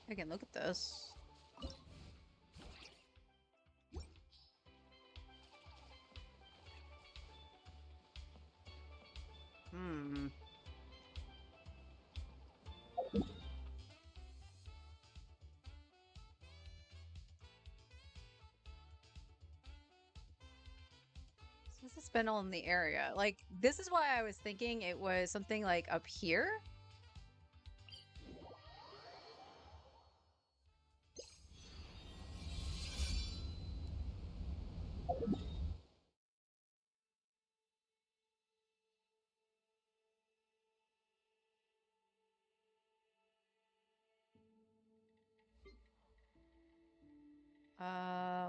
S1: Again, look at this. This has been all in the area. Like, this is why I was thinking it was something like up here.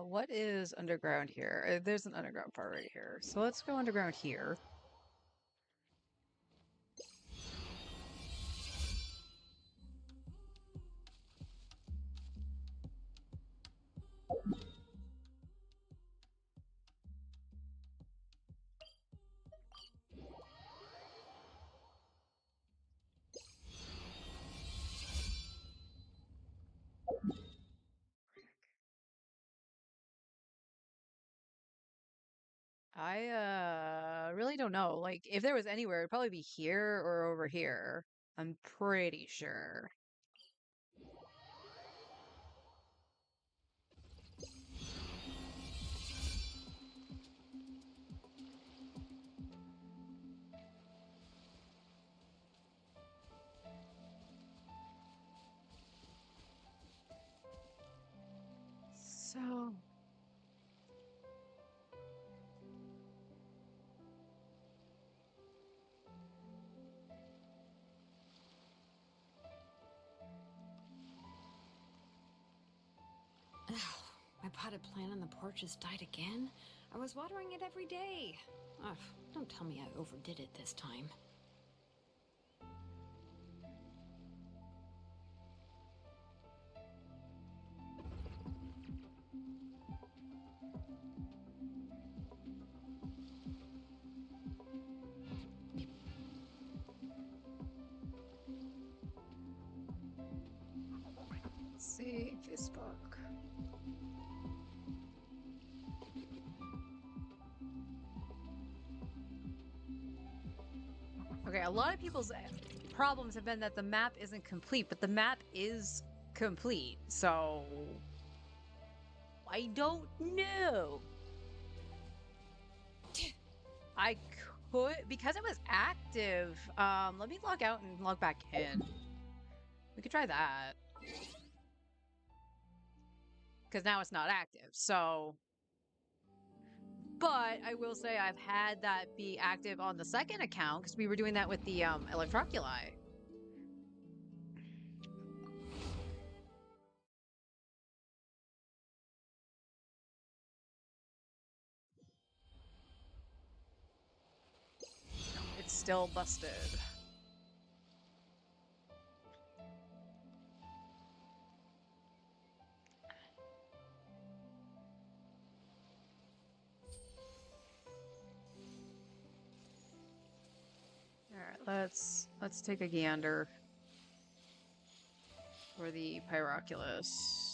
S1: What is underground here? There's an underground part right here. So let's go underground here. really don't know. Like, if there was anywhere, it'd probably be here or over here. I'm pretty sure. So...
S3: My potted plant on the porch has died again? I was watering it every day. Ugh, don't tell me I overdid it this time.
S1: Let's see, Facebook. Okay, a lot of people's problems have been that the map isn't complete, but the map is complete, so... I don't know. I could, because it was active, let me log out and log back in. We could try that. Because now it's not active, so... But I will say I've had that be active on the second account, because we were doing that with the, Electroculi. It's still busted. Alright, let's take a gander for the Pyroculus.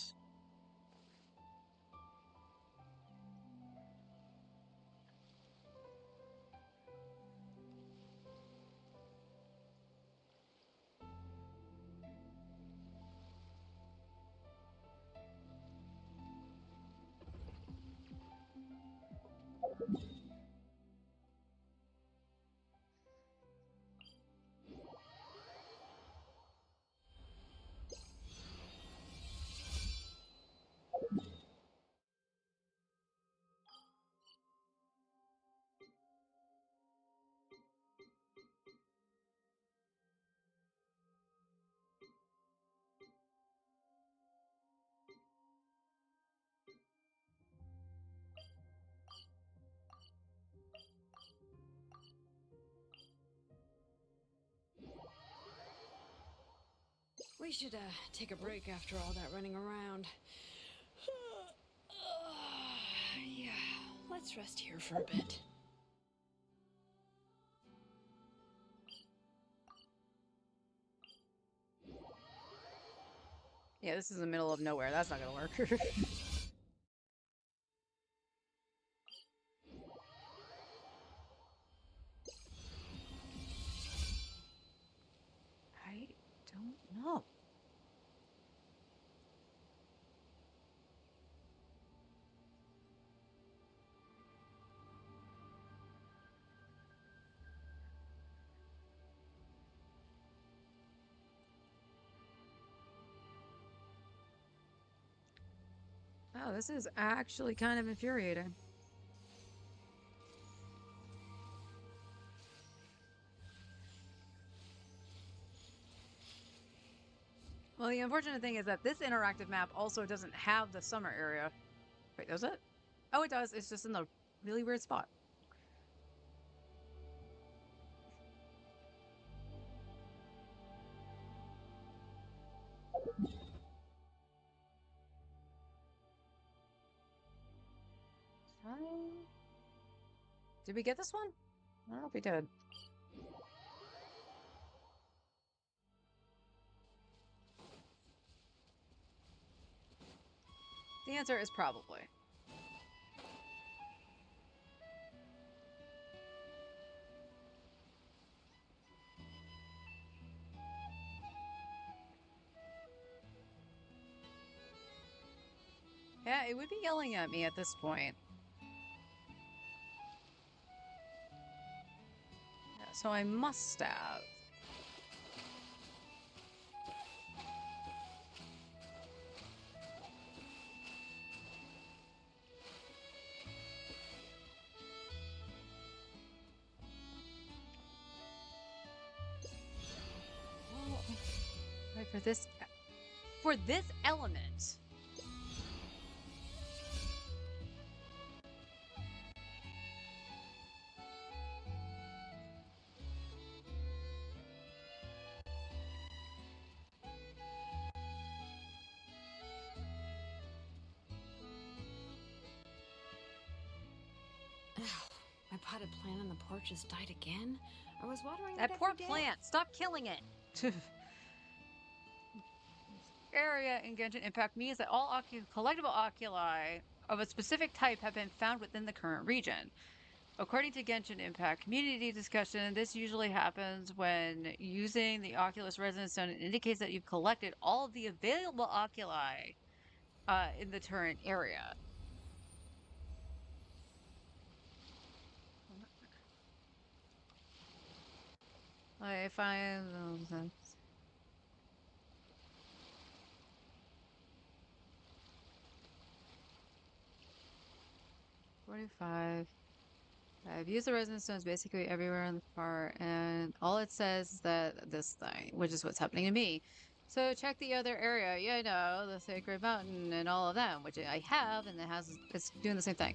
S3: We should, take a break after all that running around. Yeah, let's rest here for a bit.
S1: Yeah, this is in the middle of nowhere. That's not gonna work. I don't know. Oh, this is actually kind of infuriating. Well, the unfortunate thing is that this interactive map also doesn't have the summer area. Wait, does it? Oh, it does. It's just in the really weird spot. Did we get this one? I don't know if we did. The answer is probably.
S4: Yeah, it would be yelling at me at this point. Yeah, so I must have. Right, for this element.
S3: My potted plant on the porch has died again. I was watering
S4: That
S3: it
S4: poor
S3: every day.
S4: plant. Stop killing it. Area in Genshin Impact means that all collectible oculi of a specific type have been found within the current region. According to Genshin Impact community discussion, this usually happens when using the Oculus Resonance Stone. It indicates that you've collected all of the available oculi in the current area. I find 45. I've used the resonance stones basically everywhere in the car, and all it says is that this thing, which is what's happening to me. So check the other area. Yeah, I know, the Sacred Mountain and all of them, which I have, and it's doing the same thing.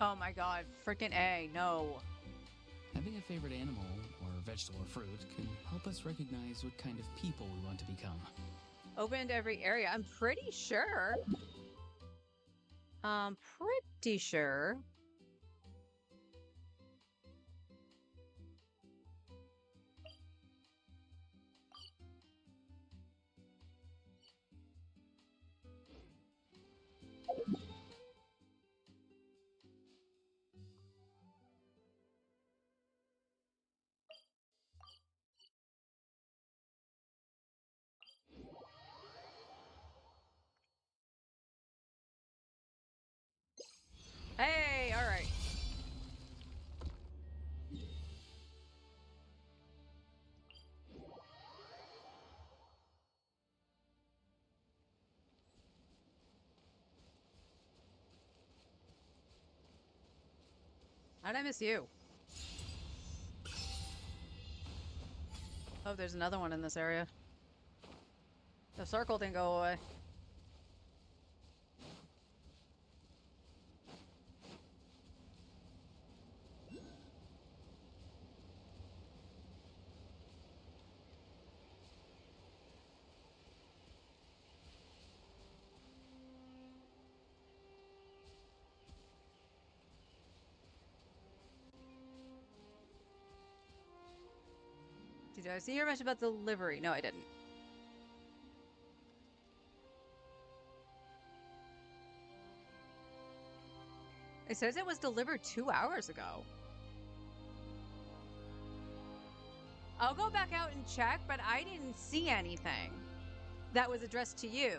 S4: Oh my god, freaking A, no.
S6: Having a favorite animal, or vegetable or fruit, can help us recognize what kind of people we want to become.
S4: Opened every area. I'm pretty sure. Pretty sure. Hey, all right. How'd I miss you? Oh, there's another one in this area. The circle didn't go away. Did I see your mention about delivery? No, I didn't. It says it was delivered 2 hours ago. I'll go back out and check, but I didn't see anything that was addressed to you.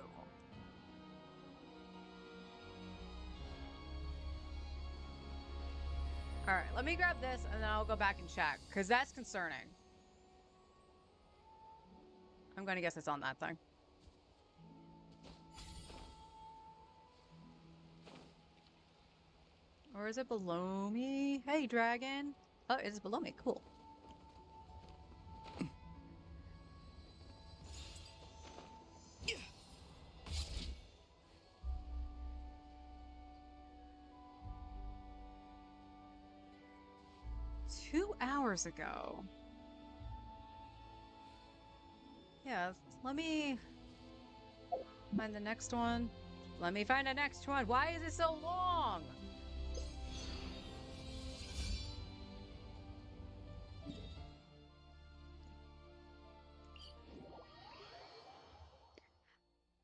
S4: All right, let me grab this and then I'll go back and check, because that's concerning. I'm going to guess it's on that thing. Or is it below me? Hey, dragon. Oh, it is below me. Cool. 2 hours ago. Yeah, let me find the next one. Let me find the next one. Why is it so long?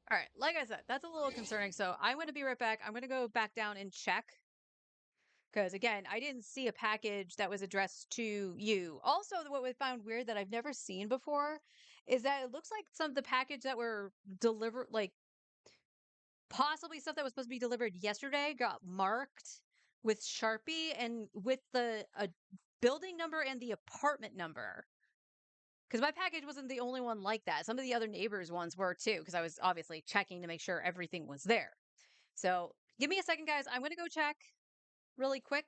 S4: All right, like I said, that's a little concerning. So I'm going to be right back. I'm going to go back down and check. Because again, I didn't see a package that was addressed to you. Also, what we found weird that I've never seen before is that it looks like some of the package that were delivered, like possibly stuff that was supposed to be delivered yesterday, got marked with Sharpie and with the building number and the apartment number. Because my package wasn't the only one like that. Some of the other neighbors' ones were too, because I was obviously checking to make sure everything was there. So give me a second, guys. I'm going to go check really quick.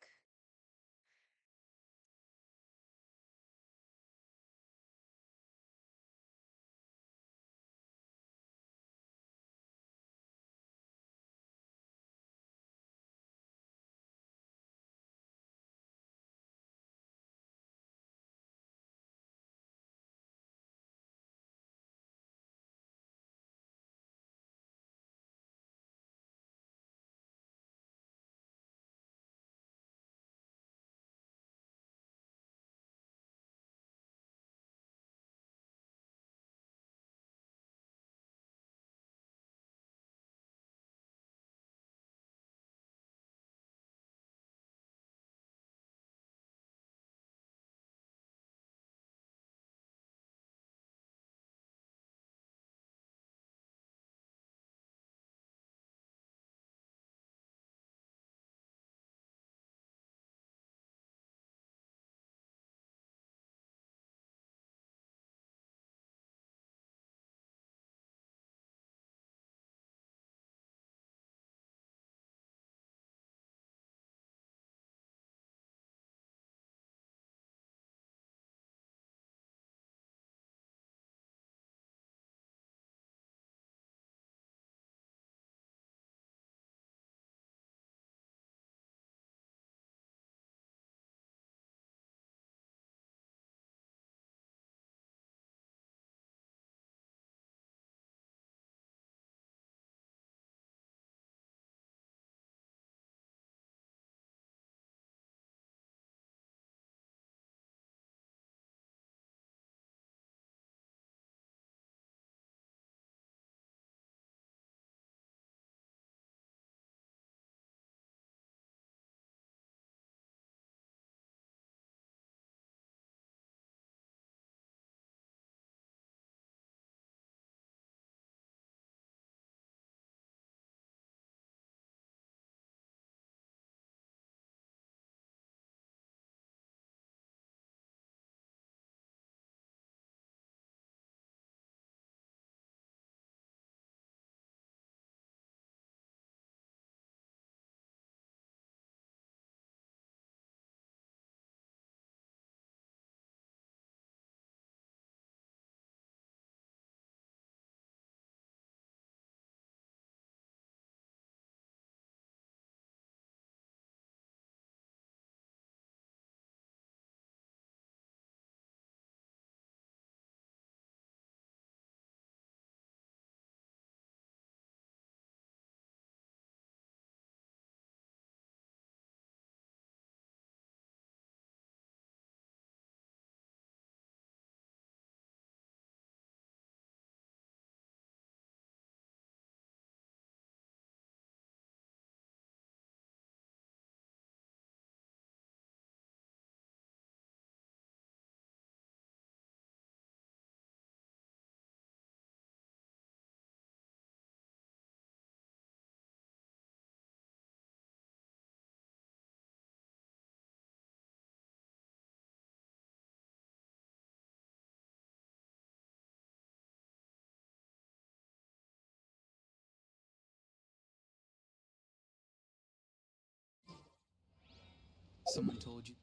S6: Someone told you?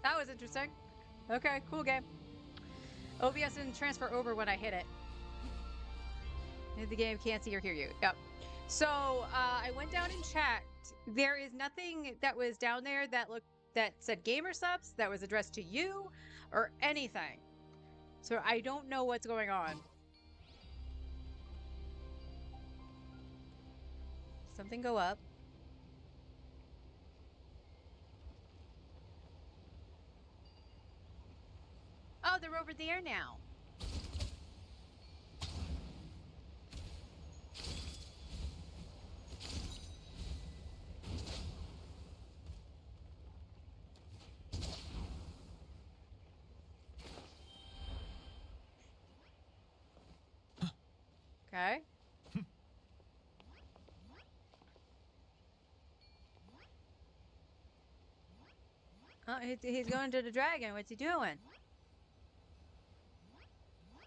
S4: That was interesting. Okay, cool game. OBS didn't transfer over when I hit it. The game can't see or hear you. Yep. So I went down and checked. There is nothing that was down there that said gamer subs that was addressed to you or anything. So I don't know what's going on. Something go up. Oh, they're over there now. Okay. Oh, he's going to the dragon. What's he doing?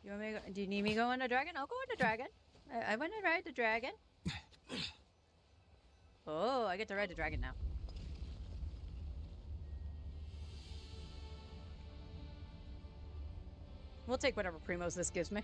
S4: You want me to go, do you need me to go on the dragon? I'll go on the dragon. I want to ride the dragon. Oh, I get to ride the dragon now. We'll take whatever primos this gives me.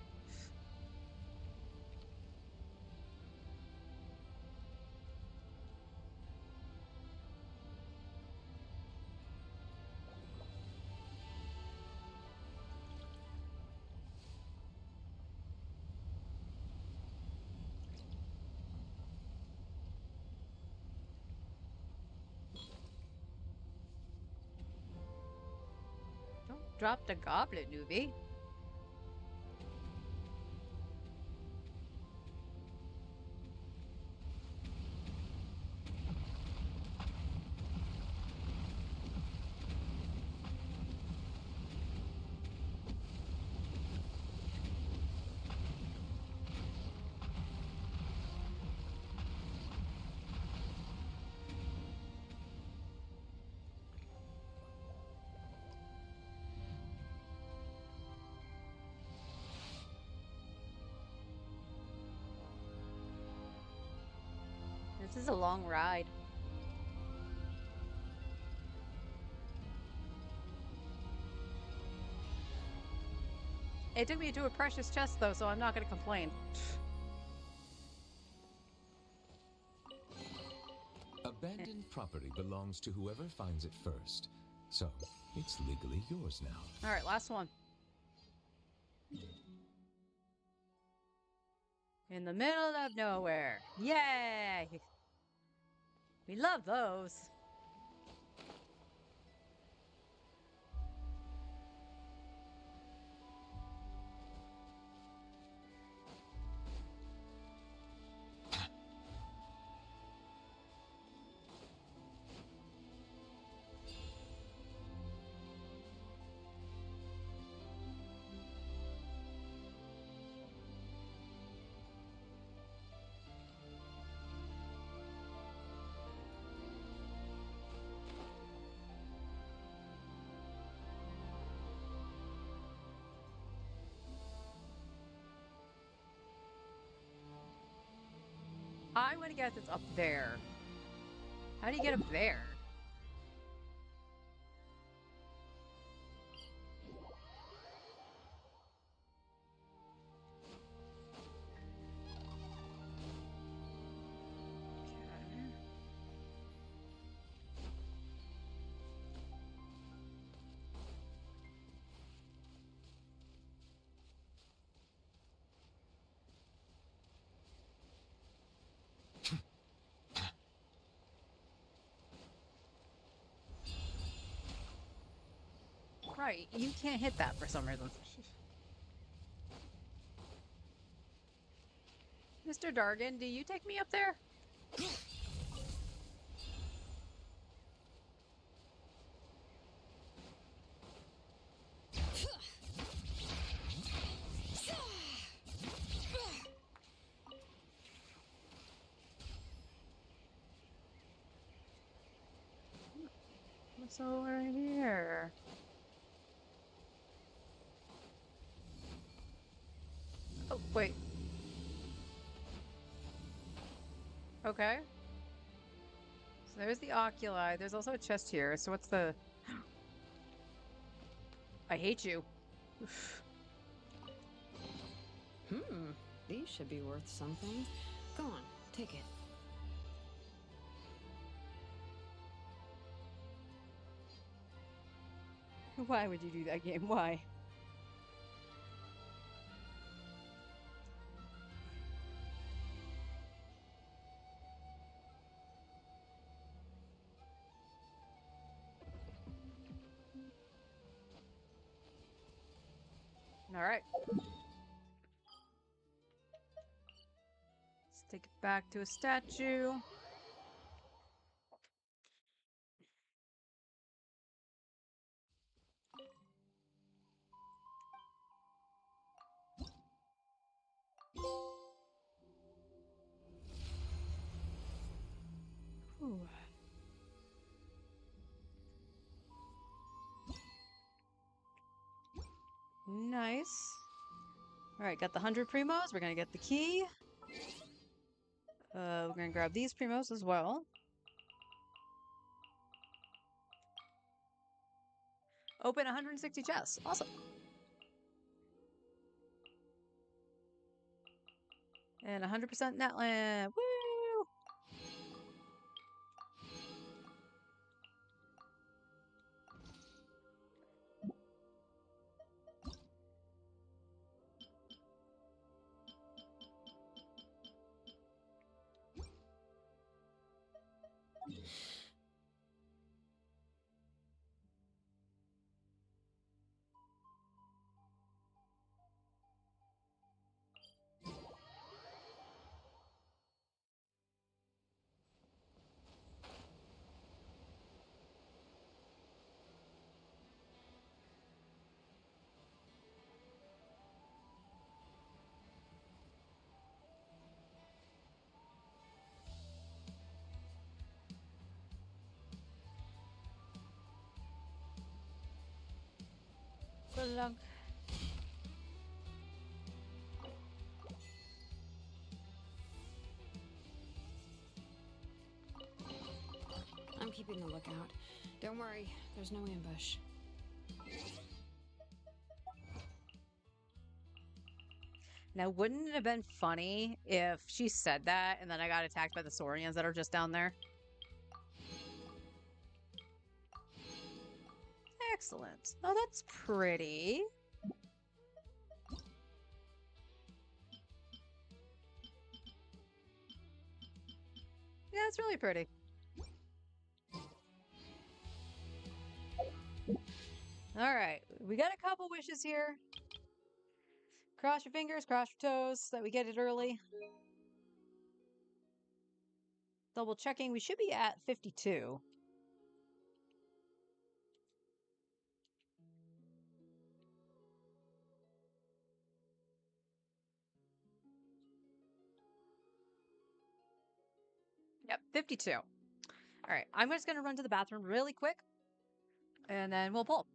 S4: Don't drop the goblet, newbie. This is a long ride. It took me to a precious chest, though, so I'm not going to complain.
S7: Abandoned property belongs to whoever finds it first. So, it's legally yours now.
S4: Alright, last one. In the middle of nowhere. Yay! We love those. I'm gonna guess it's up there. How do you get up there? Right, you can't hit that for some reason. Mr. Dargan, do you take me up there? What's over here? Oh, wait. Okay. So there's the oculi. There's also a chest here. So what's the... I hate you.
S3: These should be worth something. Go on, take it.
S4: Why would you do that game? Why? All right. Let's take it back to a statue. Ooh. Nice. All right, got the 100 primos. We're gonna get the key. We're gonna grab these primos as well. Open 160 chests. Awesome. And 100% Netland. Woo! Good luck.
S3: I'm keeping a lookout. Don't worry, there's no ambush.
S4: Now, wouldn't it have been funny if she said that and then I got attacked by the Saurians that are just down there? Excellent. Oh, that's pretty. Yeah, it's really pretty. All right, we got a couple wishes here. Cross your fingers, cross your toes that we get it early. Double checking, we should be at 52. Yep, 52. All right, I'm just going to run to the bathroom really quick, and then we'll pull.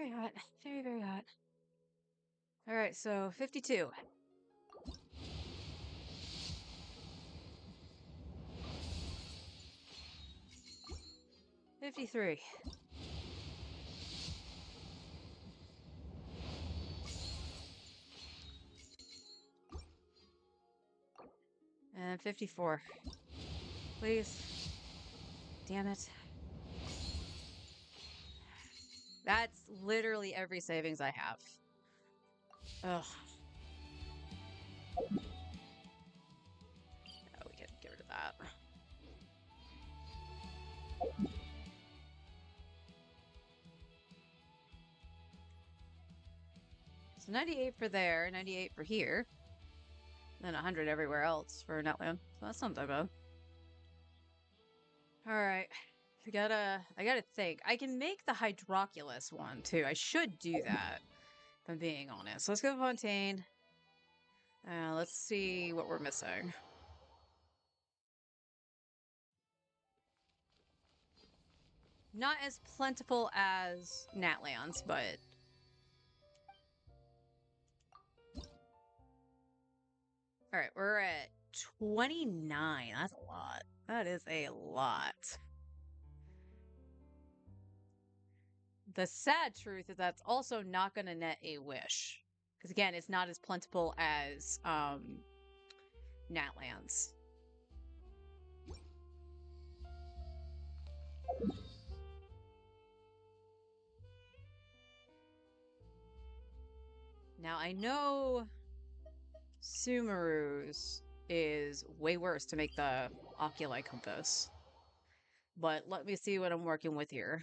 S1: Very hot. Very, very hot. All right, so 52. $53. And 54. Please. Damn it. That's literally every savings I have. Ugh. Oh, we can get rid of that. So 98 for there, 98 for here. And 100 everywhere else for Netland. So that's not that bad. Alright. I gotta think. I can make the Hydroculus one too. I should do that, if I'm being honest. So let's go Fontaine. Let's see what we're missing. Not as plentiful as Natlands, but... Alright, we're at 29. That's a lot. That is a lot. The sad truth is that's also not going to net a wish. Because again, it's not as plentiful as Natlands. Now, I know Sumeru's is way worse to make the Oculi Compass. But let me see what I'm working with here.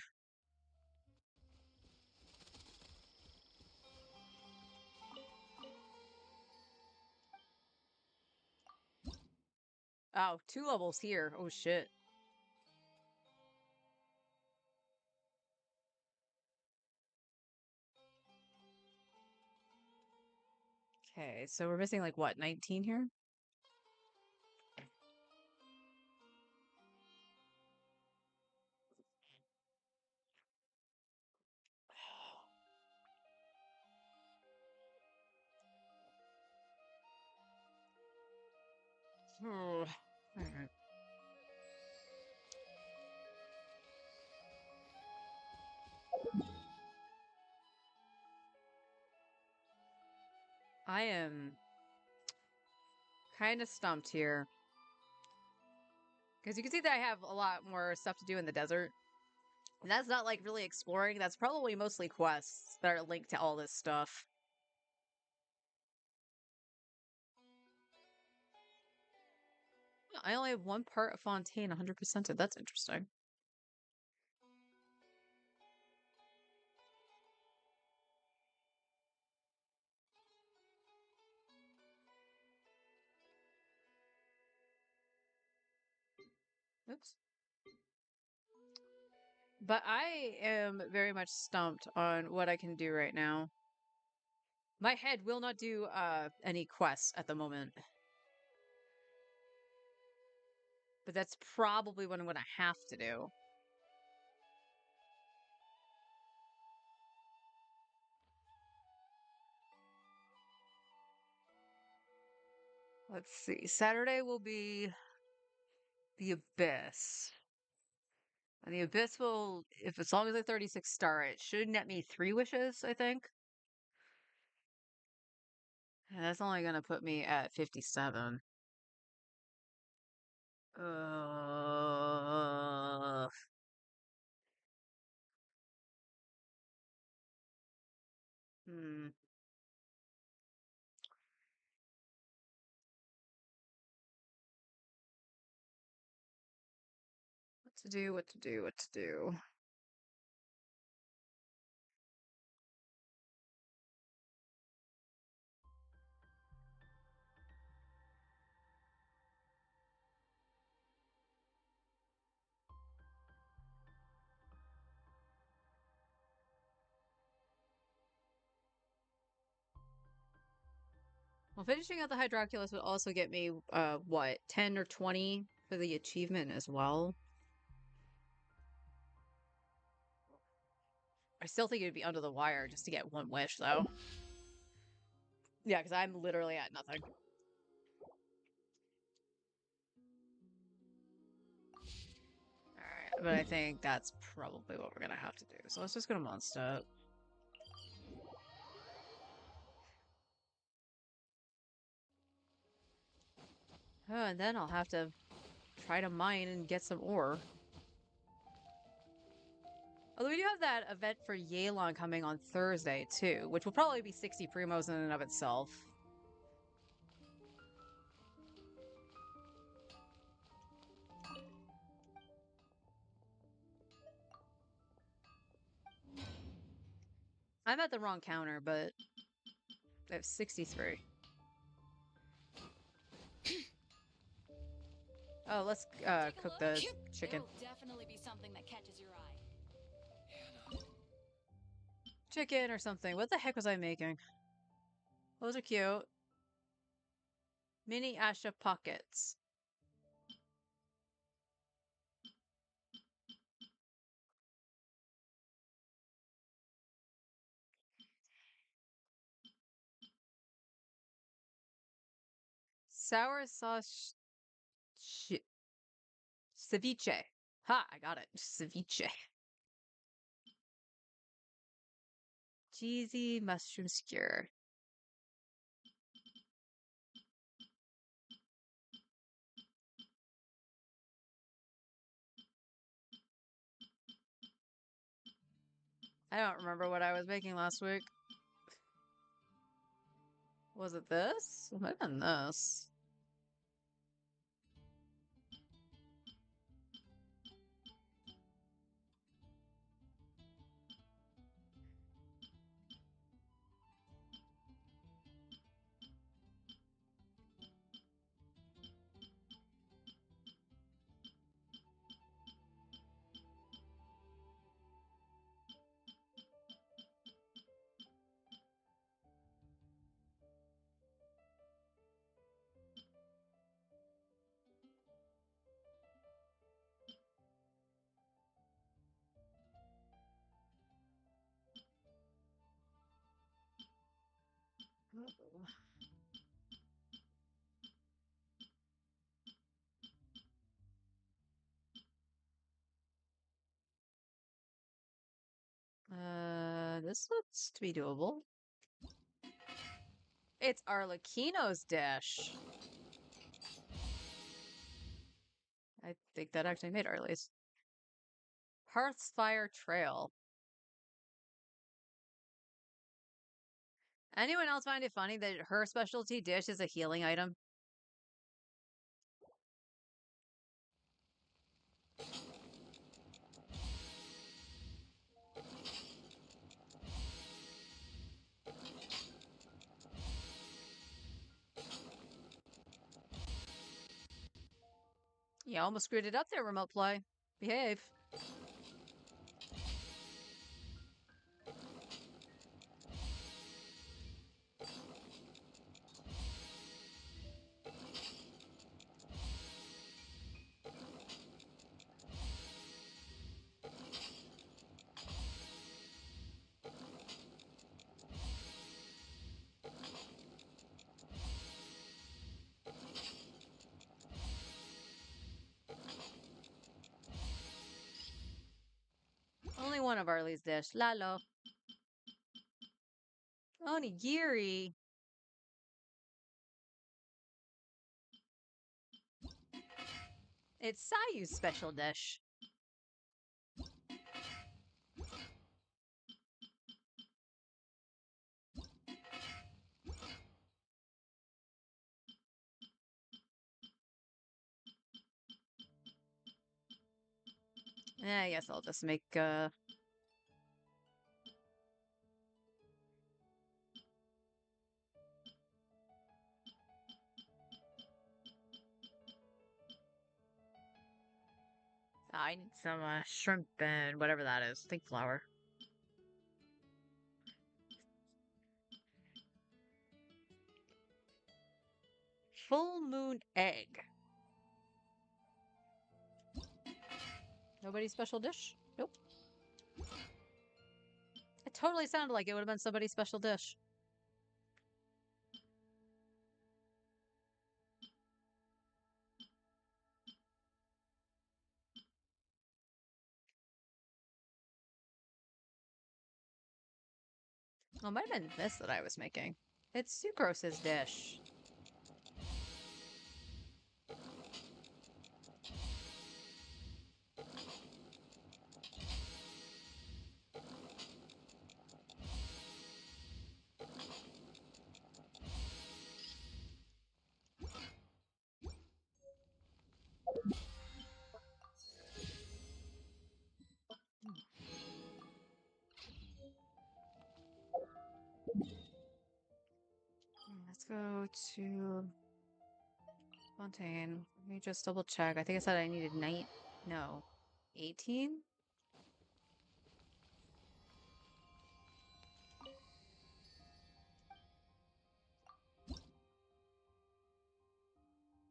S1: Oh, 2 levels here. Oh, shit. Okay, so we're missing like what, 19 here? Oh, alright. I am kind of stumped here. Because you can see that I have a lot more stuff to do in the desert. And that's not like really exploring. That's probably mostly quests that are linked to all this stuff. I only have one part of Fontaine 100%ed. That's interesting. Oops. But I am very much stumped on what I can do right now. My head will not do any quests at the moment. But that's probably what I'm going to have to do. Let's see. Saturday will be the Abyss. And the Abyss will, if as long as I 36 star it, should net me 3 wishes, I think. And that's only going to put me at 57. Hmm. What to do, what to do, what to do. Well, finishing out the Hydroculus would also get me, what, 10 or 20 for the achievement as well? I still think it'd be under the wire just to get one wish, though. Yeah, because I'm literally at nothing. Alright, but I think that's probably what we're gonna have to do. So let's just go to Mondstadt. Oh, and then I'll have to try to mine and get some ore. Although we do have that event for Yelan coming on Thursday, too, which will probably be 60 primos in and of itself. I'm at the wrong counter, but I have 63. Oh, let's cook the chicken.
S3: It'll definitely be something that catches your eye.
S1: Chicken or something. What the heck was I making? Those are cute. Mini Asha pockets. Sour sauce ceviche. Ha, I got it. Ceviche. Cheesy mushroom skewer. I don't remember what I was making last week. Was it this? It might have been this. This looks to be doable. It's Arlecchino's dish. I think that actually made Arlie's. Hearthfire Trail. Anyone else find it funny that her specialty dish is a healing item? You almost screwed it up there, remote play. Behave. Only one of Arlie's dish. Lalo. Onigiri. It's Sayu's special dish. I guess I'll just make, I need some shrimp and whatever that is. I think flour. Full moon egg. Nobody's special dish? Nope.
S4: totally sounded like it would have been somebody's special dish. Well, it might have been this that I was making. It's Sucrose's dish. Let's go to Fontaine. Let me just double check. I think I said I needed 18?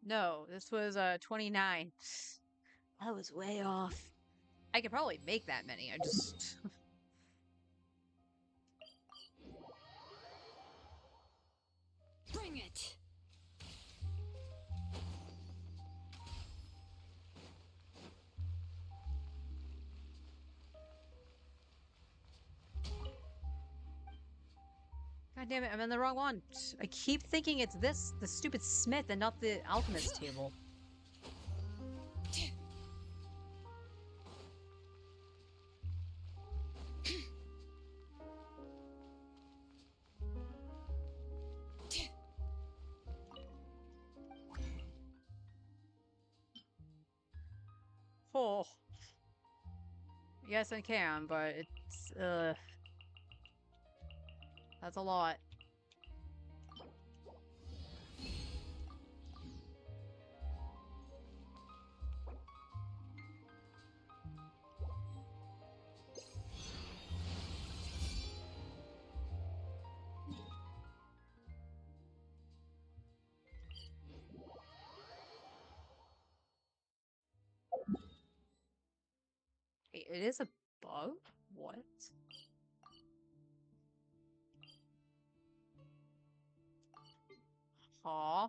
S4: No, this was 29. I was way off. I could probably make that many. I just
S3: Bring it!
S4: God damn it, I'm in the wrong one. I keep thinking it's this, the stupid smith, and not the alchemist table. Oh. Yes, I can, but it's, that's a lot. Wait, it is above? What? Aw.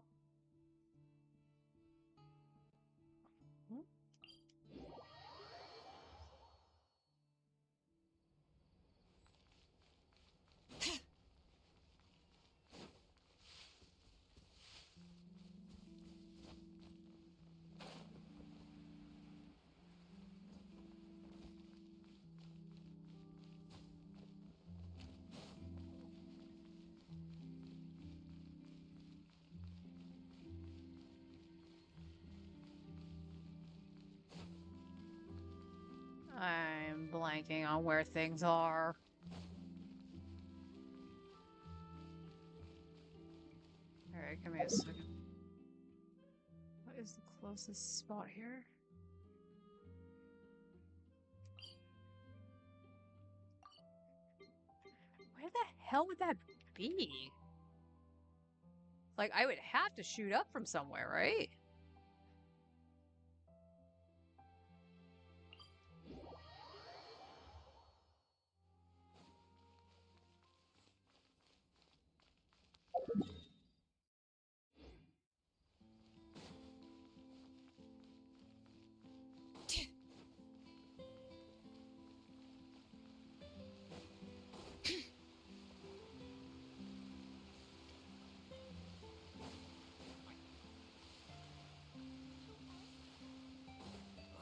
S4: I'm blanking on where things are. Alright, give me a second. What is the closest spot here? Where the hell would that be? Like, I would have to shoot up from somewhere, right?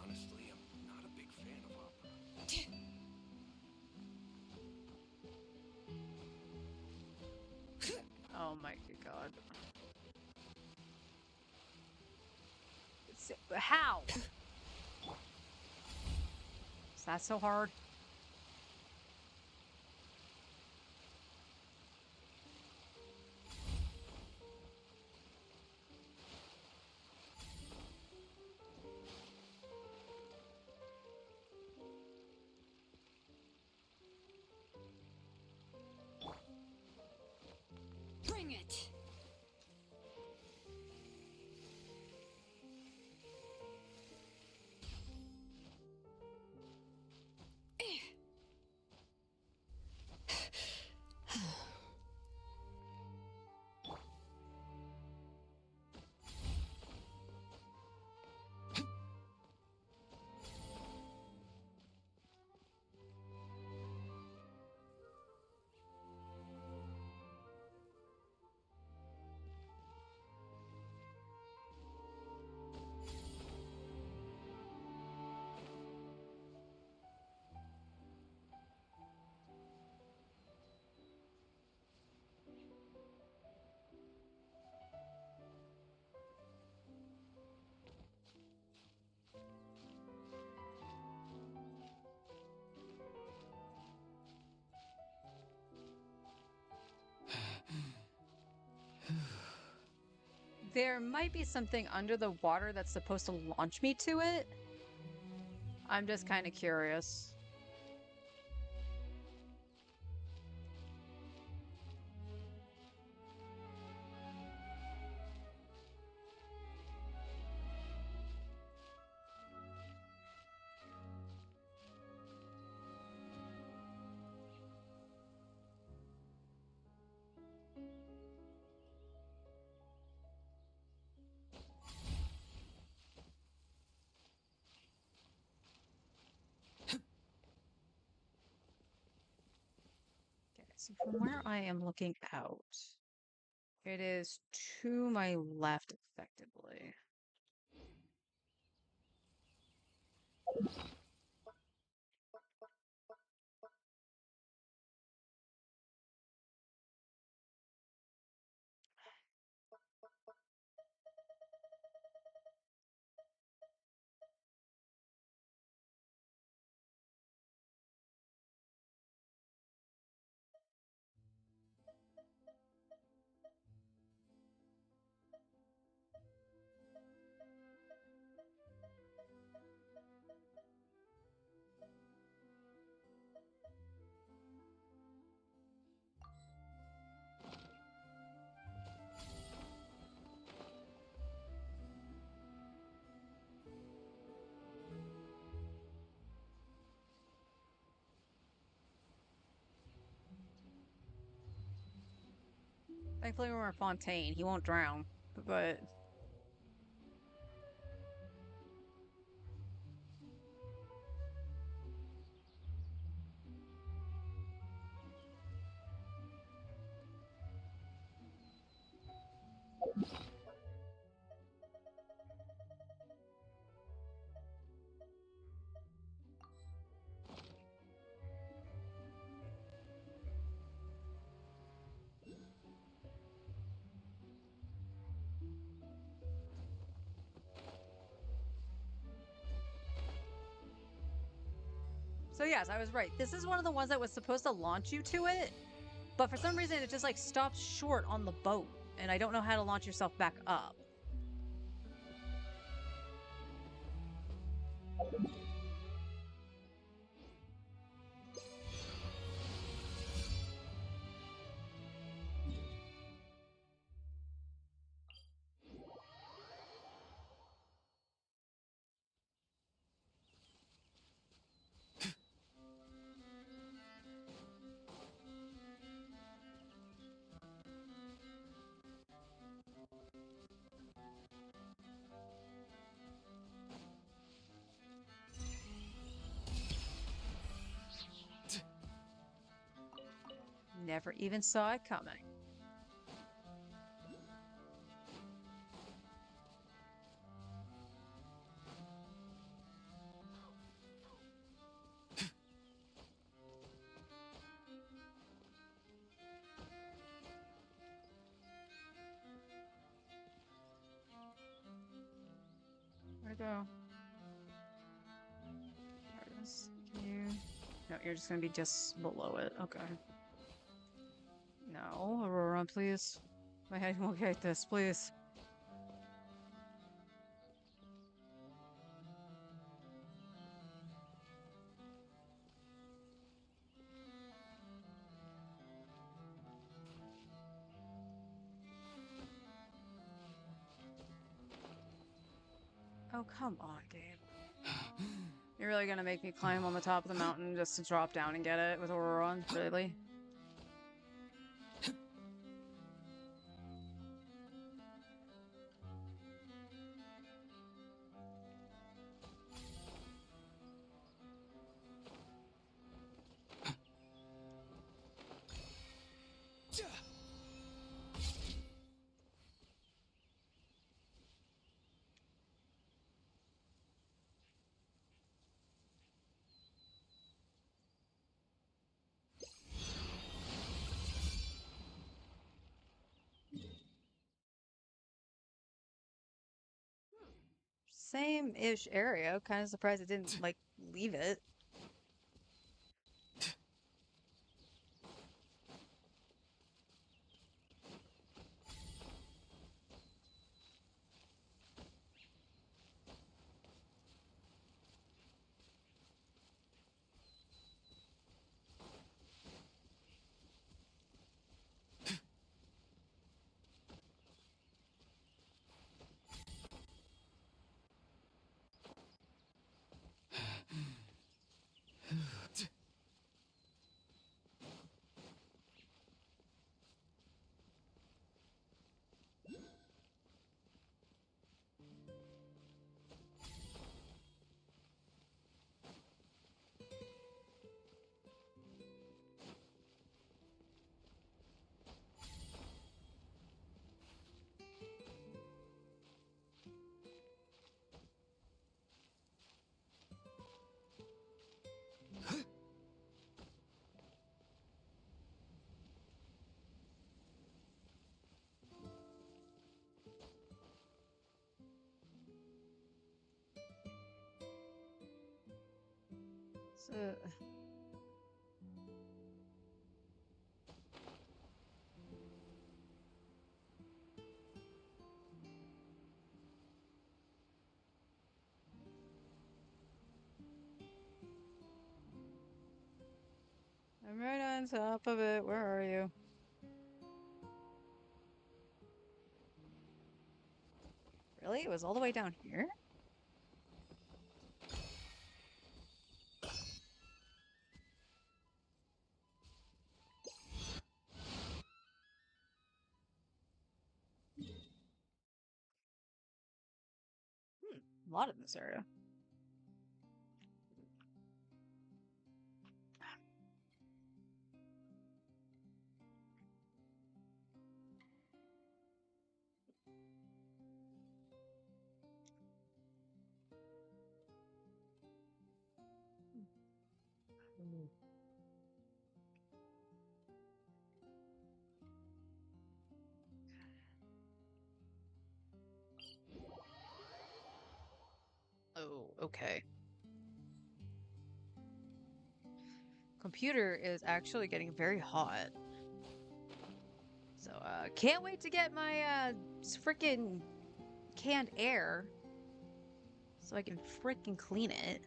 S5: Honestly, I'm not a big fan of opera.
S4: Oh my god. How? Is that so hard?
S3: Bring it!
S4: There might be something under the water that's supposed to launch me to it. I'm just kind of curious. So from where I am looking out, it is to my left, effectively. Thankfully, we're in Fontaine. He won't drown, but... So yes, I was right. This is one of the ones that was supposed to launch you to it, but for some reason it just like stops short on the boat, and I don't know how to launch yourself back up. Never even saw it coming. Where'd it go? There it is. Can you... No, you're just gonna be just below it. Okay. No, Aurora, please. My head won't get this, please. Oh, come on, Gabe. You're really gonna make me climb on the top of the mountain just to drop down and get it with Aurora? Really? Same-ish area. Kind of surprised it didn't, like, leave it.
S1: I'm right on top of it. Where are you? Really? It was all the way down here? A lot in this area. Oh, okay. Computer is actually getting very hot. So, can't wait to get my, freaking canned air so I can freaking clean it.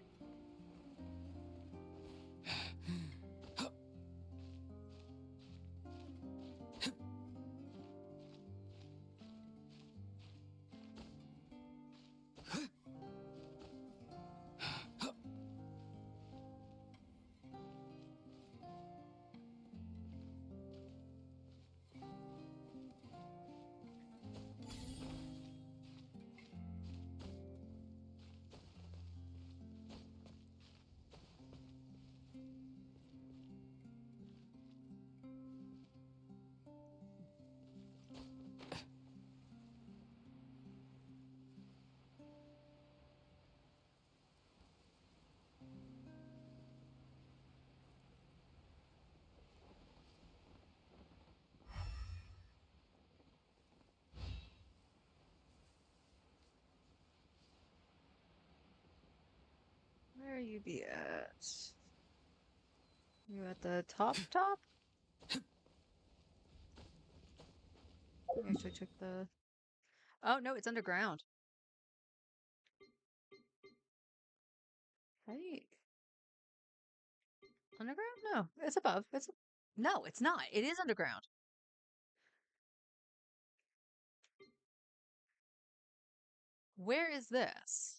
S1: Where you be at? You at the top? I actually took the... Oh, no, it's underground. How do you... Underground? No, it's above. No, it's not. It is underground. Where is this?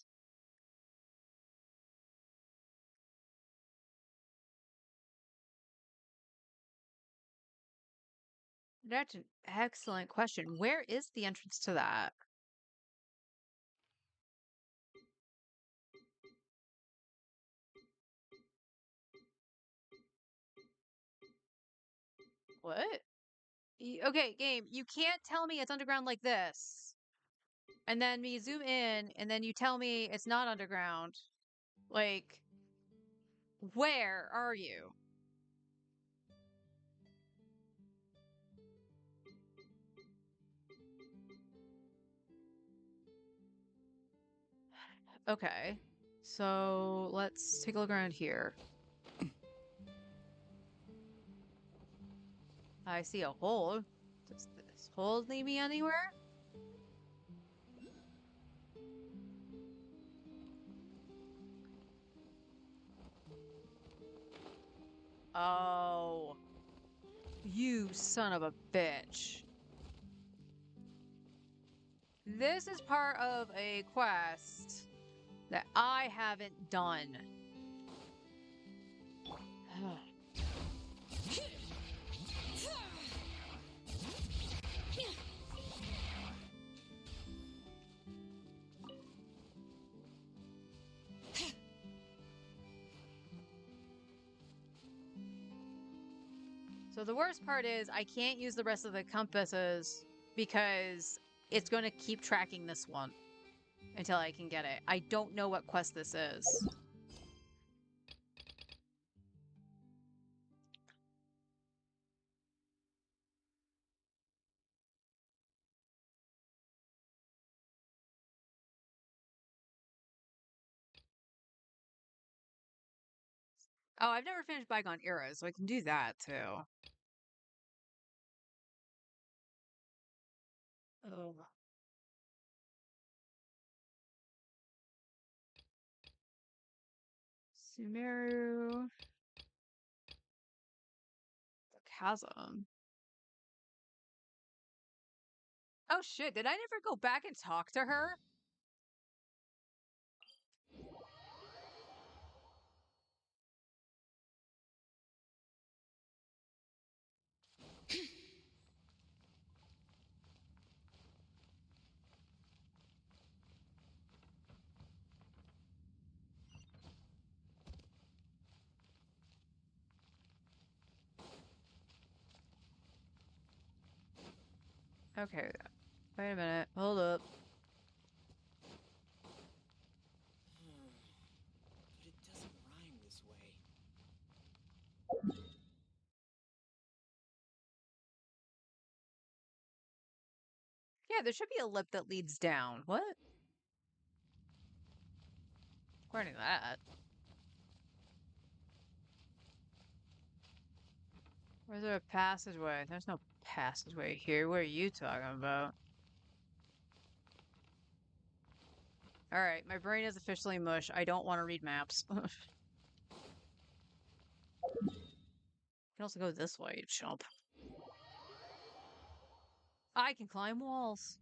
S1: That's an excellent question. Where is the entrance to that? What? Okay, game, you can't tell me it's underground like this. And then me zoom in, and then you tell me it's not underground. Like, where are you? Okay, so let's take a look around here. I see a hole. Does this hole lead me anywhere? Oh. You son of a bitch. This is part of a quest that I haven't done. So the worst part is I can't use the rest of the compasses because it's going to keep tracking this one until I can get it. I don't know what quest this is. Oh, I've never finished Bygone Era, so I can do that too. Oh. Sumeru. The Chasm. Oh shit, did I never go back and talk to her? Okay, wait a minute. Hold up.
S6: But it doesn't rhyme this way.
S1: Yeah, there should be a lip that leads down. What? According to that. Where's there a passageway? There's no passageway here. What are you talking about? Alright, my brain is officially mush. I don't want to read maps. You can also go this way, you chump. I can climb walls.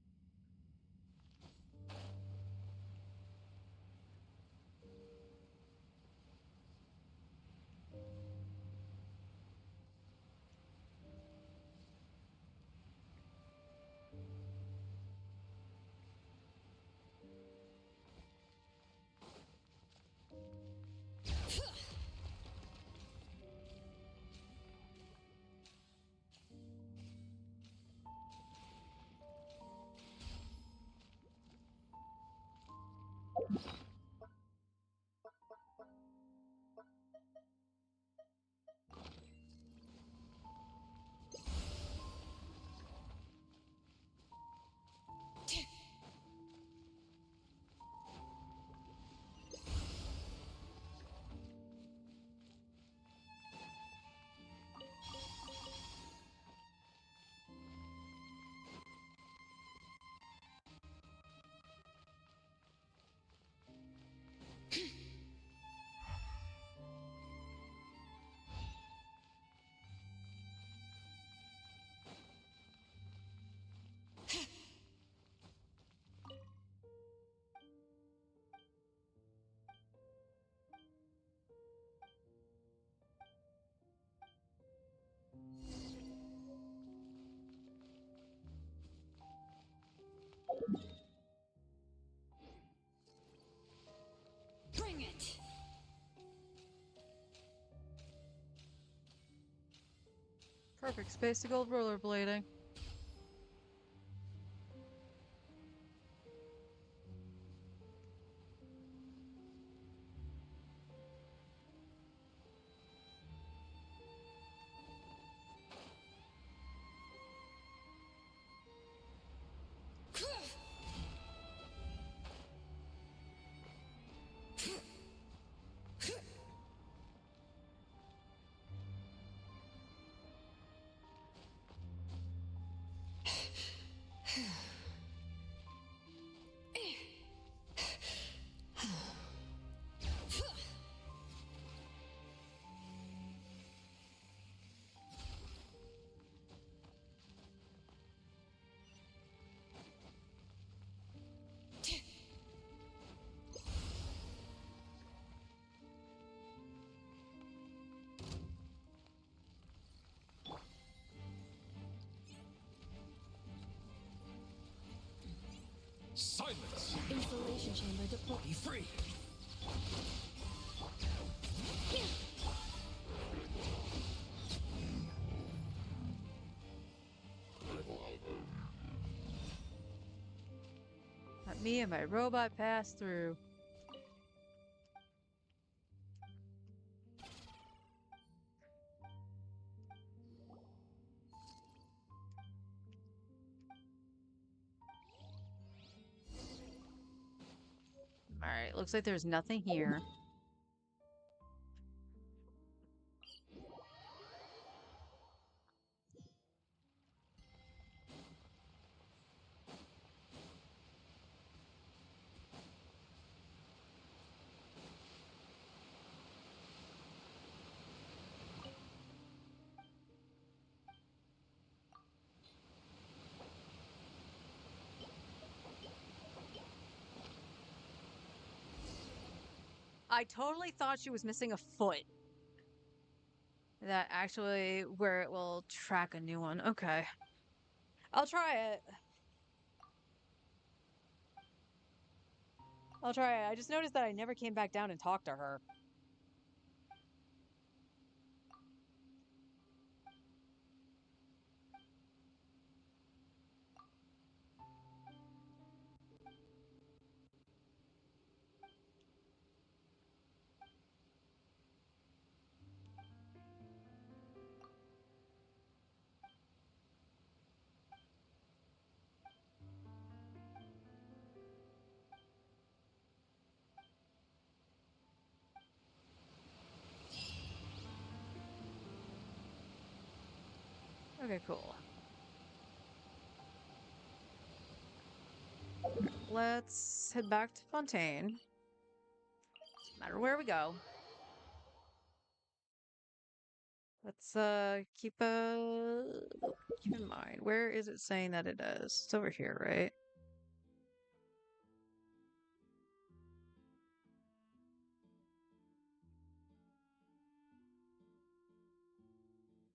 S3: Bring it!
S1: Perfect space to go rollerblading.
S5: Silence!
S8: Installation chamber deployed.
S5: Be free!
S1: Let me and my robot pass through. Alright, looks like there's nothing here.
S4: I totally thought she was missing a foot. That actually where it will track a new one. Okay. I'll try it. I'll try it. I just noticed that I never came back down and talked to her. Okay, cool. Let's head back to Fontaine. No matter where we go. Let's keep in mind, where is it saying that it is? It's over here, right?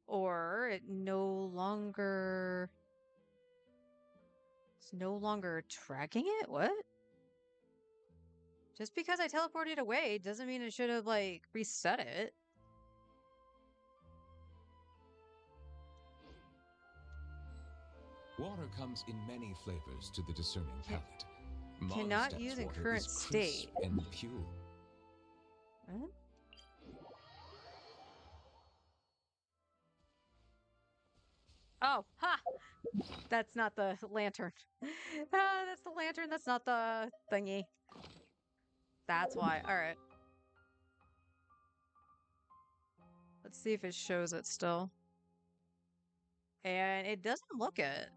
S4: Or it's no longer tracking it? What? Just because I teleported away doesn't mean it should have like reset it.
S7: Water comes in many flavors to the discerning palate.
S1: Cannot
S7: Mondstadt's
S1: use in
S7: water
S1: current
S7: is crisp
S1: state.
S7: and pure.
S1: Huh?
S4: Oh, ha! That's not the lantern. That's the lantern. That's not the thingy. That's why. All right. Let's see if it shows it still. And it doesn't look it.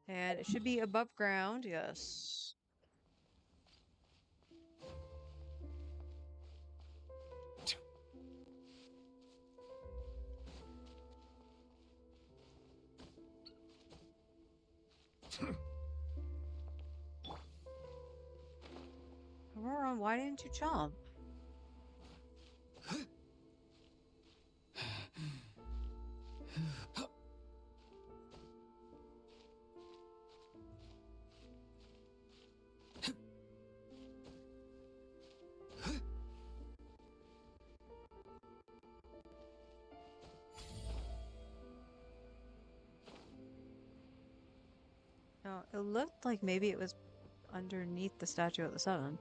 S4: And it should be above ground, yes. Auroron, why didn't you jump? No, it looked like maybe it was underneath the Statue of the Seven.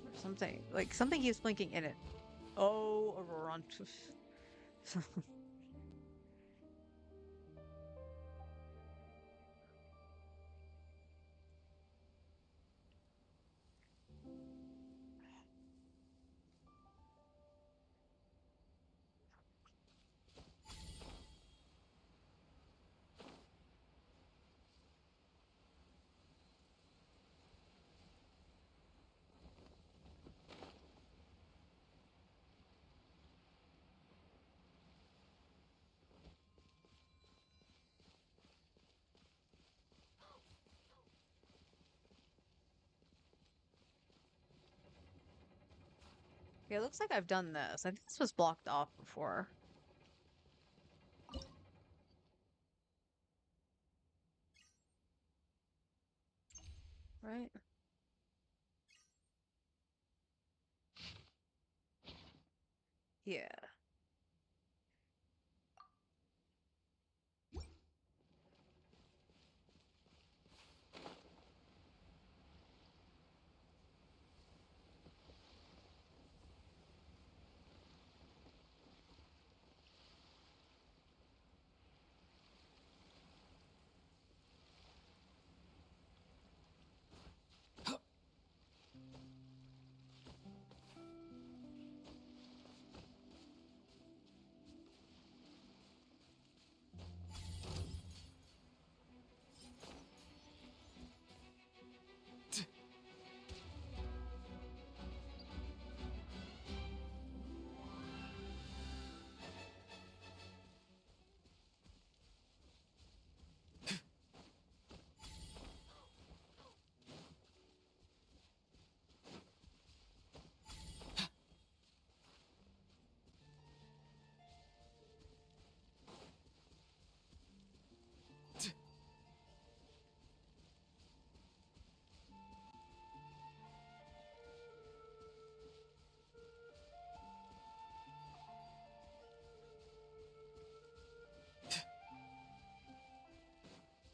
S4: Or something. Like, something keeps blinking in it. Oh, Auroron. Okay, it looks like I've done this. I think this was blocked off before. Right? Yeah.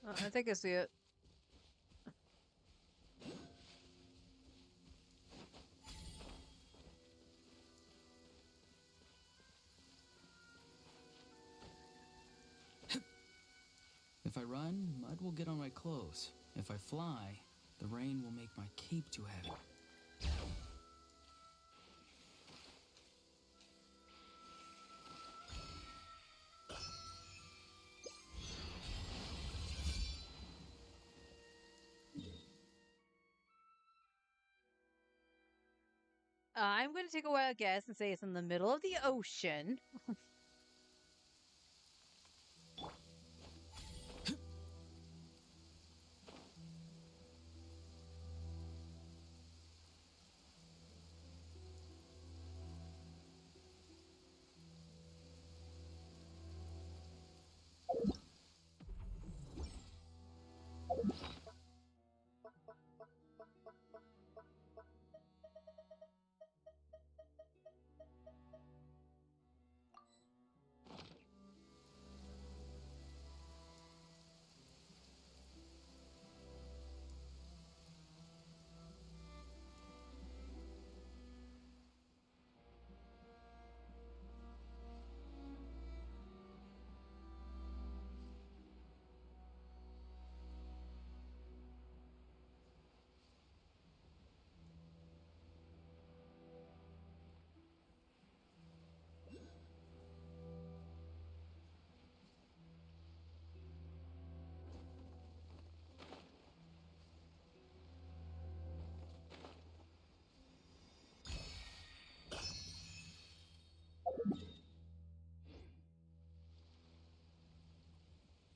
S1: I think I see it.
S6: If I run, mud will get on my clothes. If I fly, the rain will make my cape too heavy.
S1: I'm going to take a wild guess and say it's in the middle of the ocean.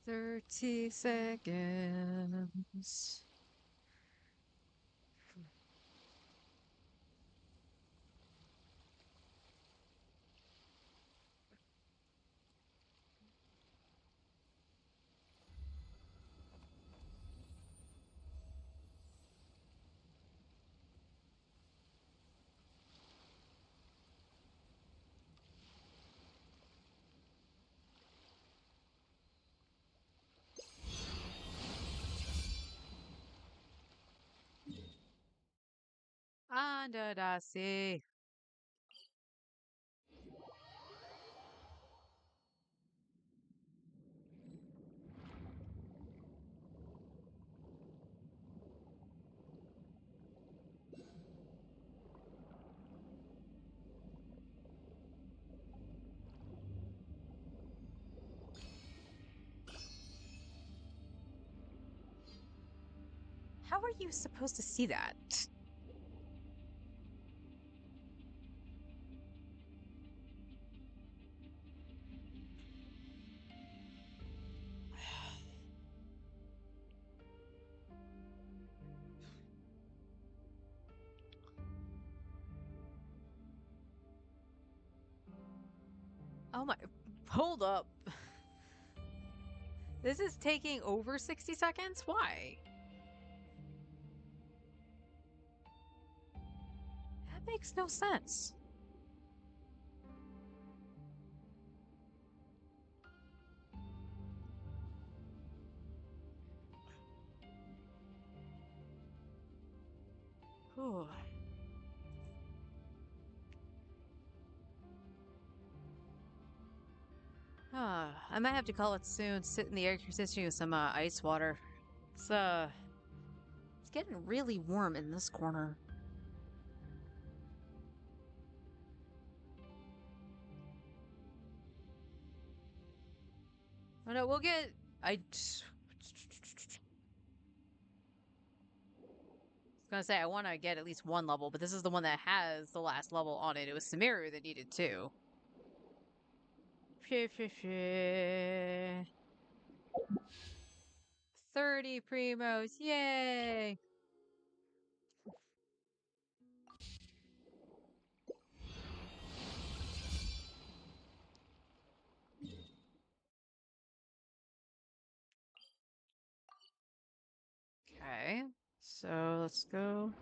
S1: $30 seconds. Under the sea. How are you supposed to see that? Oh my, hold up. This is taking over 60 seconds? Why? That makes no sense. Whew. I might have to call it soon. Sit in the air conditioning with some ice water. It's getting really warm in this corner. Oh no, we'll get. I was gonna say I want to get at least one level, but this is the one that has the last level on it. It was Samiru that needed two. 30 primos, yay! Okay, so let's go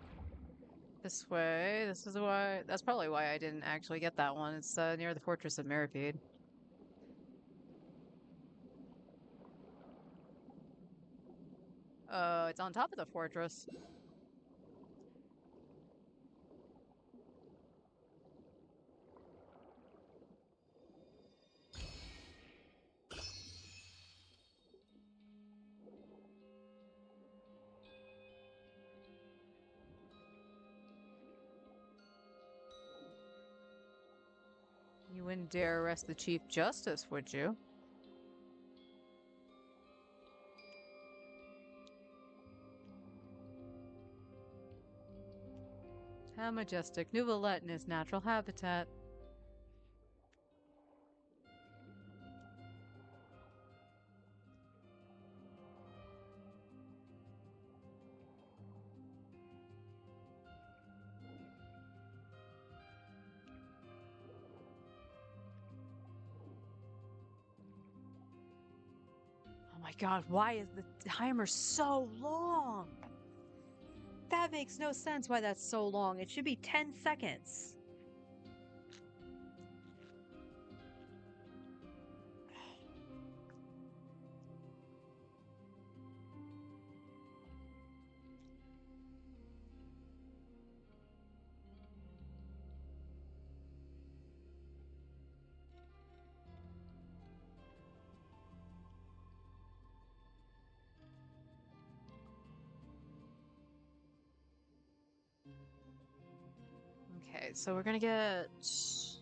S1: this way. This is why. That's probably why I didn't actually get that one. It's near the Fortress of Meripede.
S4: It's on top of the fortress. You wouldn't dare arrest the Chief Justice, would you? How majestic. Neuvillette in its natural habitat. Oh my god, why is the timer so long? That makes no sense why that's so long. It should be 10 seconds. Okay, so we're gonna get... It's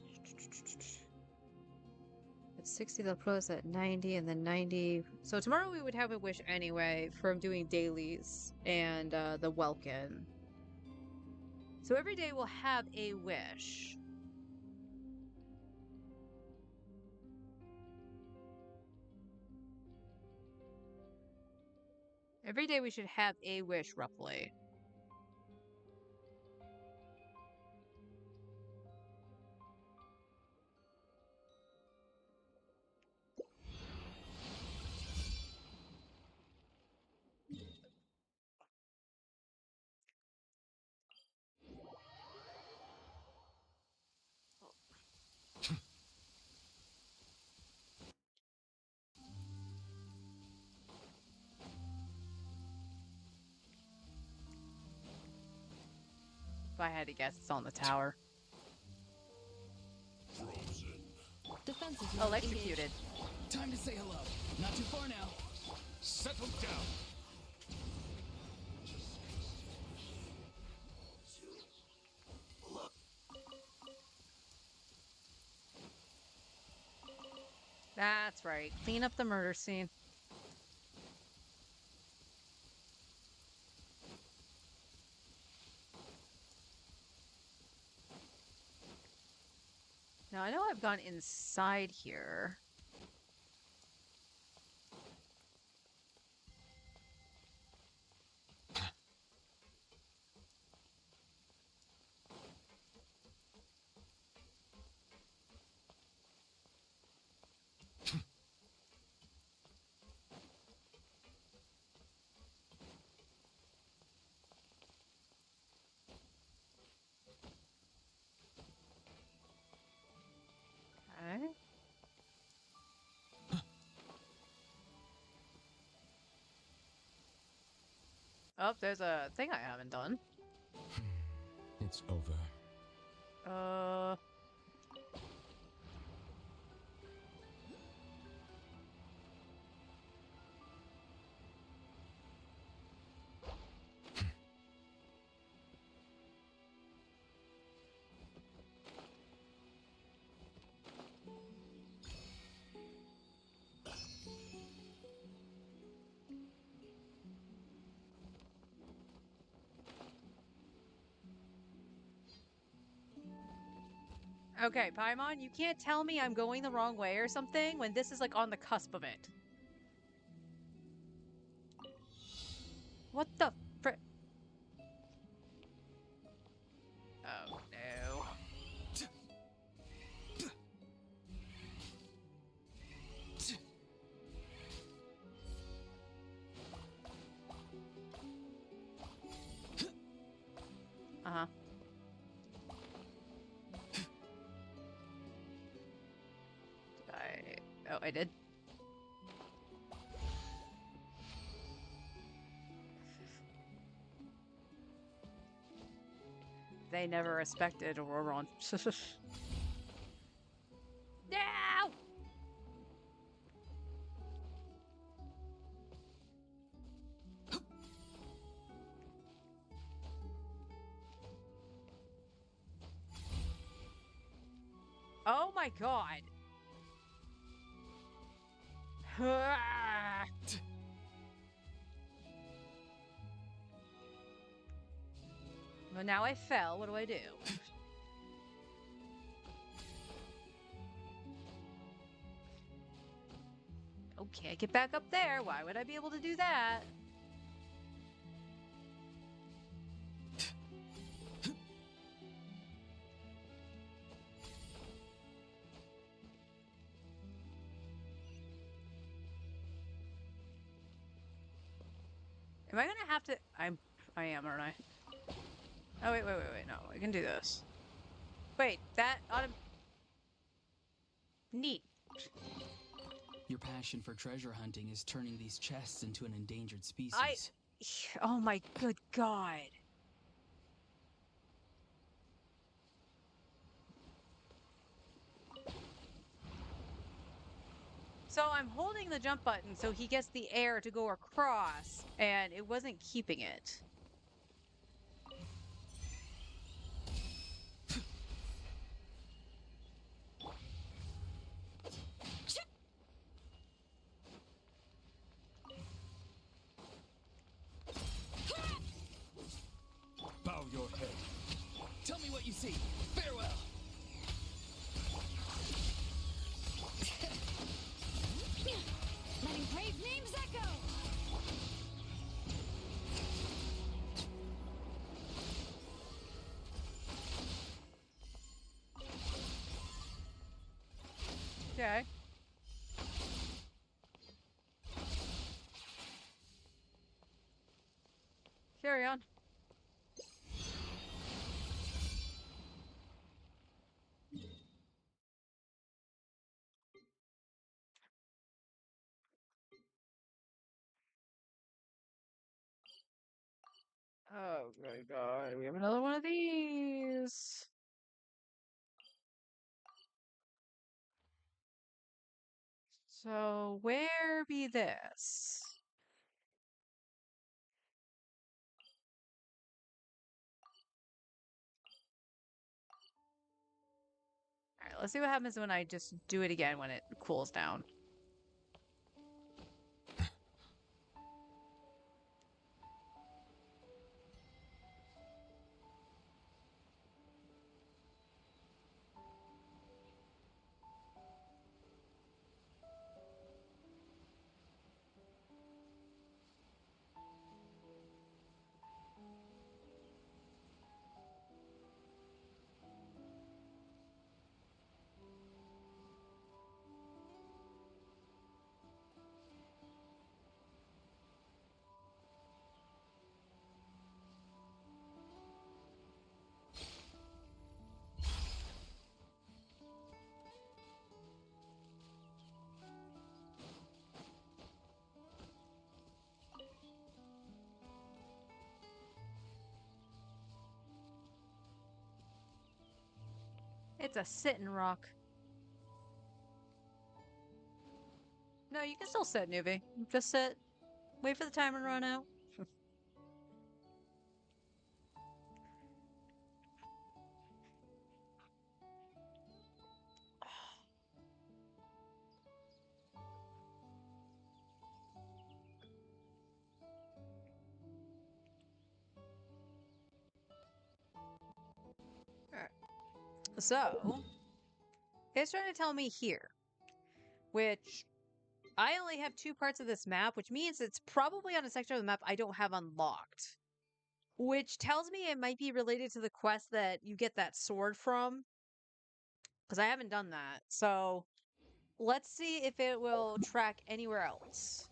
S4: 60, they'll close at 90, and then 90... So tomorrow we would have a wish anyway from doing dailies and the Welkin. So every day we'll have a wish. Every day we should have a wish, roughly. If I had to guess, it's on the tower.
S3: Defensive.
S4: Electrocuted.
S6: Time to say hello. Not too far now.
S5: Settle down.
S4: That's right. Clean up the murder scene. Now, I know I've gone inside here. Okay. Oh, there's a thing I haven't done.
S7: It's over.
S4: Okay, Paimon, you can't tell me I'm going the wrong way or something when this is like on the cusp of it. What the fri- Oh no. Uh-huh. Oh, I did. they never respected Auroron. No! Oh my god. Well, now I fell. What do I do? Okay, get back up there. Why would I be able to do that? Am I gonna have to? I am, aren't I? Oh wait. No, I can do this. Wait, that neat.
S6: Your passion for treasure hunting is turning these chests into an endangered species.
S4: Oh my good god. So I'm holding the jump button so he gets the air to go across, and it wasn't keeping it.
S5: Bow your head.
S6: Tell me what you see. Farewell.
S3: Letting brave names echo.
S4: Okay. Carry on. Oh my god, we have another one of these. So where be this? All right, let's see what happens when I just do it again when it cools down. It's a sitting rock. No, you can still sit, newbie. Just sit. Wait for the timer to run out. Alright. So, it's trying to tell me here, which I only have 2 parts of this map, which means it's probably on a section of the map I don't have unlocked. Which tells me it might be related to the quest that you get that sword from. Because I haven't done that. So, let's see if it will track anywhere else.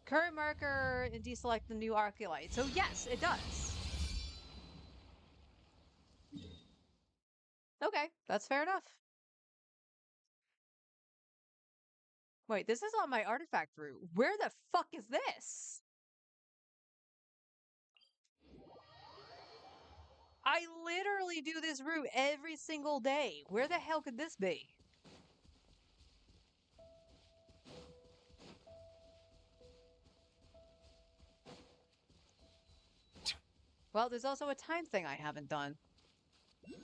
S4: Current marker and deselect the new Arculite. So yes, it does. Okay, that's fair enough. Wait, this is on my artifact route. Where the fuck is this?
S1: I literally do this route every single day. Where the hell could this be? Well, there's also a time thing I haven't done.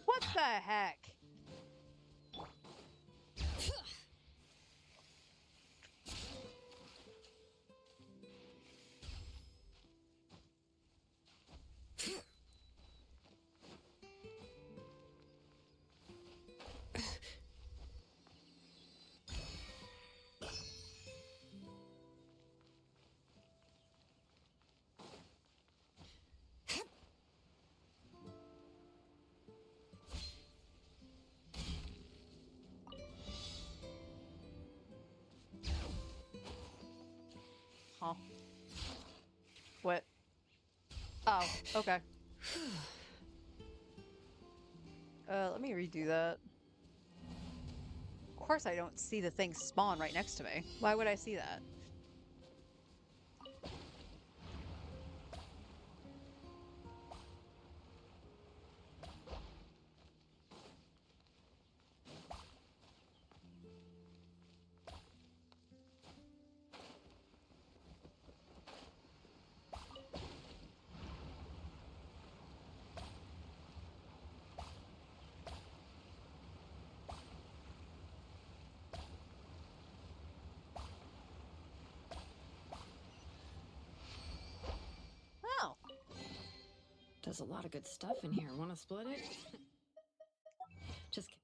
S1: What the heck? Huh. What? Oh, okay. Let me redo that. Of course I don't see the thing spawn right next to me. Why would I see that? Oh.
S3: Does a lot of good stuff in here. Want to split it? Just kidding.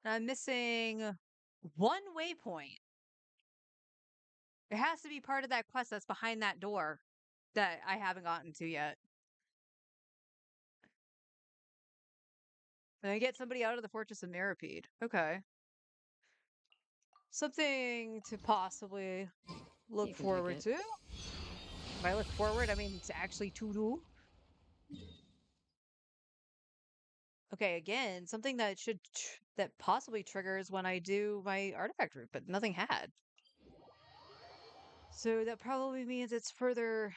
S1: I'm missing one waypoint. It has to be part of that quest that's behind that door that I haven't gotten to yet. And I get somebody out of the Fortress of Mirapede. Okay. Something to possibly look
S3: You can
S1: forward
S3: pick
S1: to. If I look forward, I mean it's actually to do. Okay, again, something that that possibly triggers when I do my artifact route, but nothing had. So that probably means it's further.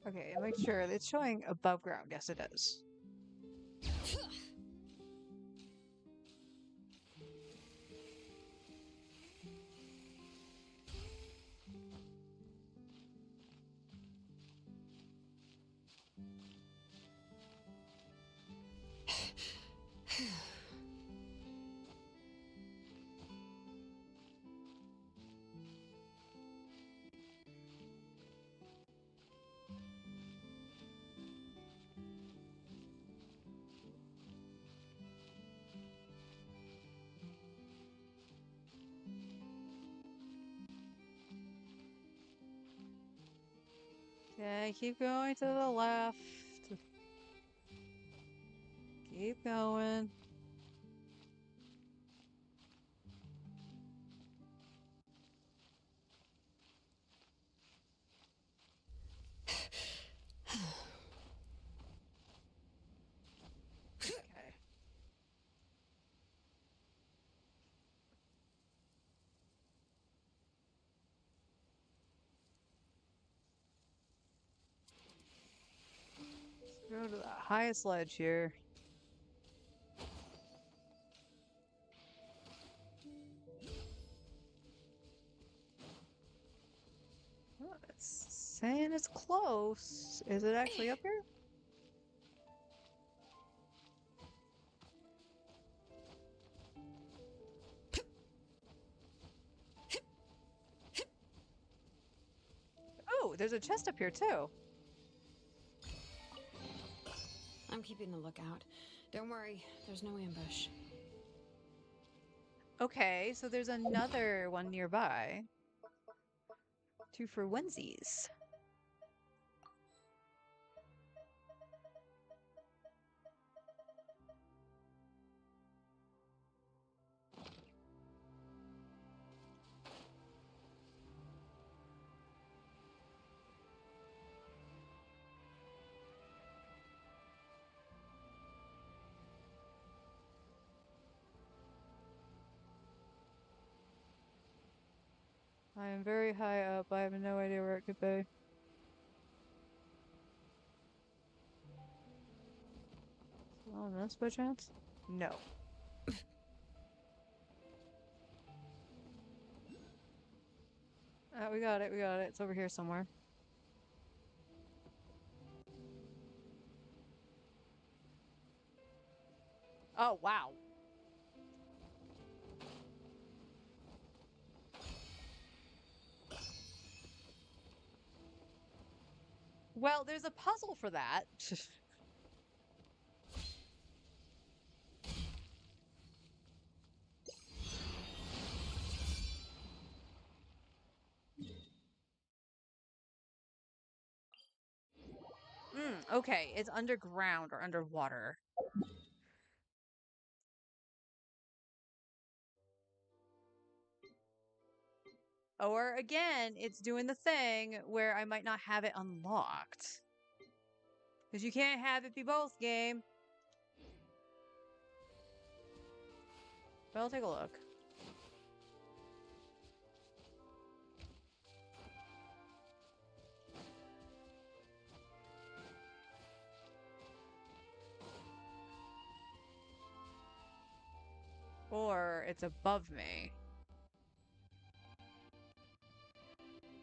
S1: Okay, make sure it's showing above ground. Yes, it is. Okay, keep going to the left. Keep going. Okay. Let's go to the highest ledge here. Oh, it's saying it's close. Is it actually up here? Oh, there's a chest up here too.
S3: I'm keeping a lookout. Don't worry, there's no ambush.
S1: Okay, so there's another one nearby. 2 for onesies. I am very high up. I have no idea where it could be. Oh, this by chance? No. We got it, we got it. It's over here somewhere. Oh, wow. Well, there's a puzzle for that. Okay, it's underground or underwater. Or again, it's doing the thing where I might not have it unlocked. Because you can't have it be both, game. But I'll take a look. Or it's above me.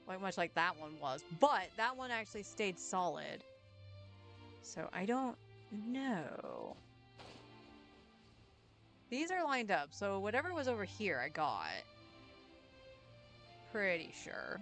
S1: Like much like that one was. But that one actually stayed solid. So I don't know. These are lined up, so whatever was over here I got. Pretty sure.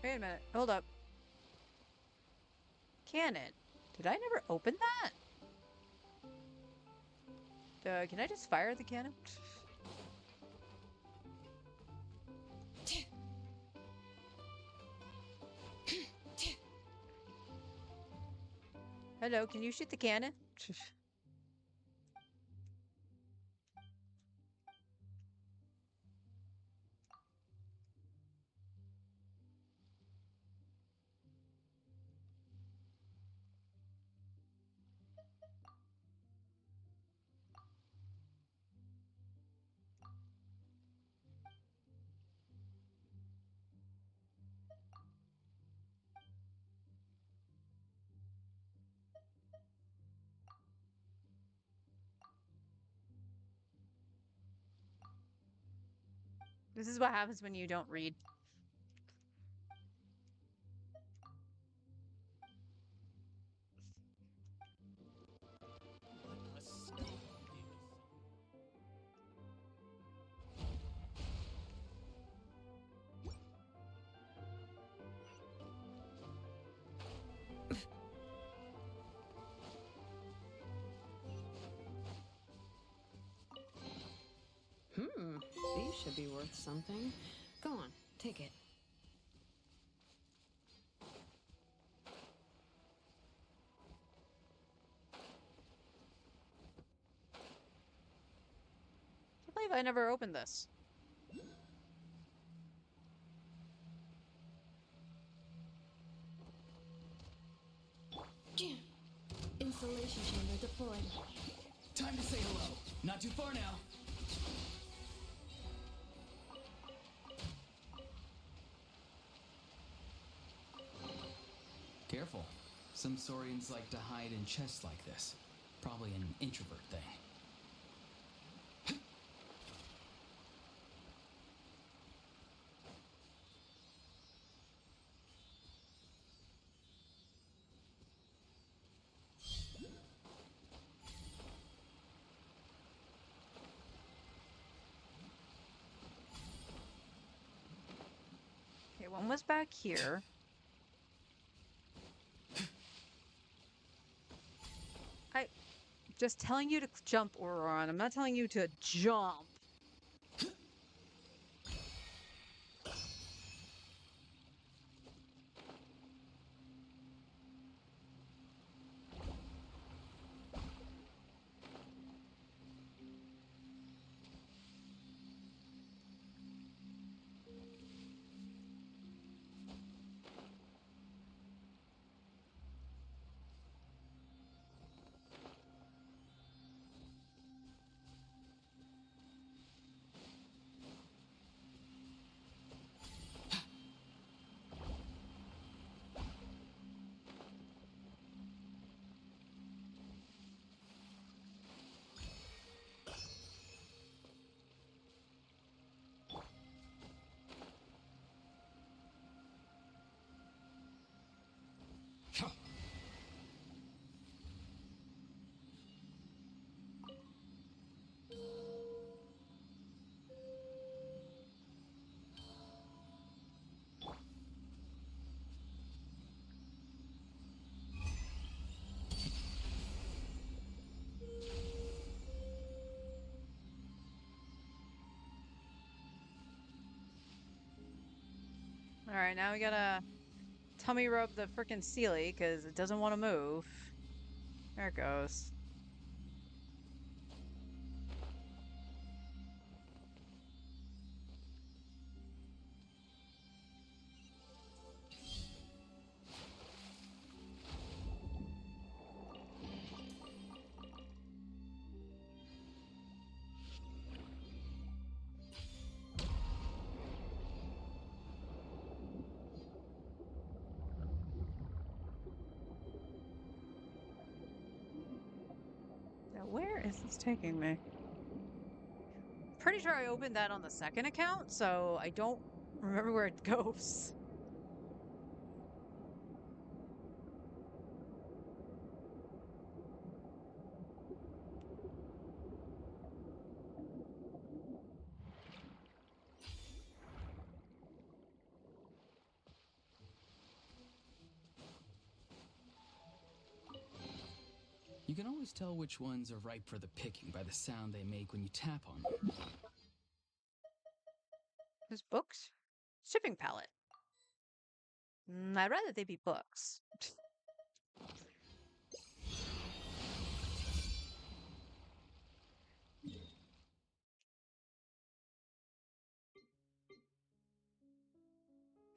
S1: Wait a minute. Hold up. Cannon. Did I never open that? Can I just fire the cannon? Hello, can you shoot the cannon? This is what happens when you don't read.
S3: These should be worth something. Go on, take it.
S1: I can't believe I never opened this.
S2: Installation chamber deployed.
S6: Time to say hello. Not too far now. Some Saurians like to hide in chests like this. Probably an introvert thing.
S1: Okay, one was back here. Just telling you to jump, Auron. I'm not telling you to jump. All right, now we gotta tummy rub the frickin' Sealy because it doesn't want to move. There it goes. Now, where is this taking me? Pretty sure I opened that on the second account, so I don't remember where it goes.
S6: You can always tell which ones are ripe for the picking by the sound they make when you tap on them.
S1: There's books? Shipping palette. I'd rather they be books.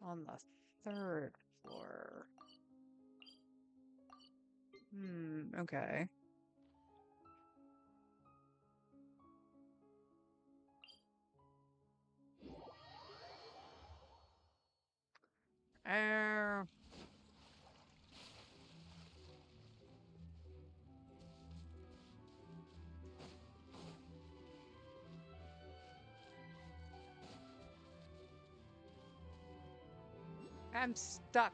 S1: On the third floor. Okay. I'm stuck.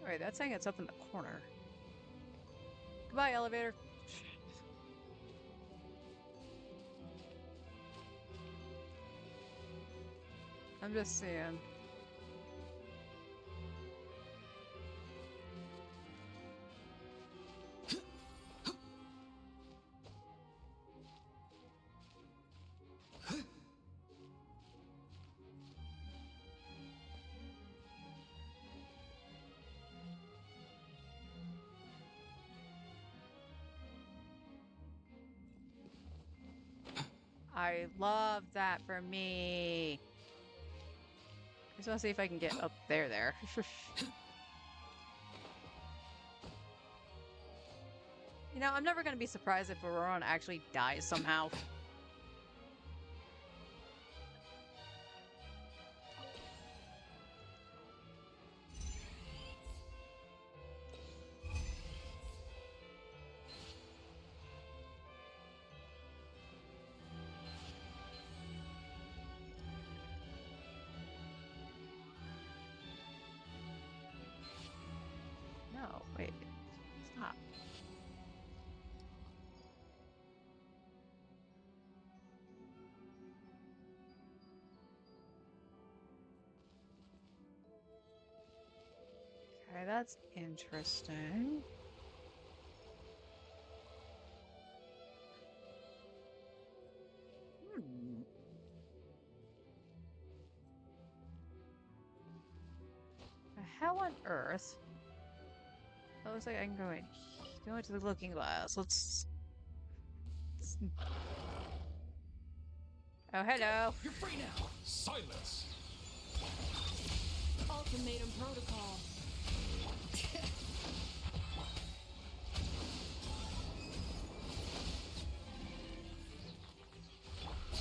S1: Wait, that's saying it's up in the corner. Goodbye, elevator. I'm just seeing. I love that for me. I just want to see if I can get up there.
S4: know, I'm never going to be surprised if Auroran actually dies somehow. No, wait. Stop. Okay, that's interesting. Hmm. The hell on earth? It looks like I can go into the looking glass. Oh, hello.
S5: You're free now! Silence!
S3: Ultimatum protocol.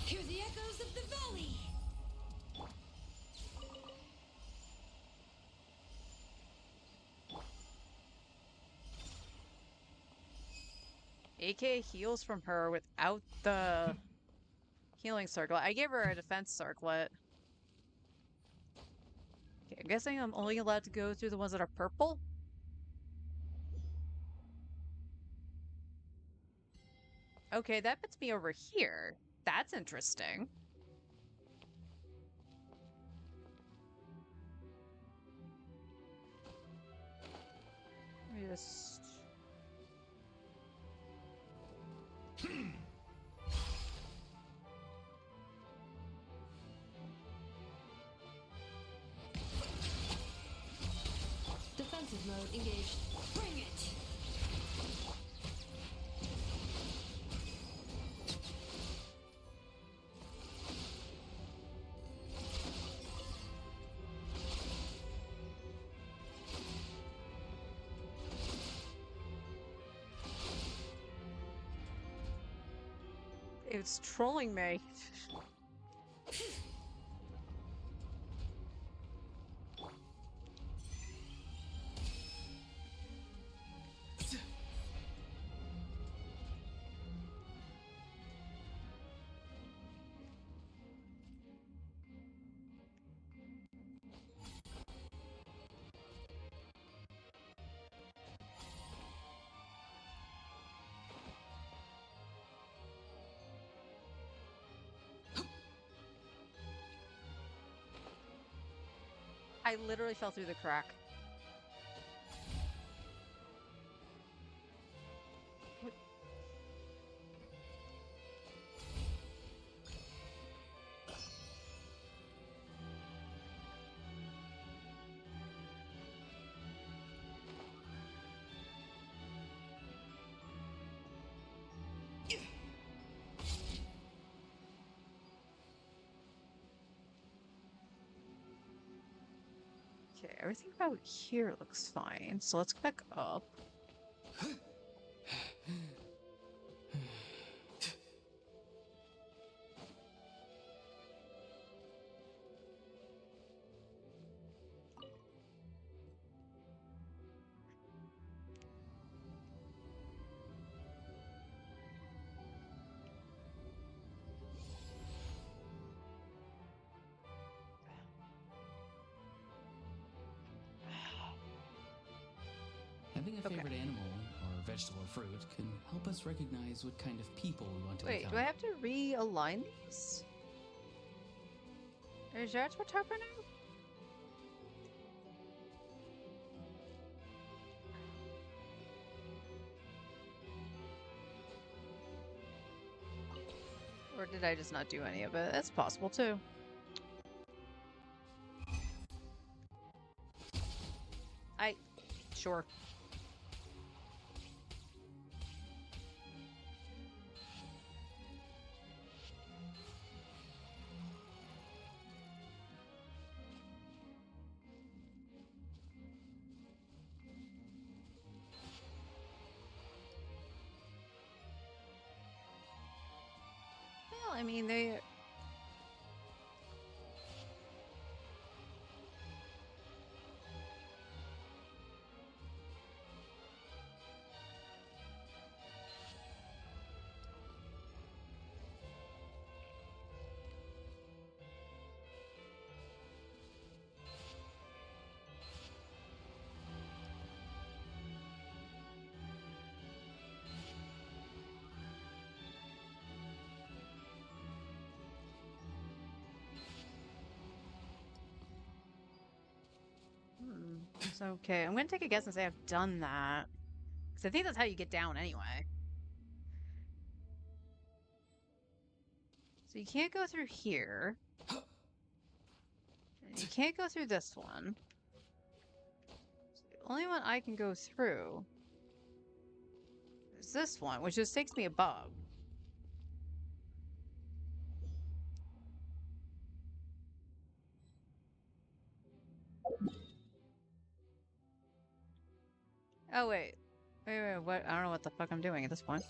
S3: Hear the echoes of the valley.
S4: AK heals from her without the healing circlet. I gave her a defense circlet. Okay, I'm guessing I'm only allowed to go through the ones that are purple? Okay, that puts me over here. That's interesting. Let me just...
S3: Defensive mode engaged. Bring it!
S4: It's trolling me. I literally fell through the crack. What? Okay, everything about here looks fine. So let's go back up.
S6: Having a
S4: Okay.
S6: favorite animal, or vegetable or fruit, can help us recognize what kind of people we want to
S4: Wait,
S6: encounter.
S4: do I have to realign these? Is that what's happening? Or did I just not do any of it? That's possible too. Sure.
S1: I mean, they... It's okay. I'm gonna take a guess and say I've done that. Because I think that's how you get down anyway. So you can't go through here. And you can't go through this one. So the only one I can go through is this one, which just takes me above. Oh, wait. Wait, what? I don't know what the fuck I'm doing at this point.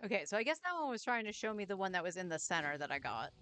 S1: Okay, so I guess that one was trying to show me the one that was in the center that I got.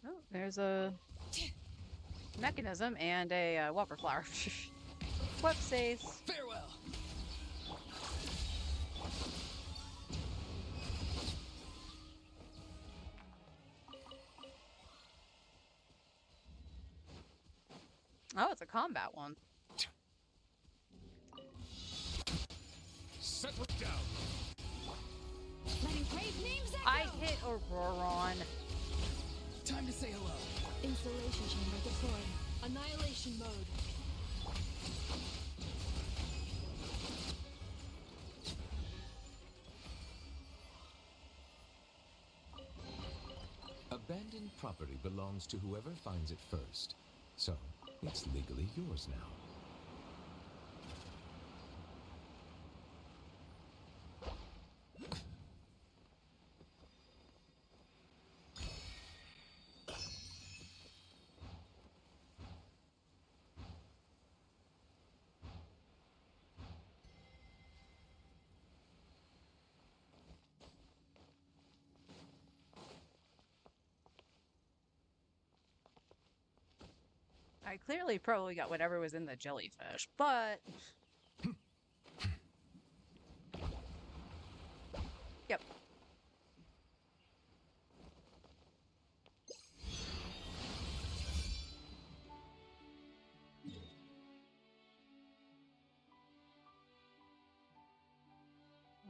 S1: Oh, there's a mechanism and a whopper flower. Whoopsies.
S6: Farewell.
S1: Oh, it's a combat one.
S5: Settle down.
S3: Letting brave names echo.
S1: I hit Auroron.
S6: Time to say hello.
S3: Installation chamber deployed. Annihilation mode.
S7: Abandoned property belongs to whoever finds it first. So, it's legally yours now.
S4: I clearly probably got whatever was in the jellyfish, but... Yep.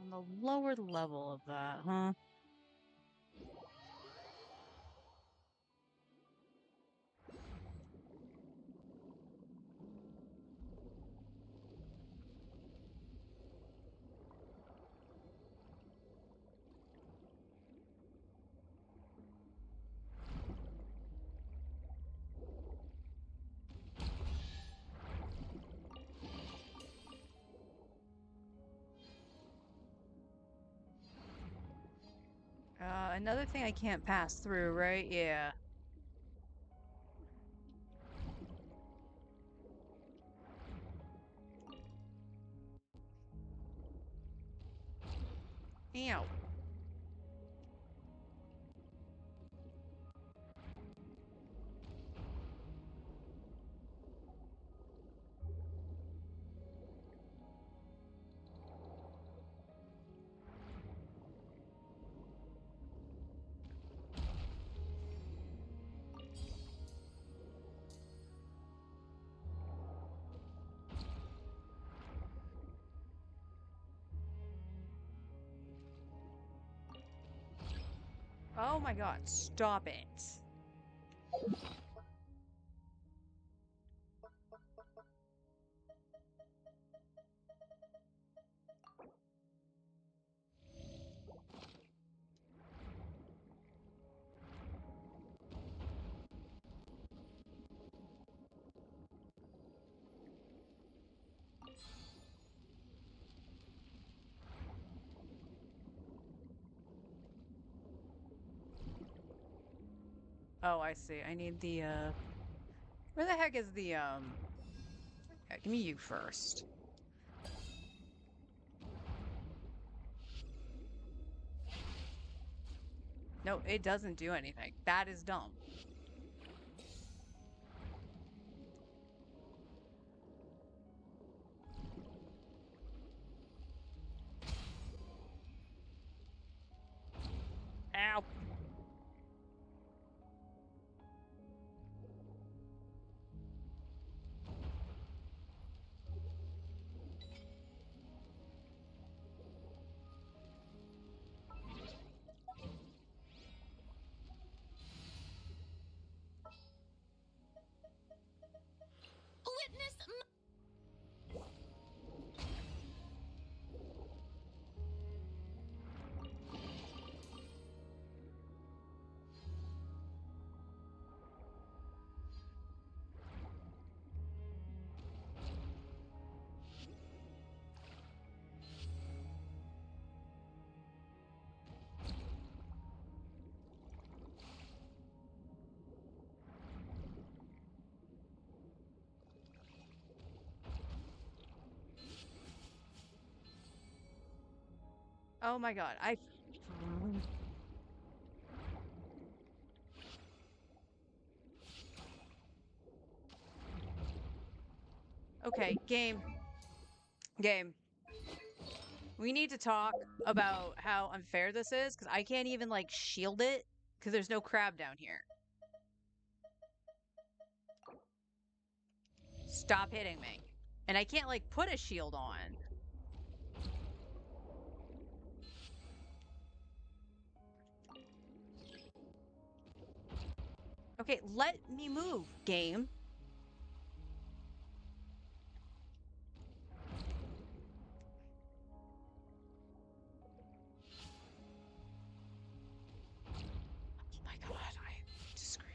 S4: On the lower level of that, huh? Another thing I can't pass through, right? Yeah. Ow. Oh my god, stop it. Oh, I see. I need the, where the heck is the, yeah, give me you first. No, it doesn't do anything. That is dumb. Ow.
S2: Witness
S4: Oh my god, I... Okay, game. Game. We need to talk about how unfair this is, because I can't even, like, shield it, because there's no crab down here. Stop hitting me. And I can't, like, put a shield on. Okay, let me move, game. Oh my god, I need to scream.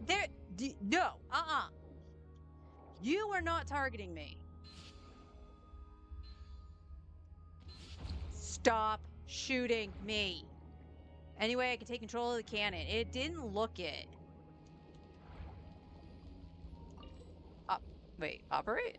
S4: There, no, You are not targeting me. Stop shooting me. Anyway, I can take control of the cannon. It didn't look it. Wait, operate?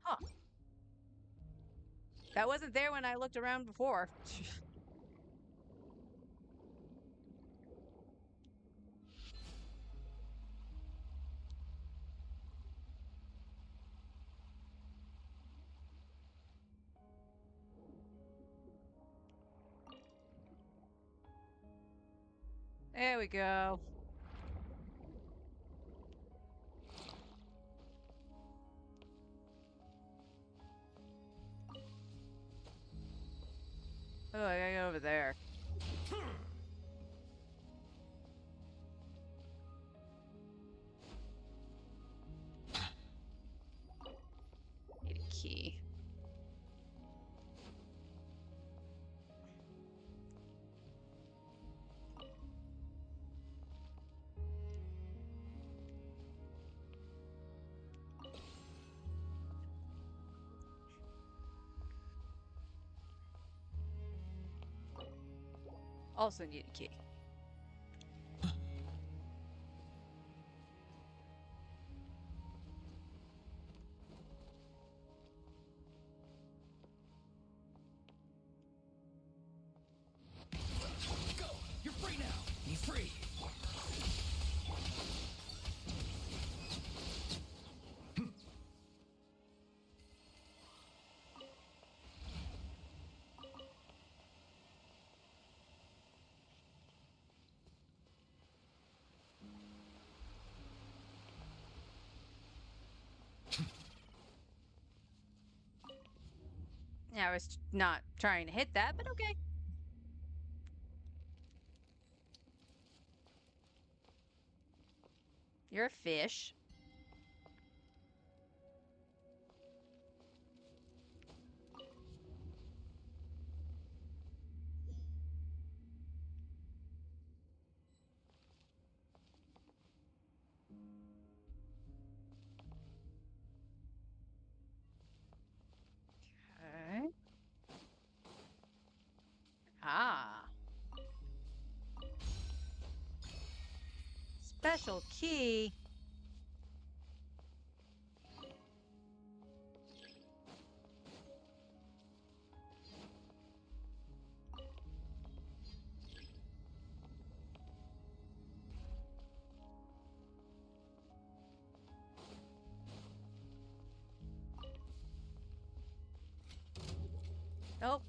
S4: Huh. That wasn't there when I looked around before. There we go. Oh, I gotta go over there. Need a key. Also need a key.
S6: Go! You're free now! Be free!
S4: Yeah, I was not trying to hit that, but okay. You're a fish. Okay. Ah. Special key. Nope.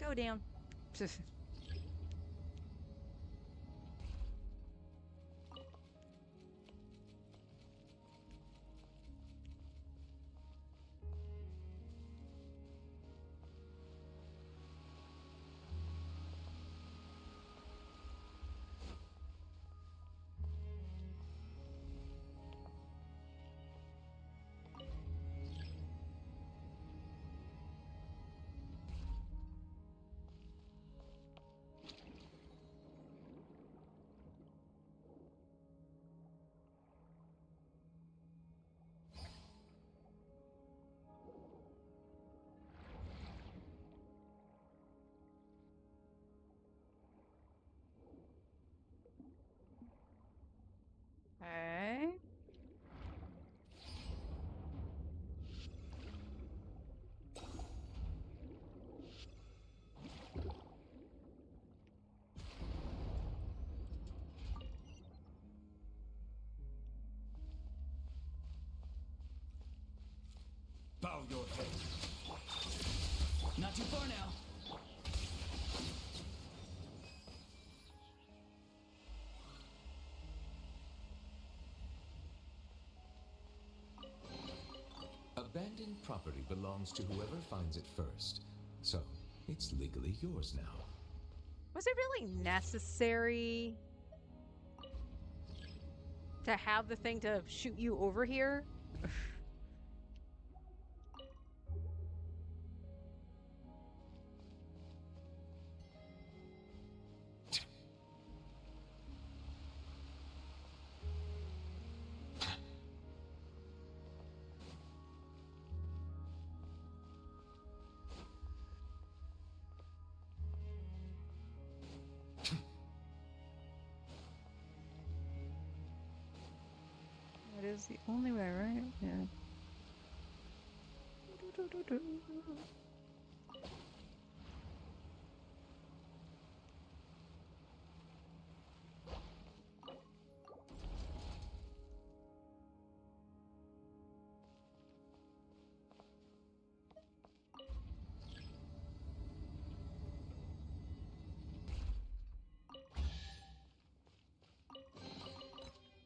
S4: Go down. Okay.
S5: Bow your head.
S6: Not too far now.
S7: Abandoned property belongs to whoever finds it first. So, it's legally yours now.
S4: Was it really necessary to have the thing to shoot you over here? That is the only way, right? Yeah.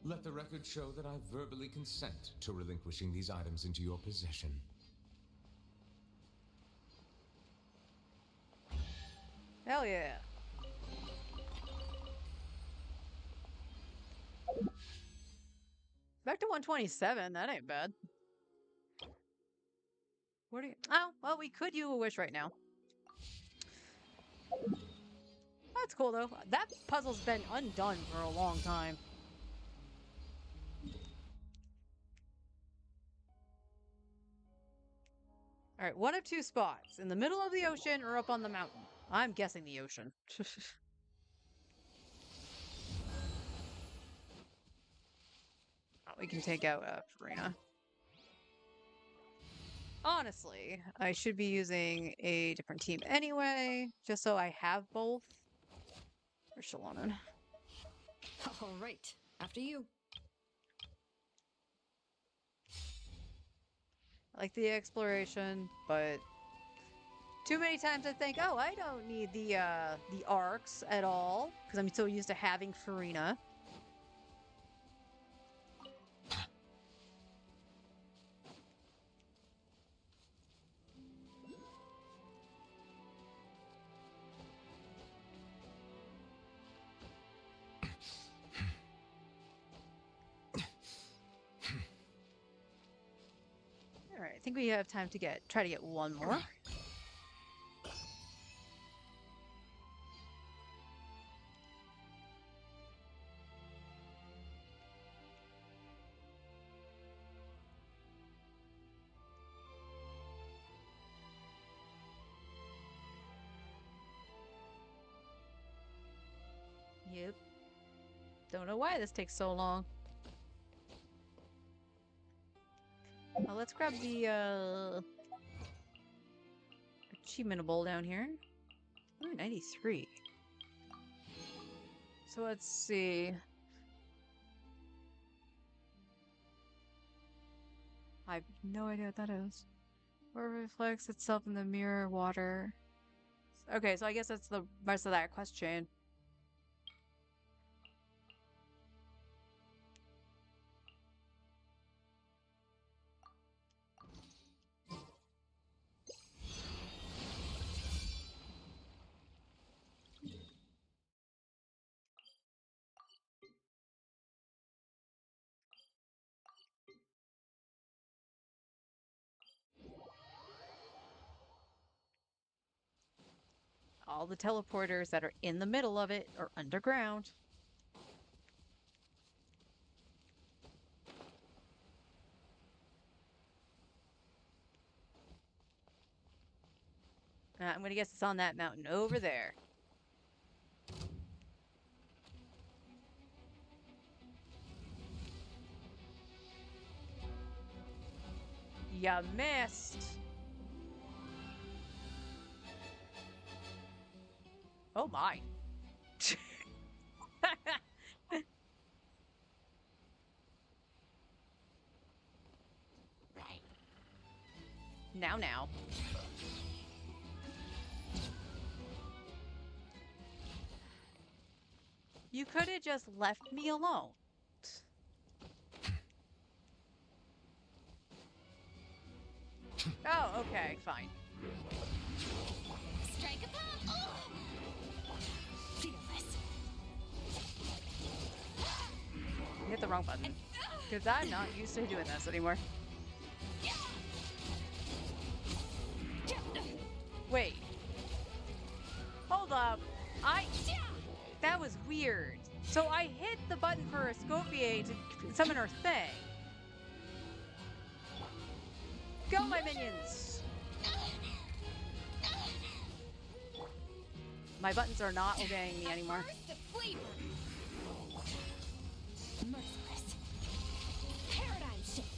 S7: Let the record show that I verbally consent to relinquishing these items into your possession.
S4: Hell yeah. Back to 127, that ain't bad. What do you... Oh, well, we could use a wish right now. That's cool, though. That puzzle's been undone for a long time. Alright, one of two spots. In the middle of the ocean or up on the mountain. I'm guessing the ocean. We can take out Furina. Honestly, I should be using a different team anyway, just so I have both. Or Shallonen.
S3: All right, after you.
S4: I like the exploration, but too many times I think, oh, I don't need the arcs at all, because I'm so used to having Furina. Alright, I think we have time to try to get one more. Yep. Don't know why this takes so long. Well, let's grab the achievement bowl down here. Ooh, 93. So let's see. I have no idea what that is. Or reflects itself in the mirror water. Okay, so I guess that's the rest of that question. All the teleporters that are in the middle of it are underground. I'm gonna guess it's on that mountain over there. You missed! Oh my. Now. You could have just left me alone. Oh, okay, fine.
S2: Strike a pop! Oh!
S4: wrong button. Because I'm not used to doing this anymore. Wait. Hold up. That was weird. So I hit the button for Escoffier to summon her thing. Go, my minions! My buttons are not obeying me anymore.
S2: Merciless. Paradigm shift.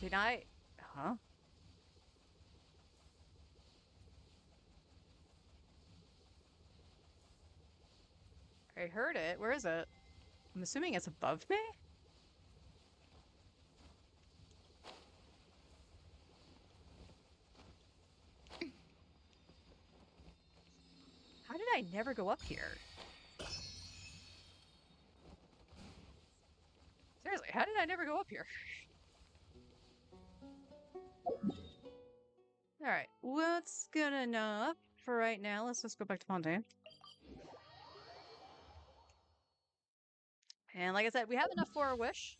S4: Did I? Huh? I heard it. Where is it? I'm assuming it's above me? How did I never go up here? Seriously, how did I never go up here? Alright, that's good enough for right now. Let's just go back to Fontaine. And like I said, we have enough for a wish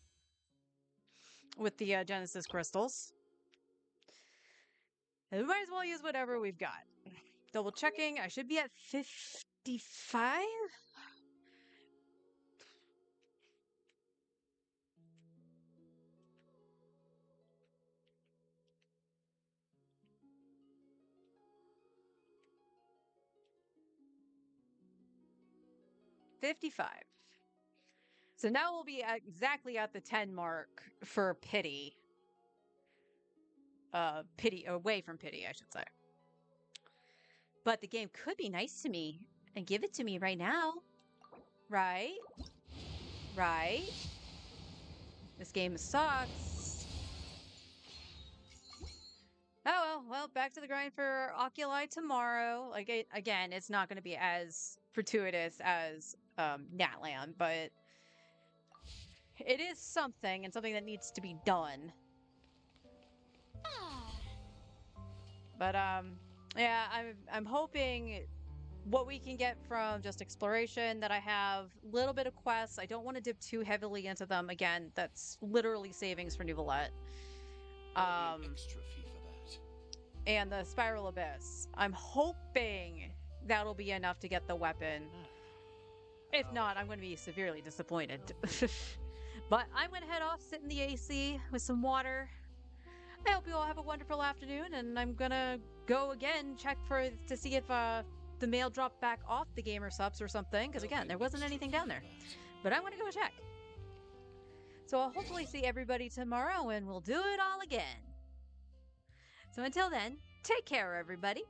S4: with the Genesis crystals. And we might as well use whatever we've got. Double checking, I should be at 55? $55. So now we'll be exactly at the 10 mark for pity. Away from pity, I should say. But the game could be nice to me and give it to me right now. Right? Right? This game sucks. Oh well, back to the grind for Oculi tomorrow. Like, again, it's not going to be as fortuitous as Natlan, but it is something, and something that needs to be done. But yeah, I'm hoping what we can get from just exploration, that I have a little bit of quests. I don't want to dip too heavily into them. Again, that's literally savings for Neuvillette.
S5: Extra fee for that.
S4: And the Spiral Abyss. I'm hoping that'll be enough to get the weapon. If not, I'm going to be severely disappointed. But I'm going to head off, sit in the AC with some water. I hope you all have a wonderful afternoon, and I'm going to go again, check to see if the mail dropped back off the Gamer Subs or something, because again, there wasn't anything down there. But I'm going to go check. So I'll hopefully see everybody tomorrow, and we'll do it all again. So until then, take care, everybody.